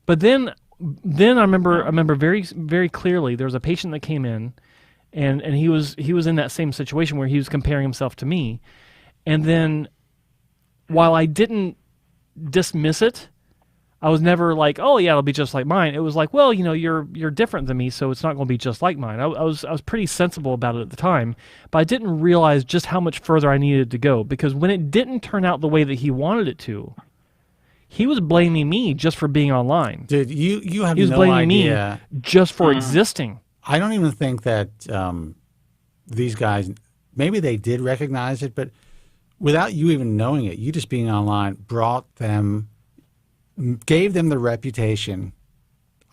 S2: But then I remember very, very clearly there was a patient that came in and he was in that same situation where he was comparing himself to me. And then while I didn't dismiss it, I was never like, oh yeah, it'll be just like mine. It was like, well, you're different than me, so it's not going to be just like mine. I was pretty sensible about it at the time, but I didn't realize just how much further I needed to go, because when it didn't turn out the way that he wanted it to, he was blaming me just for being online.
S1: Dude, you have
S2: he was
S1: no
S2: blaming
S1: idea.
S2: me just for existing.
S1: I don't even think that these guys, maybe they did recognize it, but without you even knowing it, you just being online gave them the reputation,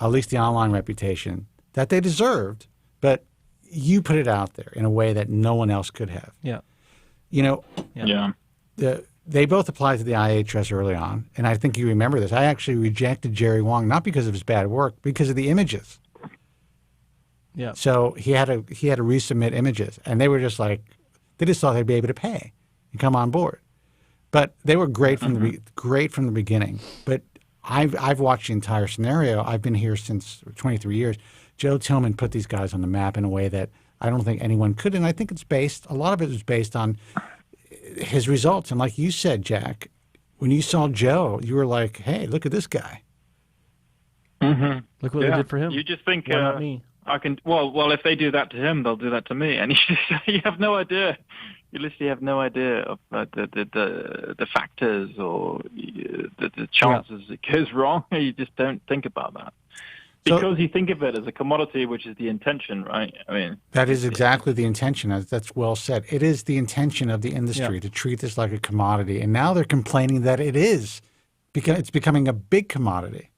S1: at least the online reputation, that they deserved, but you put it out there in a way that no one else could have.
S2: Yeah.
S1: They both applied to the IHS early on, and I think you remember this. I actually rejected Jerry Wong, not because of his bad work, because of the images.
S2: Yeah.
S1: So he had to resubmit images, and they were just like, they just thought they'd be able to pay and come on board. But they were great from the beginning. But I've watched the entire scenario. I've been here since 23 years. Joe Tillman put these guys on the map in a way that I don't think anyone could, and I think a lot of it is based on his results. And like you said, Jack, when you saw Joe, you were like, hey, look at this guy.
S8: Mm-hmm.
S2: Look what they did for him.
S8: You just think,
S2: why not me?
S8: I can. Well, if they do that to him, they'll do that to me, and you have no idea. You literally have no idea of the factors or the chances it goes wrong. You just don't think about that, because you think of it as a commodity, which is the intention, right? I mean,
S1: that is exactly the intention. That's well said. It is the intention of the industry to treat this like a commodity, and now they're complaining that it is, because it's becoming a big commodity.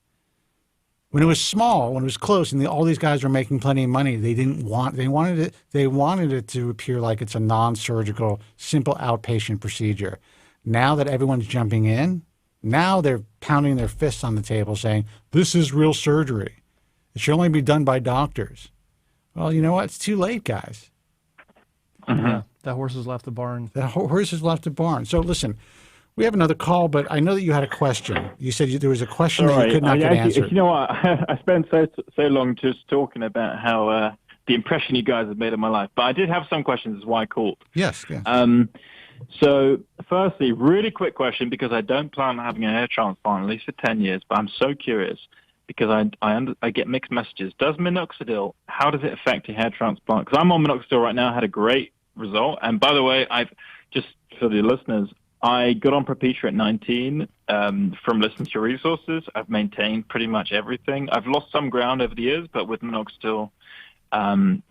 S1: When it was small, when it was close, and all these guys were making plenty of money, they wanted it to appear like it's a non-surgical, simple outpatient procedure. Now that everyone's jumping in, now they're pounding their fists on the table saying, this is real surgery. It should only be done by doctors. Well, you know what? It's too late, guys.
S2: Mm-hmm. Yeah, that horse has left the barn.
S1: That horse has left the barn. So listen, we have another call, but I know that you had a question. You said there was a question that you could not get answered.
S8: You know what? I spent so long just talking about how the impression you guys have made on my life, but I did have some questions. Is why I called.
S1: Yes.
S8: So, firstly, really quick question, because I don't plan on having a hair transplant at least for 10 years, but I'm so curious because I get mixed messages. Does minoxidil, how does it affect a hair transplant? Because I'm on minoxidil right now. I had a great result. And by the way, I've just for the listeners, I got on Propecia at 19 from listening to your resources. I've maintained pretty much everything. I've lost some ground over the years, but with minoxidil,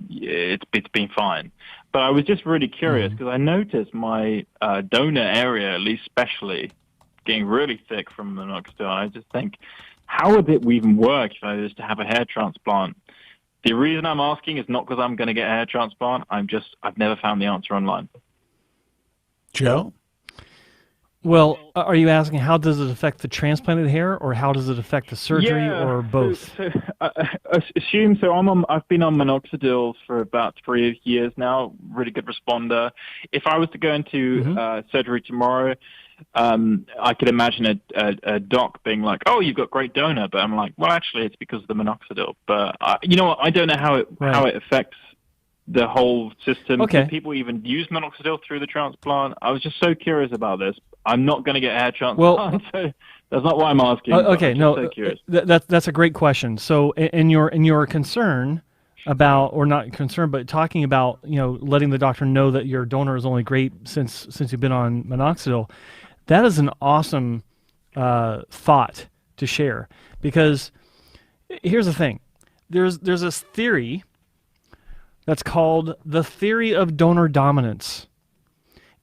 S8: it's been fine. But I was just really curious because I noticed my donor area, at least especially, getting really thick from minoxidil. I just think, how would it even work if I was to have a hair transplant? The reason I'm asking is not because I'm going to get a hair transplant. I've never found the answer online.
S1: Joe?
S2: Well, are you asking how does it affect the transplanted hair, or how does it affect the surgery, or both?
S8: Assume so. I've been on minoxidil for about 3 years now. Really good responder. If I was to go into surgery tomorrow, I could imagine a doc being like, "Oh, you've got great donor," but I'm like, "Well, actually, it's because of the minoxidil." But you know what? I don't know how it affects the whole system.
S2: Okay.
S8: Do people even use minoxidil through the transplant? I was just so curious about this. I'm not going to get a hair transplant, so that's not why I'm asking.
S2: Okay, no,
S8: so curious.
S2: That's a great question. So, in your concern about, or not concern, but talking about, letting the doctor know that your donor is only great since you've been on minoxidil, that is an awesome thought to share. Because here's the thing: there's this theory that's called the theory of donor dominance.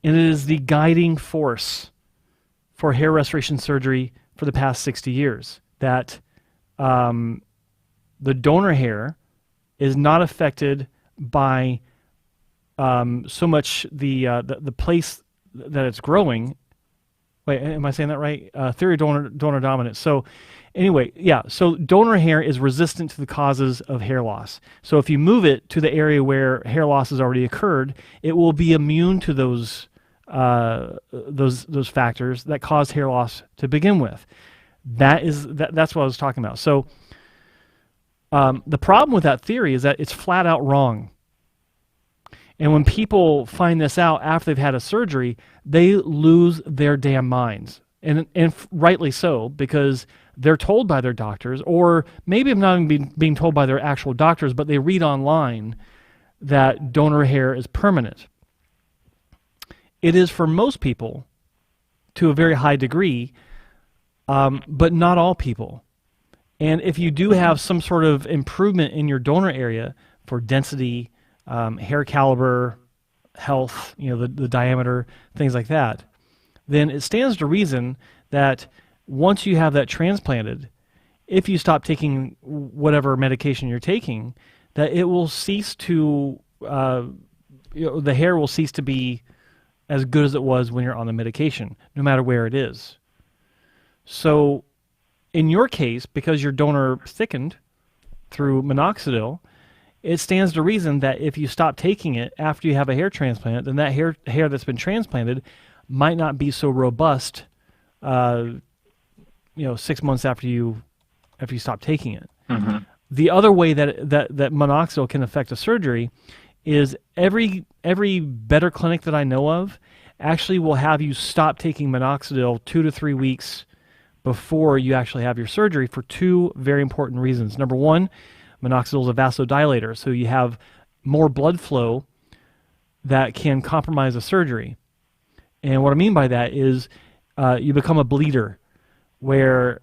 S2: And it is the guiding force for hair restoration surgery for the past 60 years, that the donor hair is not affected by so much the place that it's growing. Wait, am I saying that right? Theory of donor dominance. So anyway, yeah, so donor hair is resistant to the causes of hair loss. So if you move it to the area where hair loss has already occurred, it will be immune to those factors that cause hair loss to begin with. That's what I was talking about. So the problem with that theory is that it's flat out wrong. And when people find this out after they've had a surgery, they lose their damn minds. And rightly so, because they're told by their doctors, or maybe not even being told by their actual doctors, but they read online that donor hair is permanent. It is for most people to a very high degree, but not all people. And if you do have some sort of improvement in your donor area for density, hair caliber, health, the diameter, things like that, then it stands to reason that once you have that transplanted, if you stop taking whatever medication you're taking, that it will cease to, the hair will cease to be as good as it was when you're on the medication, no matter where it is. So in your case, because your donor thickened through minoxidil, it stands to reason that if you stop taking it after you have a hair transplant, then that hair that's been transplanted might not be so robust 6 months after you stop taking it.
S8: Mm-hmm.
S2: The other way that minoxidil can affect a surgery is every better clinic that I know of actually will have you stop taking minoxidil 2 to 3 weeks before you actually have your surgery for two very important reasons. Number one, minoxidil is a vasodilator, so you have more blood flow that can compromise a surgery. And what I mean by that is you become a bleeder, where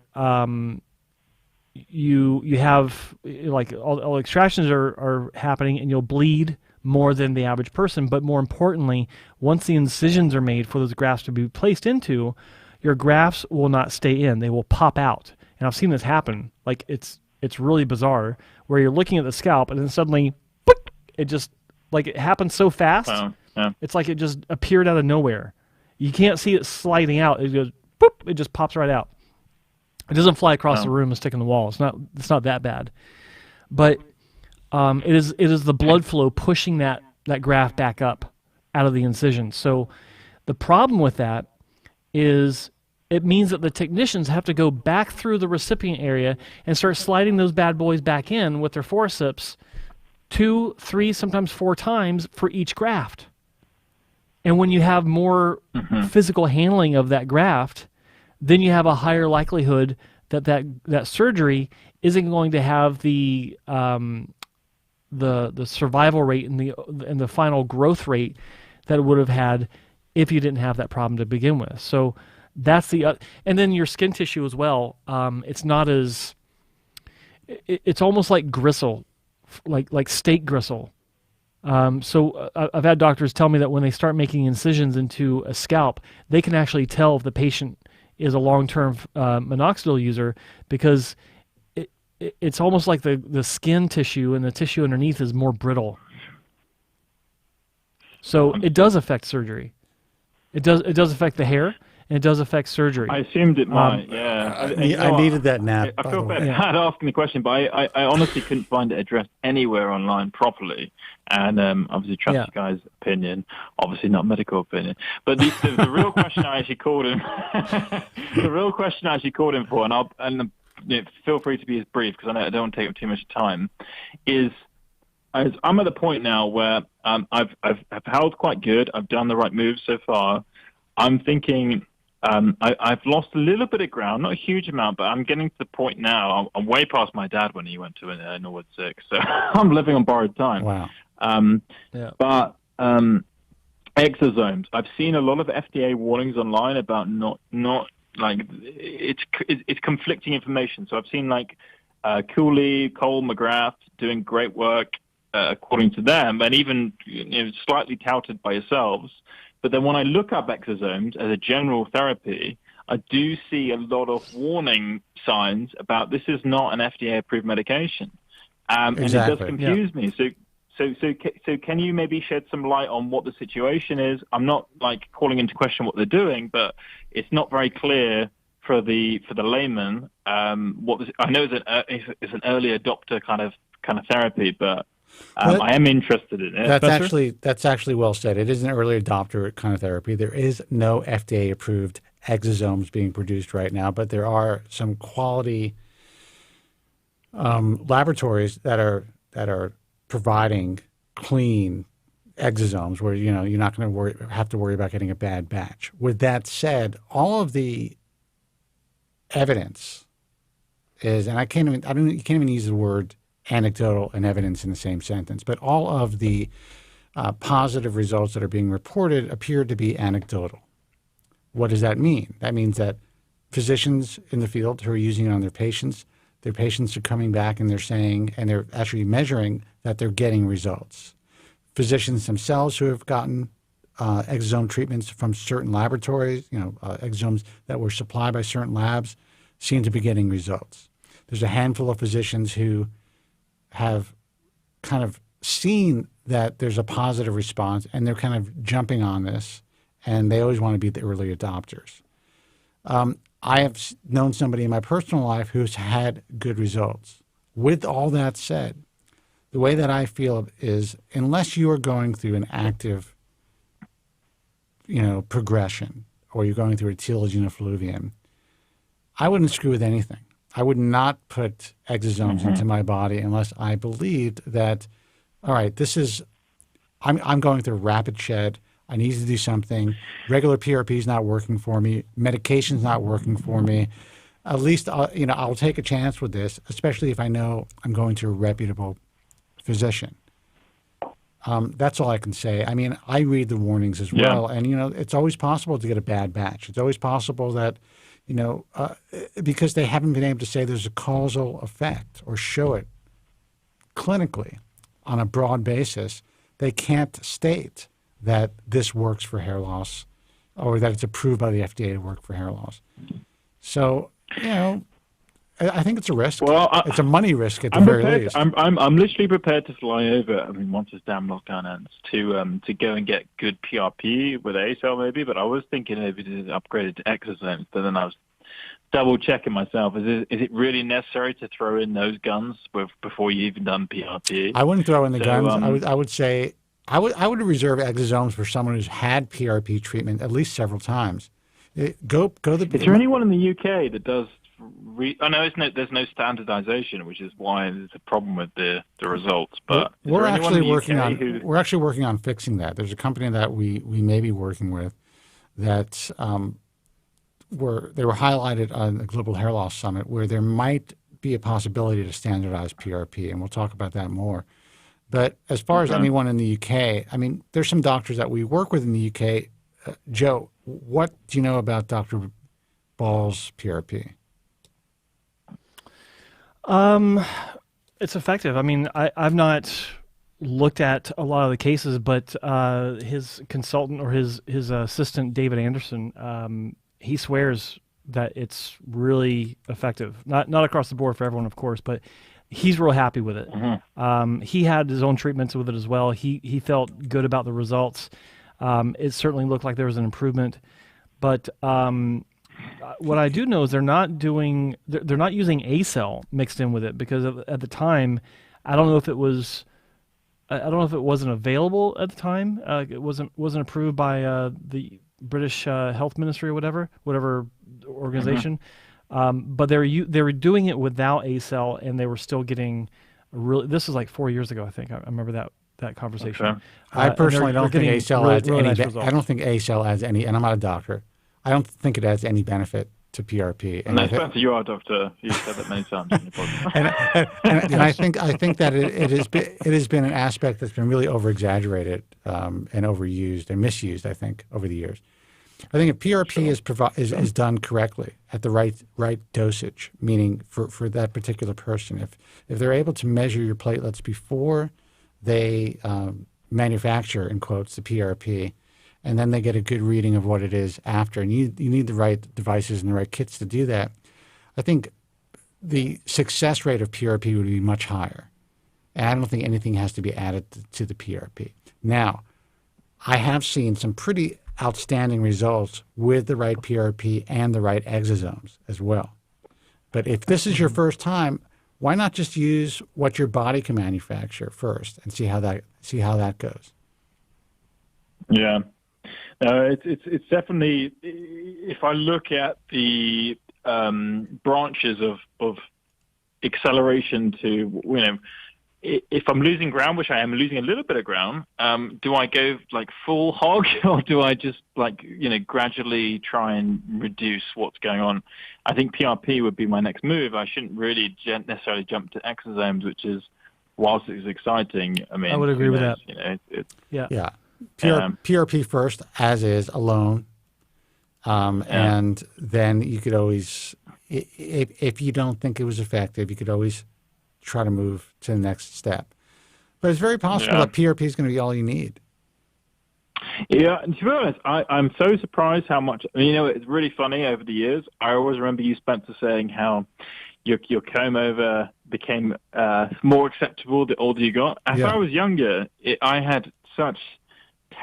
S2: you have, like, all extractions are happening, and you'll bleed more than the average person. But more importantly, once the incisions are made for those grafts to be placed into, your grafts will not stay in. They will pop out. And I've seen this happen. Like, it's really bizarre, where you're looking at the scalp and then suddenly, boop, it just, like, it happens so fast.
S8: Wow. Yeah.
S2: It's like it just appeared out of nowhere. You can't see it sliding out. It goes, boop, it just pops right out. It doesn't fly across the room and stick in the wall. It's not that bad. But it is the blood flow pushing that graft back up out of the incision. So the problem with that is it means that the technicians have to go back through the recipient area and start sliding those bad boys back in with their forceps 2, 3, sometimes 4 times for each graft. And when you have more physical handling of that graft, then you have a higher likelihood that surgery isn't going to have the survival rate and the final growth rate that it would have had if you didn't have that problem to begin with. So that's and then your skin tissue as well. It's not as, it's almost like gristle, like steak gristle. So I've had doctors tell me that when they start making incisions into a scalp, they can actually tell if the patient is a long-term minoxidil user because it's almost like the skin tissue and the tissue underneath is more brittle. So it does affect surgery. It does affect the hair, and it does affect surgery.
S8: I assumed it might. Yeah,
S1: I needed that nap.
S8: I
S1: by
S8: feel
S1: the way.
S8: bad asking the question, but I honestly couldn't find it addressed anywhere online properly. And obviously, trust you guys' opinion. Obviously, not medical opinion. But the real question I actually called him, the real question I actually called him for, and feel free to be as brief because I don't want to take up too much time, is I'm at the point now where I've held quite good. I've done the right moves so far. I'm thinking I've lost a little bit of ground, not a huge amount, but I'm getting to the point now. I'm way past my dad when he went to Norwood 6, so I'm living on borrowed time.
S1: Wow.
S8: But exosomes, I've seen a lot of FDA warnings online about not like it's conflicting information. So I've seen like Cooley, Cole, McGrath doing great work according to them, and even slightly touted by yourselves. But then when I look up exosomes as a general therapy, I do see a lot of warning signs about this is not an FDA-approved medication, and it does confuse me. So can you maybe shed some light on what the situation is? I'm not like calling into question what they're doing, but it's not very clear for the layman. I know it's an early adopter kind of therapy, but I am interested in it.
S1: That's actually well said. It is an early adopter kind of therapy. There is no FDA-approved exosomes being produced right now, but there are some quality laboratories that are providing clean exosomes where you're not going to have to worry about getting a bad batch. With that said, all of the evidence is, and you can't even use the word anecdotal and evidence in the same sentence, but all of the positive results that are being reported appear to be anecdotal. What does that mean? That means that physicians in the field who are using it on their patients are coming back and they're saying, and they're actually measuring that they're getting results. Physicians themselves who have gotten exosome treatments from certain laboratories, exosomes that were supplied by certain labs, seem to be getting results. There's a handful of physicians who have kind of seen that there's a positive response and they're kind of jumping on this, and they always want to be the early adopters. I have known somebody in my personal life who's had good results. With all that said, the way that I feel is unless you are going through an active, progression, or you're going through a telogen effluvium, I wouldn't screw with anything. I would not put exosomes into my body unless I believed that, all right, I'm going through a rapid shed. I need to do something. Regular PRP is not working for me. Medication's not working for me. At least, I'll take a chance with this, especially if I know I'm going to a reputable physician. That's all I can say. I mean, I read the warnings as well, and it's always possible to get a bad batch. It's always possible that, because they haven't been able to say there's a causal effect or show it clinically on a broad basis, they can't state that this works for hair loss or that it's approved by the FDA to work for hair loss. So, I think it's a risk. Well, it's a money risk at the very least.
S8: I'm literally prepared to fly over. I mean, once this damn lockdown ends, to go and get good PRP with ACell maybe. But I was thinking maybe to upgrade it to exosomes. But then I was double checking myself. Is it really necessary to throw in those guns before you even done PRP?
S1: I wouldn't throw in the guns. I would say I would reserve exosomes for someone who's had PRP treatment at least several times. Is there
S8: anyone in the UK that does? I know there's no standardization, which is why there's a problem with the results. But
S1: we're actually working on fixing that. There's a company that we may be working with that they were highlighted on the Global Hair Loss Summit, where there might be a possibility to standardize PRP, and we'll talk about that more. But as far as anyone in the UK, I mean, there's some doctors that we work with in the UK. Joe, what do you know about Dr. Ball's PRP?
S2: It's effective. I mean, I've not looked at a lot of the cases, but his consultant or his assistant, David Anderson, he swears that it's really effective. Not across the board for everyone, of course, but he's real happy with it. He had his own treatments with it as well. He felt good about the results. It certainly looked like there was an improvement, but what I do know is they're not using A-cell mixed in with it, because at the time, I don't know if it wasn't available at the time. It wasn't approved by the British Health Ministry or whatever organization. But they were doing it without A-cell, and they were still getting this is like 4 years ago, I think. I remember that conversation.
S8: Okay.
S1: I personally don't think A-cell adds any.
S2: nice
S1: I
S2: results.
S1: don't think A-cell adds any, and I'm not a doctor. I don't think it adds any benefit to PRP.
S8: And that's Spencer, you are a doctor. You've said that many times in your podcast.
S1: and I think that it has been an aspect that's been really over-exaggerated and overused and misused, I think, over the years. I think if PRP is done correctly at the right dosage, meaning for that particular person, if they're able to measure your platelets before they manufacture, in quotes, the PRP, and then they get a good reading of what it is after, and you need the right devices and the right kits to do that, I think the success rate of PRP would be much higher. And I don't think anything has to be added to the PRP. Now, I have seen some pretty outstanding results with the right PRP and the right exosomes as well. But if this is your first time, why not just use what your body can manufacture first and see how that goes?
S8: Yeah. It's definitely, if I look at the branches of acceleration to, if I'm losing ground, which I am losing a little bit of ground, do I go like full hog, or do I just gradually try and reduce what's going on? I think PRP would be my next move. I shouldn't really necessarily jump to exosomes, which is, whilst it's exciting, I mean,
S2: I would agree with that.
S1: Yeah. PRP first, as is, alone. And then you could always, if you don't think it was effective, you could always try to move to the next step. But it's very possible that PRP is going to be all you need.
S8: Yeah, and to be honest, I'm so surprised how much, it's really funny over the years. I always remember you, Spencer, saying how your comb over became more acceptable the older you got. As I was younger, I had such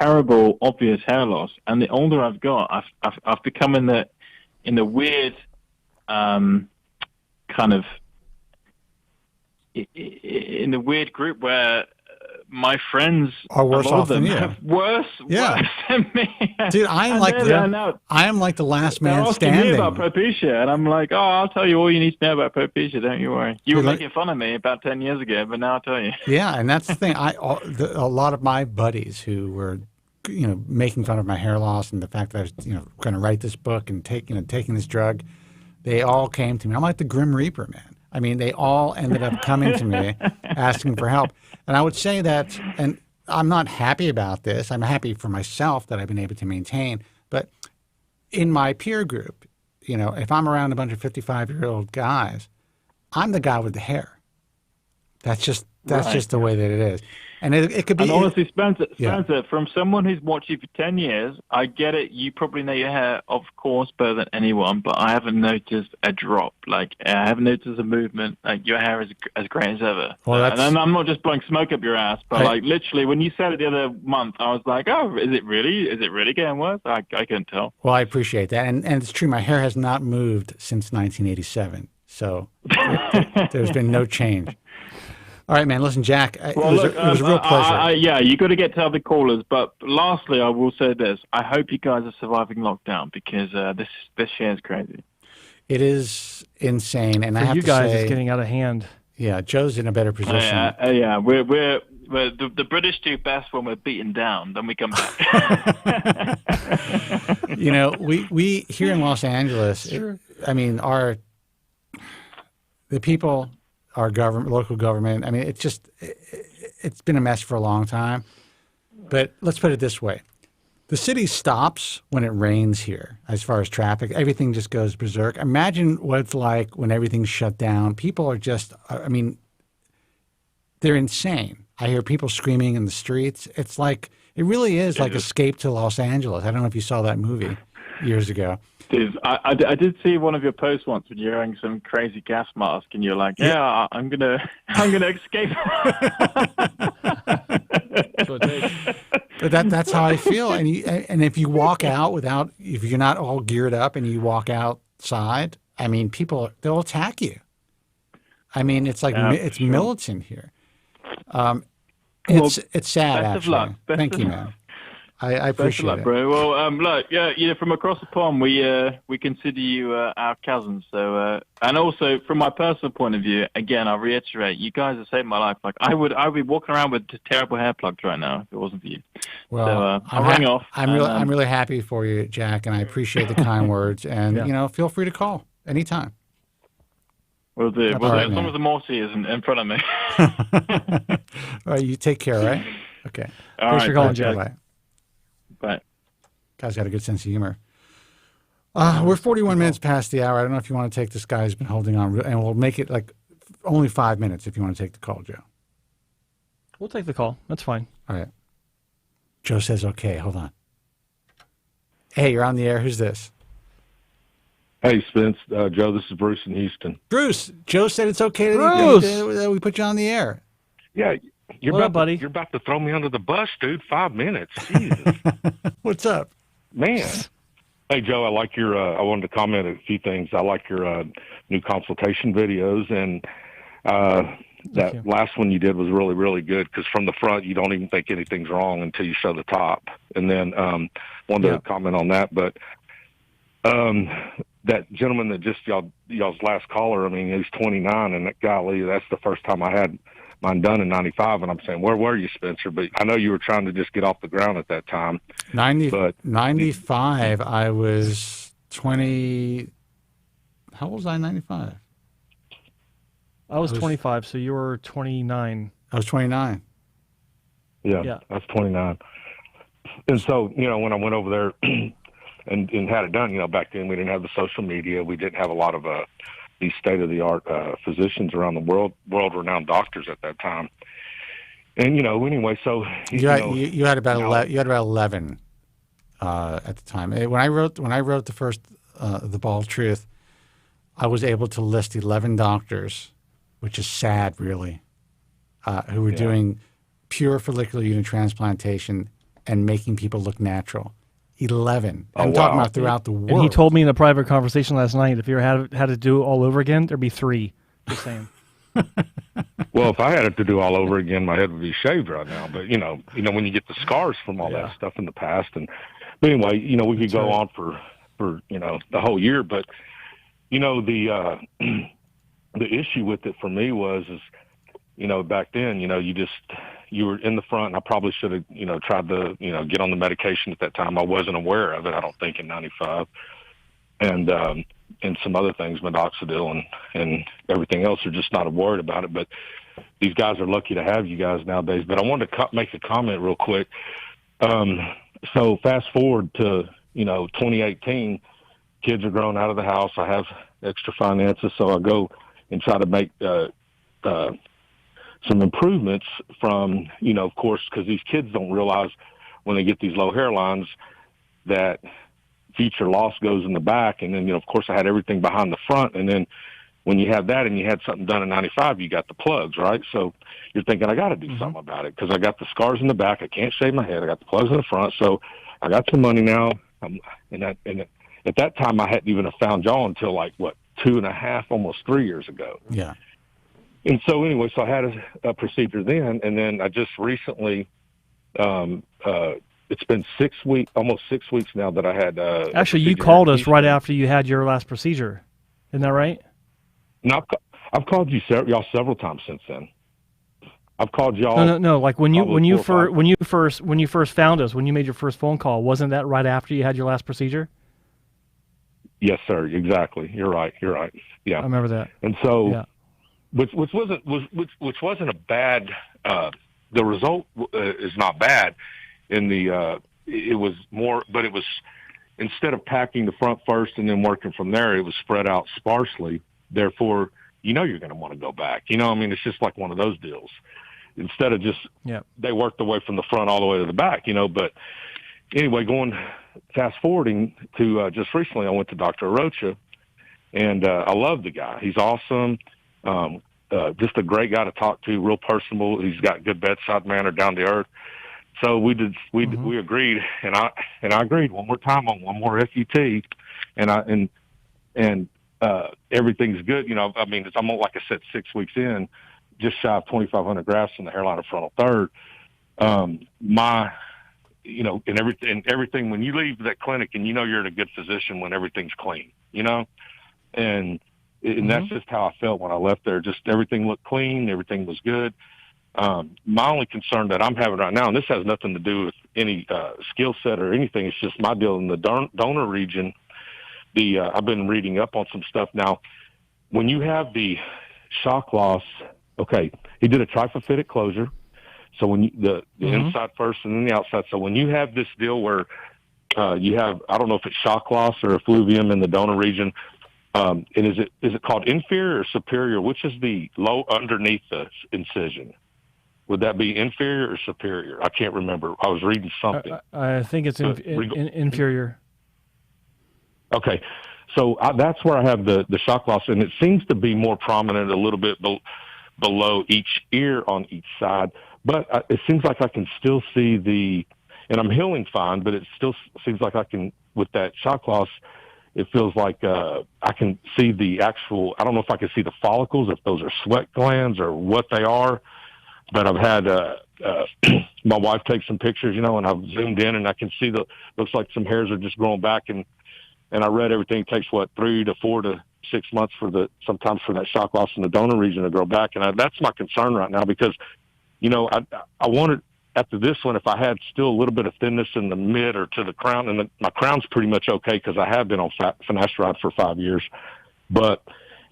S8: terrible, obvious hair loss, and the older I've got, I've become in the weird kind of in the weird group where my friends
S1: are worse off than you.
S8: Worse than me.
S1: Dude, I am like the last man standing.
S8: They're asking me about Propecia, and I'm like, I'll tell you all you need to know about Propecia. Don't you worry. You were making fun of me about 10 years ago, but now I'll tell you.
S1: Yeah, and that's the thing. A lot of my buddies who were, making fun of my hair loss and the fact that I was, going to write this book and taking this drug, they all came to me. I'm like the Grim Reaper, man. I mean, they all ended up coming to me asking for help. And I would say that, and I'm not happy about this. I'm happy for myself that I've been able to maintain. But in my peer group, if I'm around a bunch of 55-year-old guys, I'm the guy with the hair. That's just the way that it is. And it could be.
S8: And honestly, Spencer, from someone who's watched you for 10 years, I get it. You probably know your hair, of course, better than anyone, but I haven't noticed a drop. Like, I haven't noticed a movement. Like, your hair is as great as ever. Well, and I'm not just blowing smoke up your ass, but literally, when you said it the other month, I was like, oh, is it really getting worse? I couldn't tell.
S1: Well, I appreciate that. And it's true. My hair has not moved since 1987. So there's been no change. All right, man. Listen, Jack, it was a real pleasure.
S8: You got to get to other callers. But lastly, I will say this. I hope you guys are surviving lockdown, because this shit is crazy.
S1: It is insane. And I have
S2: you
S1: to
S2: guys,
S1: say,
S2: it's getting out of hand.
S1: Yeah, Joe's in a better position.
S8: We're the British do best when we're beaten down. Then we come back.
S1: We here in Los Angeles, the people, our government, local government, it's been a mess for a long time. But let's put it this way. The city stops when it rains here as far as traffic. Everything just goes berserk. Imagine what it's like when everything's shut down. People are just, they're insane. I hear people screaming in the streets. It's like, it really is like Escape to Los Angeles. I don't know if you saw that movie. years ago.
S8: Steve, I did see one of your posts once when you're wearing some crazy gas mask, and you're like, "Yeah, I'm gonna escape."
S1: But that's how I feel. And if you walk out if you're not all geared up and you walk outside, I mean, they'll attack you. I mean, it's like it's sure. Militant here. It's sad.
S8: Best
S1: actually.
S8: Of luck.
S1: Thank you, man. I appreciate
S8: luck,
S1: it,
S8: bro. Well, look, from across the pond, we consider you our cousins. So, and also from my personal point of view, again, I'll reiterate, you guys have saved my life. Like I would be walking around with terrible hair plugs right now if it wasn't for you.
S1: Well,
S8: so, I'll ring off.
S1: I'm really happy for you, Jack, and I appreciate the kind words. And feel free to call anytime.
S8: We'll do. As long as the Morty isn't in front of me.
S1: All right, you take care, right? Okay.
S2: Thanks for calling, Jack.
S1: Bye.
S8: Bye.
S1: Guy's got a good sense of humor. We're 41 minutes past the hour. I don't know if you want to take this guy who's been holding on, and we'll make it like only 5 minutes if you want to take the call, Joe.
S2: We'll take the call. That's fine.
S1: All right. Joe says, okay, hold on. Hey, you're on the air. Who's this?
S9: Hey, Spence. Joe, this is Bruce in Houston.
S1: Bruce, Joe said it's okay that we put you on the air.
S9: Yeah. You're
S2: buddy?
S9: You're about to throw me under the bus, dude. 5 minutes. Jesus.
S1: What's up?
S9: Man. Hey, Joe, I wanted to comment a few things. I like your new consultation videos, and that last one you did was really, really good because from the front, you don't even think anything's wrong until you show the top. And then wanted to comment on that, but that gentleman that just y'all's last caller, I mean, he's 29, and that golly, that's the first time I had mine done in 95, and I'm saying, where were you, Spencer? But I know you were trying to just get off the ground at that time.
S1: 95, I was 20. How old was I in 95?
S2: I was 25, so you were 29.
S1: I was 29.
S9: Yeah, I was 29. And so, when I went over there and had it done, back then we didn't have the social media. We didn't have a lot of these state-of-the-art physicians around the world-renowned doctors at that time. And anyway, so
S1: you had about 11 at the time. When I wrote the first The Bald Truth, I was able to list 11 doctors, which is sad, really, who were doing pure follicular unit transplantation and making people look natural. 11. I'm talking about throughout the world.
S2: And he told me in a private conversation last night, if you ever had to do it all over again, there'd be 3. Just saying.
S9: Well, if I had it to do all over again, my head would be shaved right now. But when you get the scars from all that stuff in the past, but anyway, we could go on for the whole year. But the issue with it for me was back then, you were in the front, and I probably should have, tried to, get on the medication at that time. I wasn't aware of it, I don't think, in 95. And some other things, minoxidil and everything else, are just not worried about it. But these guys are lucky to have you guys nowadays. But I wanted to make a comment real quick. So fast forward to, 2018, kids are grown out of the house. I have extra finances, so I go and try to make some improvements from, of course, because these kids don't realize when they get these low hairlines that feature loss goes in the back. And then, of course, I had everything behind the front. And then when you have that and you had something done in 95, you got the plugs, right? So you're thinking, I got to do something about it because I got the scars in the back. I can't shave my head. I got the plugs in the front. So I got some money now. And at that time, I hadn't even found y'all until 2.5, almost 3 years ago.
S1: Yeah.
S9: And so anyway, I had a procedure then, and then I just recently, it's been 6 weeks, almost 6 weeks now that I had.
S2: Actually, you called us right after you had your last procedure, isn't that right?
S9: No, I've called y'all several times since then. I've called y'all.
S2: No. Like when you first found us, when you made your first phone call, wasn't that right after you had your last procedure?
S9: Yes, sir. Exactly. You're right. Yeah,
S2: I remember that.
S9: And so, which wasn't a bad. The result is not bad. It was more, but it was instead of packing the front first and then working from there, it was spread out sparsely. Therefore, you're going to want to go back. It's just like one of those deals. Instead of just they worked the way from the front all the way to the back. But anyway, going fast forwarding to just recently, I went to Dr. Arocha, and I love the guy. He's awesome. Just a great guy to talk to, real personable. He's got good bedside manner, down to earth. So we agreed, and I agreed one more time on one more FUT, and everything's good. You know, I mean, I'm like I said, 6 weeks in, just shy of 2,500 grafts in the hairline of frontal third. And everything when you leave that clinic, and you know you're in a good position when everything's clean, you know, and that's just how I felt when I left there. Just everything looked clean, everything was good. My only concern that I'm having right now, and this has nothing to do with any skill set or anything, it's just my deal in the donor region. I've been reading up on some stuff now. When you have the shock loss, okay, he did a triflephatic closure. So when the inside first and then the outside. So when you have this deal where you have, I don't know if it's shock loss or effluvium in the donor region, and is it called inferior or superior? Which is the low underneath the incision? Would that be inferior or superior? I can't remember. I was reading something.
S2: I think it's inferior.
S9: Okay. So that's where I have the shock loss, and it seems to be more prominent a little bit below each ear on each side. But it seems like I can still see and I'm healing fine, but it still seems like I can, with that shock loss, it feels like I can see the actual, I don't know if I can see the follicles, if those are sweat glands or what they are, but I've had my wife take some pictures, you know, and I've zoomed in and I can see looks like some hairs are just growing back, and I read everything takes 3 to 4 to 6 months sometimes for that shock loss in the donor region to grow back, and that's my concern right now because, you know, I wanted after this one, if I had still a little bit of thinness in the mid or to the crown, and my crown's pretty much okay because I have been on finasteride for 5 years, but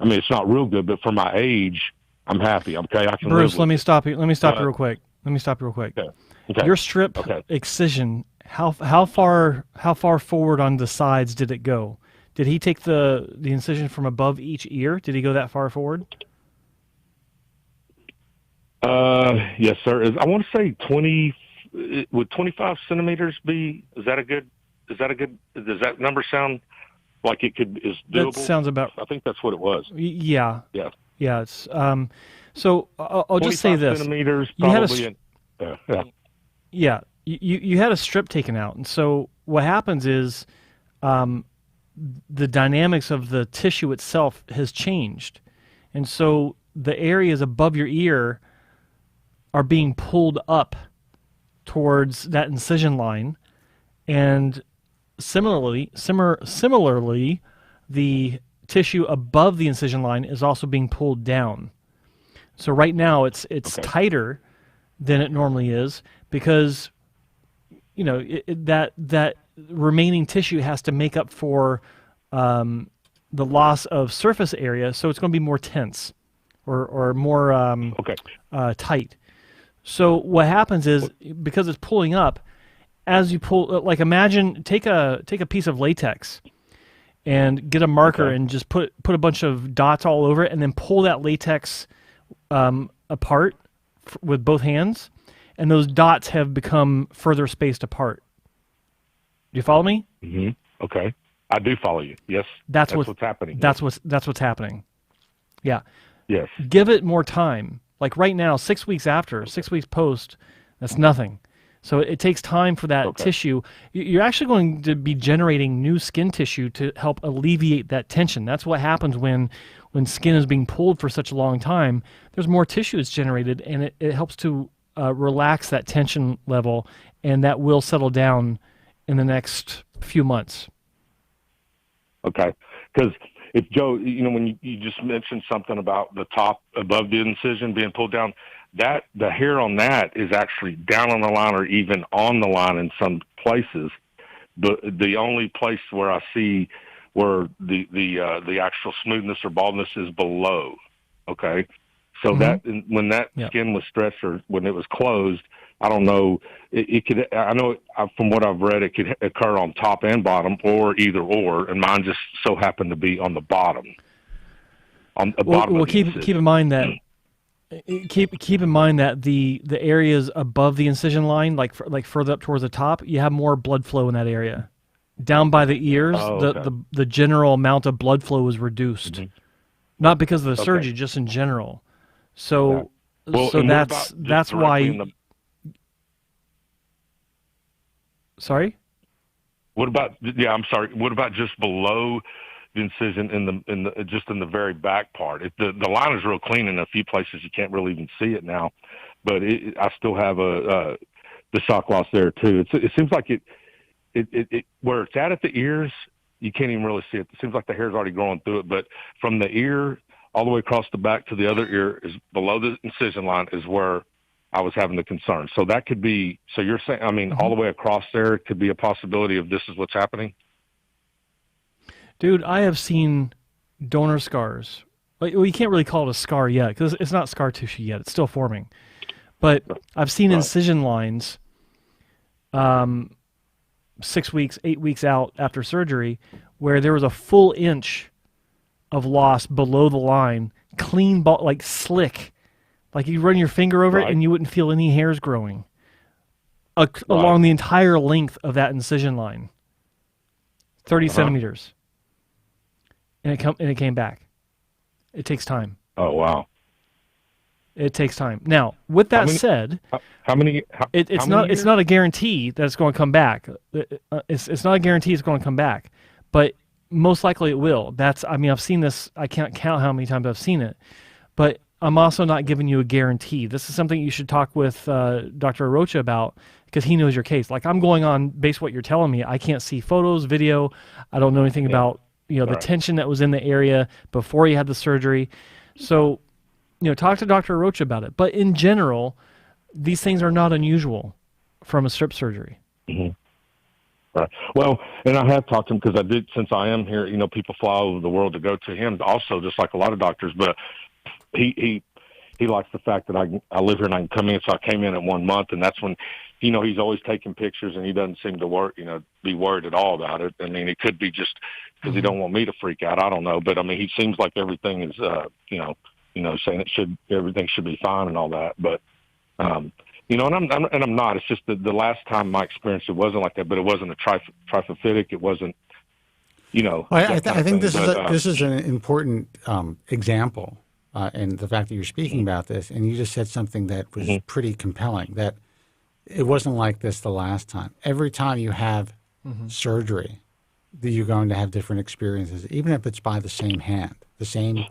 S9: I mean it's not real good. But for my age, I'm happy. Okay, I can.
S2: Bruce, let me stop you. Let me stop you real quick.
S9: Okay.
S2: Your strip excision, how far forward on the sides did it go? Did he take the incision from above each ear? Did he go that far forward?
S9: Yes, sir. I want to say 20. Would 25 centimeters be? Does that number sound like it is doable?
S2: That sounds about.
S9: I think that's what it was.
S2: Yeah.
S9: Yeah.
S2: Yeah. It's so I'll just say this.
S9: Centimeters,
S2: you had you had a strip taken out, and so what happens is the dynamics of the tissue itself has changed, and so the areas above your ear are being pulled up towards that incision line, and similarly, the tissue above the incision line is also being pulled down. So right now it's tighter than it normally is because, you know, that remaining tissue has to make up for the loss of surface area, so it's going to be more tense or more tight. So what happens is, because it's pulling up, as you pull, like imagine take a piece of latex and get a marker and just put a bunch of dots all over it, and then pull that latex apart with both hands, and those dots have become further spaced apart. Do you follow me?
S9: Mm-hmm. Okay, I do follow you. Yes, that's what's happening.
S2: That's what's happening. Yeah.
S9: Yes.
S2: Give it more time. Like right now, 6 weeks after, 6 weeks post, that's nothing. So it takes time for that tissue. You're actually going to be generating new skin tissue to help alleviate that tension. That's what happens when skin is being pulled for such a long time. There's more tissue that's generated, and it helps to relax that tension level, and that will settle down in the next few months.
S9: Okay. Because if Joe, you know, when you just mentioned something about the top above the incision being pulled down, that the hair on that is actually down on the line or even on the line in some places. The only place where I see where the actual smoothness or baldness is below. Okay, so that when that skin was stretched or when it was closed, I don't know. It could. I know from what I've read, it could occur on top and bottom, or either or. And mine just so happened to be on the bottom. On the bottom.
S2: Well, keep in mind that. Keep in mind that the areas above the incision line, like further up towards the top, you have more blood flow in that area. down by the ears,
S9: okay.
S2: the general amount of blood flow was reduced.
S9: Mm-hmm.
S2: Not because of the
S9: Okay.
S2: surgery, just in general. So,
S9: Okay. Well,
S2: so
S9: and what about just
S2: that's
S9: directly in
S2: why.
S9: the-
S2: Sorry.
S9: What about? Yeah, I'm sorry. What about just below the incision in the very back part? The line is real clean in a few places. You can't really even see it now, but I still have the shock loss there too. It seems like it where it's at the ears, you can't even really see it. It seems like the hair's already growing through it, but from the ear all the way across the back to the other ear is below the incision line is where I was having the concern. So that could be, so you're saying, I mean, all the way across there could be a possibility of this is what's happening?
S2: Dude, I have seen donor scars. Well, you can't really call it a scar yet because it's not scar tissue yet. It's still forming. But I've seen incision lines 6 weeks, 8 weeks out after surgery where there was a full inch of loss below the line, clean, like slick. Like you run your finger over it and you wouldn't feel any hairs growing along the entire length of that incision line. 30 centimeters. And it came back. It takes time.
S9: Oh, wow.
S2: It takes time. Now, with that said, it's not a guarantee that it's going to come back. It's not a guarantee it's going to come back, but most likely it will. I've seen this. I can't count how many times I've seen it, but I'm also not giving you a guarantee. This is something you should talk with Dr. Arocha about because he knows your case. Like I'm going on based what you're telling me. I can't see photos, video. I don't know anything about the tension that was in the area before you had the surgery. So, talk to Dr. Arocha about it. But in general, these things are not unusual from a strip surgery.
S9: Mm-hmm. Right. Well, and I have talked to him because I did, since I am here, people fly over the world to go to him also, just like a lot of doctors, but he likes the fact that I live here and I can come in. So I came in 1 month and that's when, he's always taking pictures and he doesn't seem to be worried at all about it. I mean, it could be just because he don't want me to freak out. I don't know. But I mean, he seems like everything is, saying everything should be fine and all that. But, and I'm not. It's just the last time my experience, it wasn't like that, but it wasn't a trifophytic. It wasn't,
S1: Well, I think this is an important example, and the fact that you're speaking about this, and you just said something that was pretty compelling, that it wasn't like this the last time. Every time you have surgery, that you're going to have different experiences, even if it's by the same hand, the same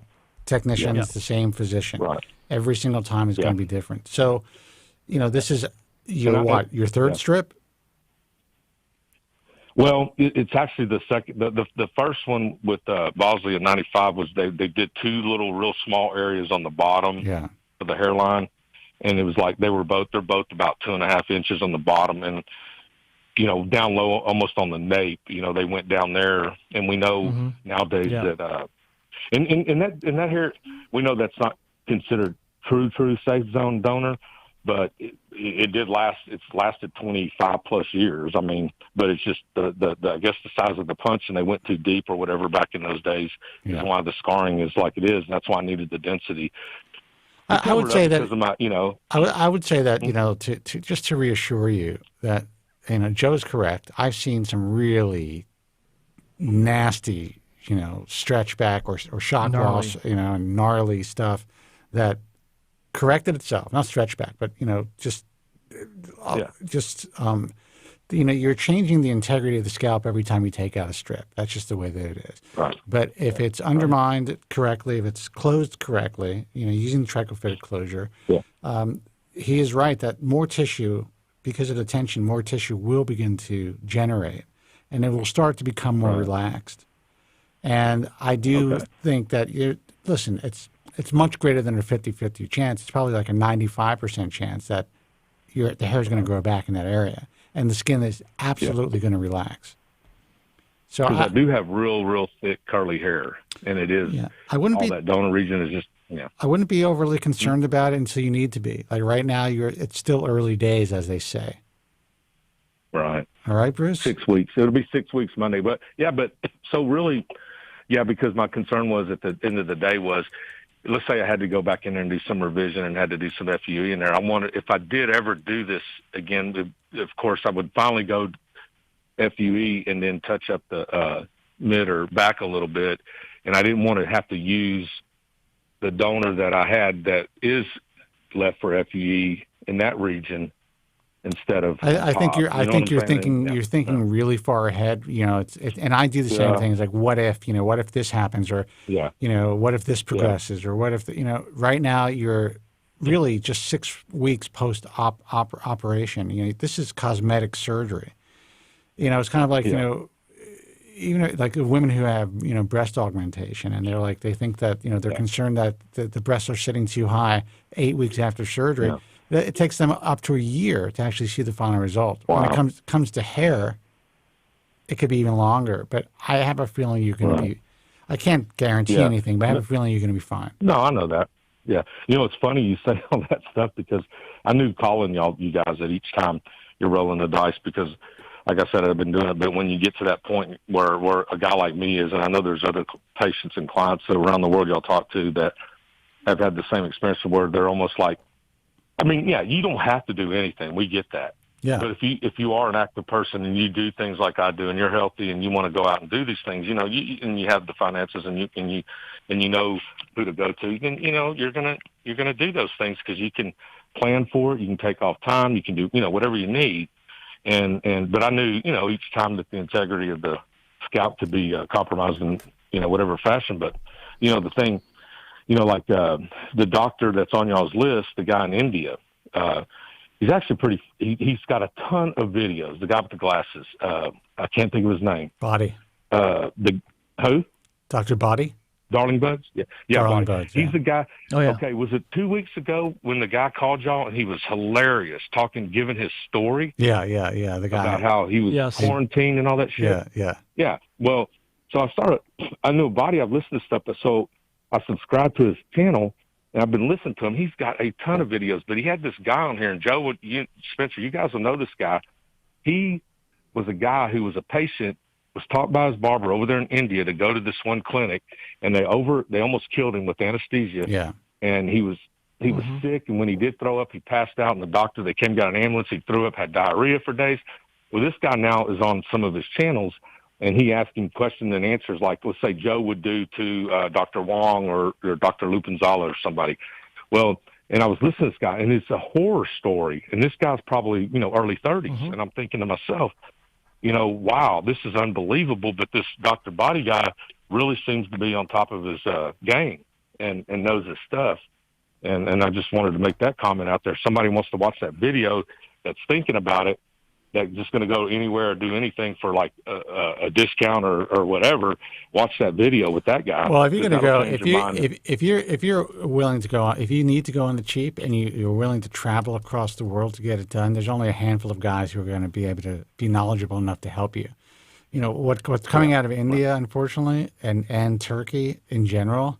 S1: technicians, the same physician. Right. Every single time is going to be different. So, this is your third strip?
S9: Well, it's actually the second. The first one with Bosley in '95 was they did two little real small areas on the bottom of the hairline, and it was like they're both about 2.5 inches on the bottom, and down low almost on the nape. They went down there, and we know nowadays that in that hair, we know that's not considered true safe zone donor. But it did last. It's lasted 25 plus years. I mean, but it's just the I guess the size of the punch, and they went too deep or whatever back in those days is why the scarring is like it is. And that's why I needed the density.
S1: I would say that
S9: I
S1: would say that to just to reassure you that Joe's correct. I've seen some really nasty stretch back or shock loss and gnarly stuff that corrected itself, not stretch back, but you're changing the integrity of the scalp every time you take out a strip. That's just the way that it is.
S9: Right.
S1: But if it's undermined correctly, if it's closed correctly, using the trichophytic closure, he is right that more tissue, because of the tension, more tissue will begin to generate, and it will start to become more relaxed. And I do think that it's much greater than a 50-50 chance. It's probably like a 95% chance that the hair is going to grow back in that area, and the skin is absolutely going to relax. So
S9: I do have real thick curly hair, and it is that donor region is just
S1: I wouldn't be overly concerned about it until you need to be. Like right now, it's still early days, as they say.
S9: Right.
S1: All right, Bruce.
S9: 6 weeks. It'll be 6 weeks Monday, but so really, because my concern was at the end of the day was, let's say I had to go back in there and do some revision and had to do some FUE in there. I wanted, if I did ever do this again, of course, I would finally go FUE and then touch up the mid or back a little bit, and I didn't want to have to use the donor that I had that is left for FUE in that region instead of.
S1: I think
S9: top.
S1: you're thinking really far ahead. You know, and I do the same things. Like, what if this happens, or what if this progresses, or what if right now you're really just 6 weeks post operation. This is cosmetic surgery. It's kind of like even like women who have breast augmentation, and they think that they're concerned that the breasts are sitting too high 8 weeks after surgery. Yeah. It takes them up to a year to actually see the final result. Wow. When it comes to hair, it could be even longer. But I have a feeling you're going to be. I can't guarantee anything, but I have a feeling you're going to be fine.
S9: No, I know that. Yeah, it's funny you say all that stuff because I knew calling you guys at each time you're rolling the dice because, like I said, I've been doing it. But when you get to that point where a guy like me is, and I know there's other patients and clients around the world y'all talk to that have had the same experience where they're almost like, I mean, you don't have to do anything. We get that. Yeah. But if you are an active person and you do things like I do, and you're healthy and you want to go out and do these things, and you have the finances and you know who to go to, then you're gonna do those things because you can plan for it. You can take off time. You can do whatever you need. But I knew each time that the integrity of the scalp could be compromised in whatever fashion. But the thing. Like the doctor that's on y'all's list, the guy in India, he's actually he's got a ton of videos. The guy with the glasses, I can't think of his name.
S1: Body.
S9: Who?
S1: Dr. Body?
S9: Darling Buds? Yeah,
S1: Darling Buds.
S9: He's the guy.
S1: Oh, yeah.
S9: Okay, was it 2 weeks ago when the guy called y'all and he was hilarious, giving his story?
S1: Yeah. The guy.
S9: About how he was quarantined and all that shit? Yeah. Well, so I knew Body, I've listened to stuff, but so I subscribed to his channel, and I've been listening to him. He's got a ton of videos, but he had this guy on here, and Joe, Spencer, you guys will know this guy. He was a guy who was a patient, was taught by his barber over there in India to go to this one clinic, and they almost killed him with anesthesia.
S1: Yeah.
S9: And he was sick, and when he did throw up, he passed out, and the doctor, they came, got an ambulance, he threw up, had diarrhea for days. Well, this guy now is on some of his channels, and he asked him questions and answers like, let's say, Joe would do to Dr. Wong or Dr. Lupinzala or somebody. Well, and I was listening to this guy, and it's a horror story. And this guy's probably, early 30s. And I'm thinking to myself, wow, this is unbelievable. But this Dr. Body guy really seems to be on top of his game and knows his stuff. And I just wanted to make that comment out there. Somebody wants to watch that video that's thinking about it, that's just going to go anywhere or do anything for like a discount or whatever. Watch that video with that guy.
S1: Well, if you're going to go, if you're willing to go, if you need to go on the cheap and you're willing to travel across the world to get it done, there's only a handful of guys who are going to be able to be knowledgeable enough to help you. What's coming out of India, unfortunately, and Turkey in general,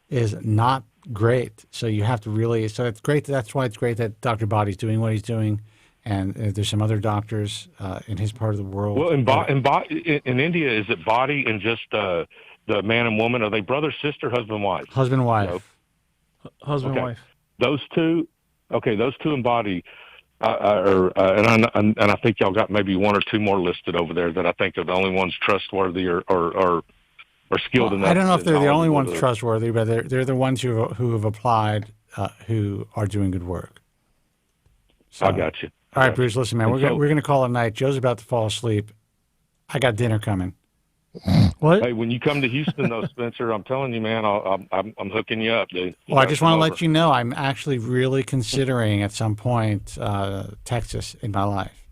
S1: is not great. So you have to really. So it's great. That's why it's great that Dr. Body's doing what he's doing. And there's some other doctors in his part of the world.
S9: Well, in India, is it Body and just the man and woman? Are they brother, sister, husband, wife?
S1: Husband, wife.
S2: Husband, wife.
S9: Those two in Body, and I think y'all got maybe one or two more listed over there that I think are the only ones trustworthy or skilled enough.
S1: I don't know if they're the only ones trustworthy, but they're the ones who have applied who are doing good work. So,
S9: I got you.
S1: All right, Bruce, listen, man, we're going to call it a night. Joe's about to fall asleep. I got dinner coming.
S2: What?
S9: Hey, when you come to Houston, though, Spencer, I'm telling you, man, I'm hooking you up, dude.
S1: Well, I just want to let you know I'm actually really considering at some point Texas in my life.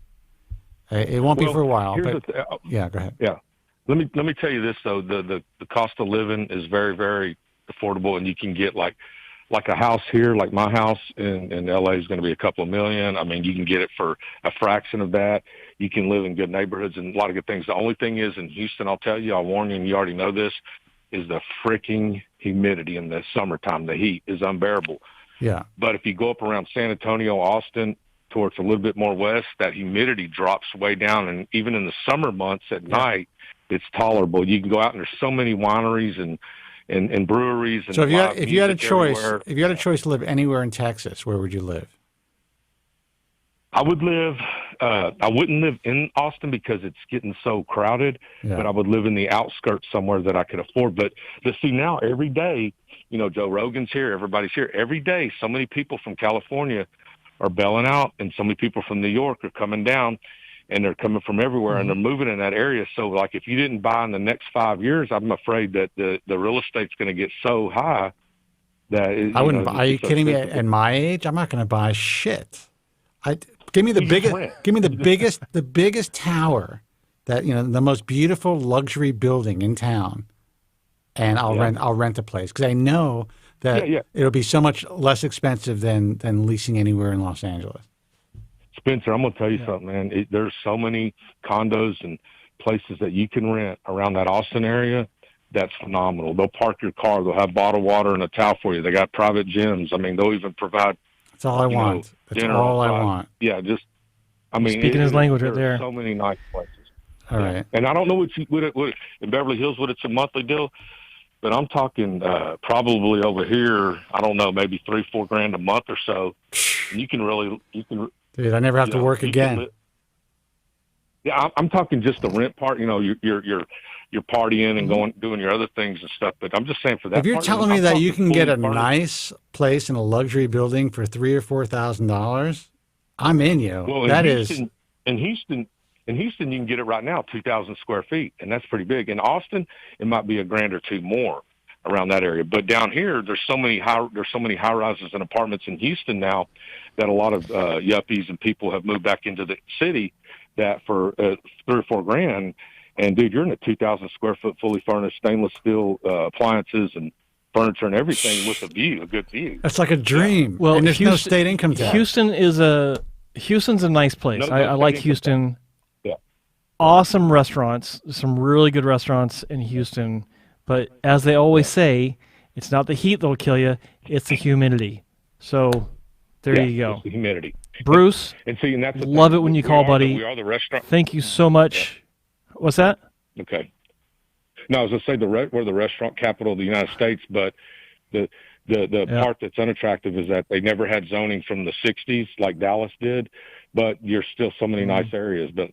S1: It won't be for a while, but yeah, go ahead.
S9: Yeah, let me tell you this though: the cost of living is very, very affordable, and you can get like a house here, like my house in LA is going to be a couple of million. I mean, you can get it for a fraction of that. You can live in good neighborhoods and a lot of good things. The only thing is in Houston, I'll tell you, I'll warn you, and you already know this, is the freaking humidity in the summertime. The heat is unbearable.
S1: Yeah.
S9: But if you go up around San Antonio, Austin, towards a little bit more west, that humidity drops way down. And even in the summer months at night, it's tolerable. You can go out and there's so many wineries and breweries. And
S1: so if you had a choice to live anywhere in Texas, where would you live?
S9: I would live I wouldn't live in Austin because it's getting so crowded, but I would live in the outskirts somewhere that I could afford. But to see now every day, you know, Joe Rogan's here, everybody's here. Every day, so many people from California are bailing out, and so many people from New York are coming down, and they're coming from everywhere, and they're moving in that area. So, like, if you didn't buy in the next 5 years, I'm afraid that the real estate's going to get so high that
S1: I wouldn't. Are you kidding me? At my age, I'm not going to buy shit. Give me the biggest. Give me the biggest. The biggest tower, that, you know, the most beautiful luxury building in town, and I'll rent a place, because I know that it'll be so much less expensive than leasing anywhere in Los Angeles.
S9: Spencer, I'm going to tell you something, man. There's so many condos and places that you can rent around that Austin area. That's phenomenal. They'll park your car. They'll have bottled water and a towel for you. They got private gyms. I mean, they'll even provide.
S1: That's all I want. That's all I want.
S9: Yeah, just, I mean,
S2: speaking his language right there.
S9: So many nice places.
S1: All right.
S9: And I don't know what in Beverly Hills, what it's a monthly deal, but I'm talking probably over here, I don't know, maybe $3-4 grand a month or so. And you can.
S1: Dude, I never have to work again.
S9: Yeah, I'm talking just the rent part. You know, you're partying and doing your other things and stuff. But I'm just saying, for that.
S1: If you're telling me that you can get a nice place in a luxury building for $3,000 or $4,000, I'm in, yo.
S9: Well, in Houston, you can get it right now, 2,000 square feet, and that's pretty big. In Austin, it might be a grand or two more around that area. But down here, there's so many high rises and apartments in Houston now that a lot of yuppies and people have moved back into the city, that for $3 or $4 grand. And dude, you're in a 2,000 square foot, fully furnished, stainless steel appliances and furniture and everything with a good view.
S1: That's like a dream. Well, and there's no state income tax.
S2: Houston's a nice place. I like Houston.
S9: Yeah.
S2: Awesome restaurants, some really good restaurants in Houston. But as they always say, it's not the heat that'll kill you; it's the humidity. So there you go.
S9: It's the humidity.
S2: Bruce,
S9: and that's
S2: love it when you call, buddy.
S9: We are the restaurant.
S2: Thank you so much. Yeah. What's that?
S9: Okay. No, I was going to say we're the restaurant capital of the United States, but the part that's unattractive is that they never had zoning from the 60s like Dallas did, but you're still so many nice areas. But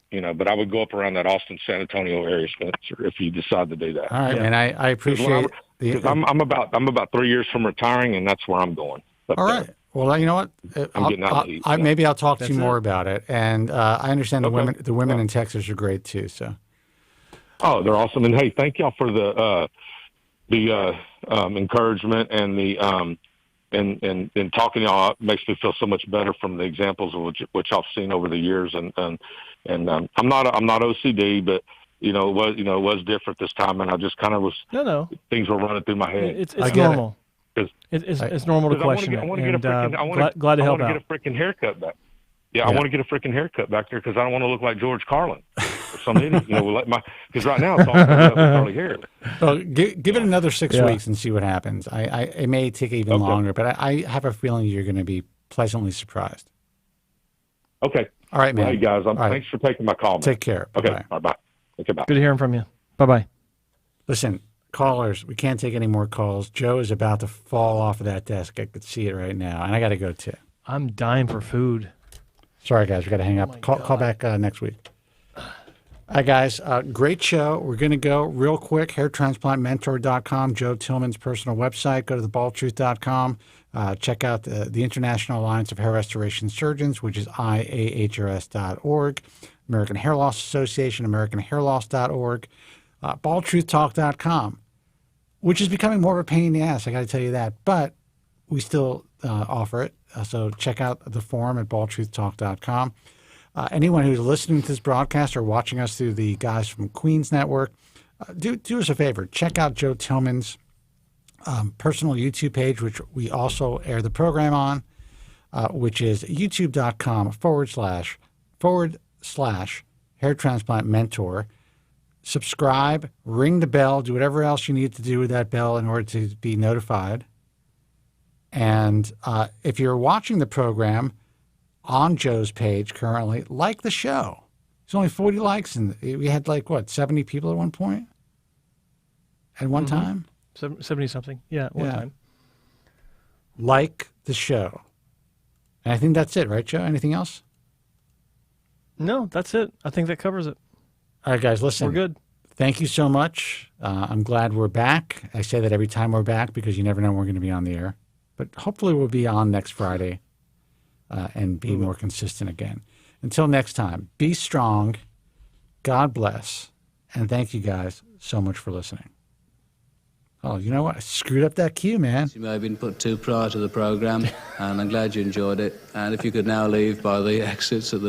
S9: I would go up around that Austin, San Antonio area, Spencer, if you decide to do that.
S1: All right, man. I appreciate it.
S9: Because I'm about 3 years from retiring, and that's where I'm going.
S1: All right. Well, you know what? Maybe I'll talk to you more about it. And I understand the women in Texas are great too. So.
S9: Oh, they're awesome. And hey, thank y'all for the encouragement and the and talking to y'all. It makes me feel so much better from the examples of which I've seen over the years. And I'm not OCD, but it was different this time, and I just kind of was.
S2: No.
S9: Things were running through my head.
S2: It's normal. It's normal to question it. Glad to help out.
S9: I want to get a freaking haircut back. Yeah, I want to get a freaking haircut back there because I don't want to look like George Carlin or some idiot. Because right now it's all covered up with curly hair.
S1: Well, give it another 6 weeks and see what happens. It may take even longer, but I have a feeling you're going to be pleasantly surprised.
S9: Okay.
S1: All right, man.
S9: Well, hey, guys, thanks for taking my call, man.
S1: Take care.
S9: Okay.
S1: Bye-bye.
S9: All right, bye. Okay, bye.
S2: Good hearing from you. Bye-bye.
S1: Listen, callers, we can't take any more calls. Joe is about to fall off of that desk. I could see it right now, and I got to go too.
S2: I'm dying for food.
S1: Sorry, guys. We got to hang up. Call back next week. All right, guys. Great show. We're going to go real quick. HairTransplantMentor.com, Joe Tillman's personal website. Go to thebaldtruth.com. Check out the International Alliance of Hair Restoration Surgeons, which is IAHRS.org. American Hair Loss Association, AmericanHairLoss.org. BaldTruthTalk.com, which is becoming more of a pain in the ass, I got to tell you that. But we still offer it. So check out the forum at baldtruthtalk.com. Anyone who's listening to this broadcast or watching us through the Guys from Queens Network, do us a favor. Check out Joe Tillman's personal YouTube page, which we also air the program on, which is youtube.com//hair transplant mentor. Subscribe, ring the bell, do whatever else you need to do with that bell in order to be notified. And if you're watching the program on Joe's page currently, like the show. There's only 40 likes, and we had 70 people at one point? At one time?
S2: 70-something. Yeah, at one time.
S1: Like the show. And I think that's it, right, Joe? Anything else?
S2: No, that's it. I think that covers it.
S1: All right, guys, listen.
S2: We're good.
S1: Thank you so much. I'm glad we're back. I say that every time we're back because you never know when we're going to be on the air. But hopefully we'll be on next Friday and be more consistent again. Until next time, be strong. God bless. And thank you guys so much for listening. Oh, you know what? I screwed up that cue, man.
S10: You may have been put to prior to the program, and I'm glad you enjoyed it. And if you could now leave by the exits at the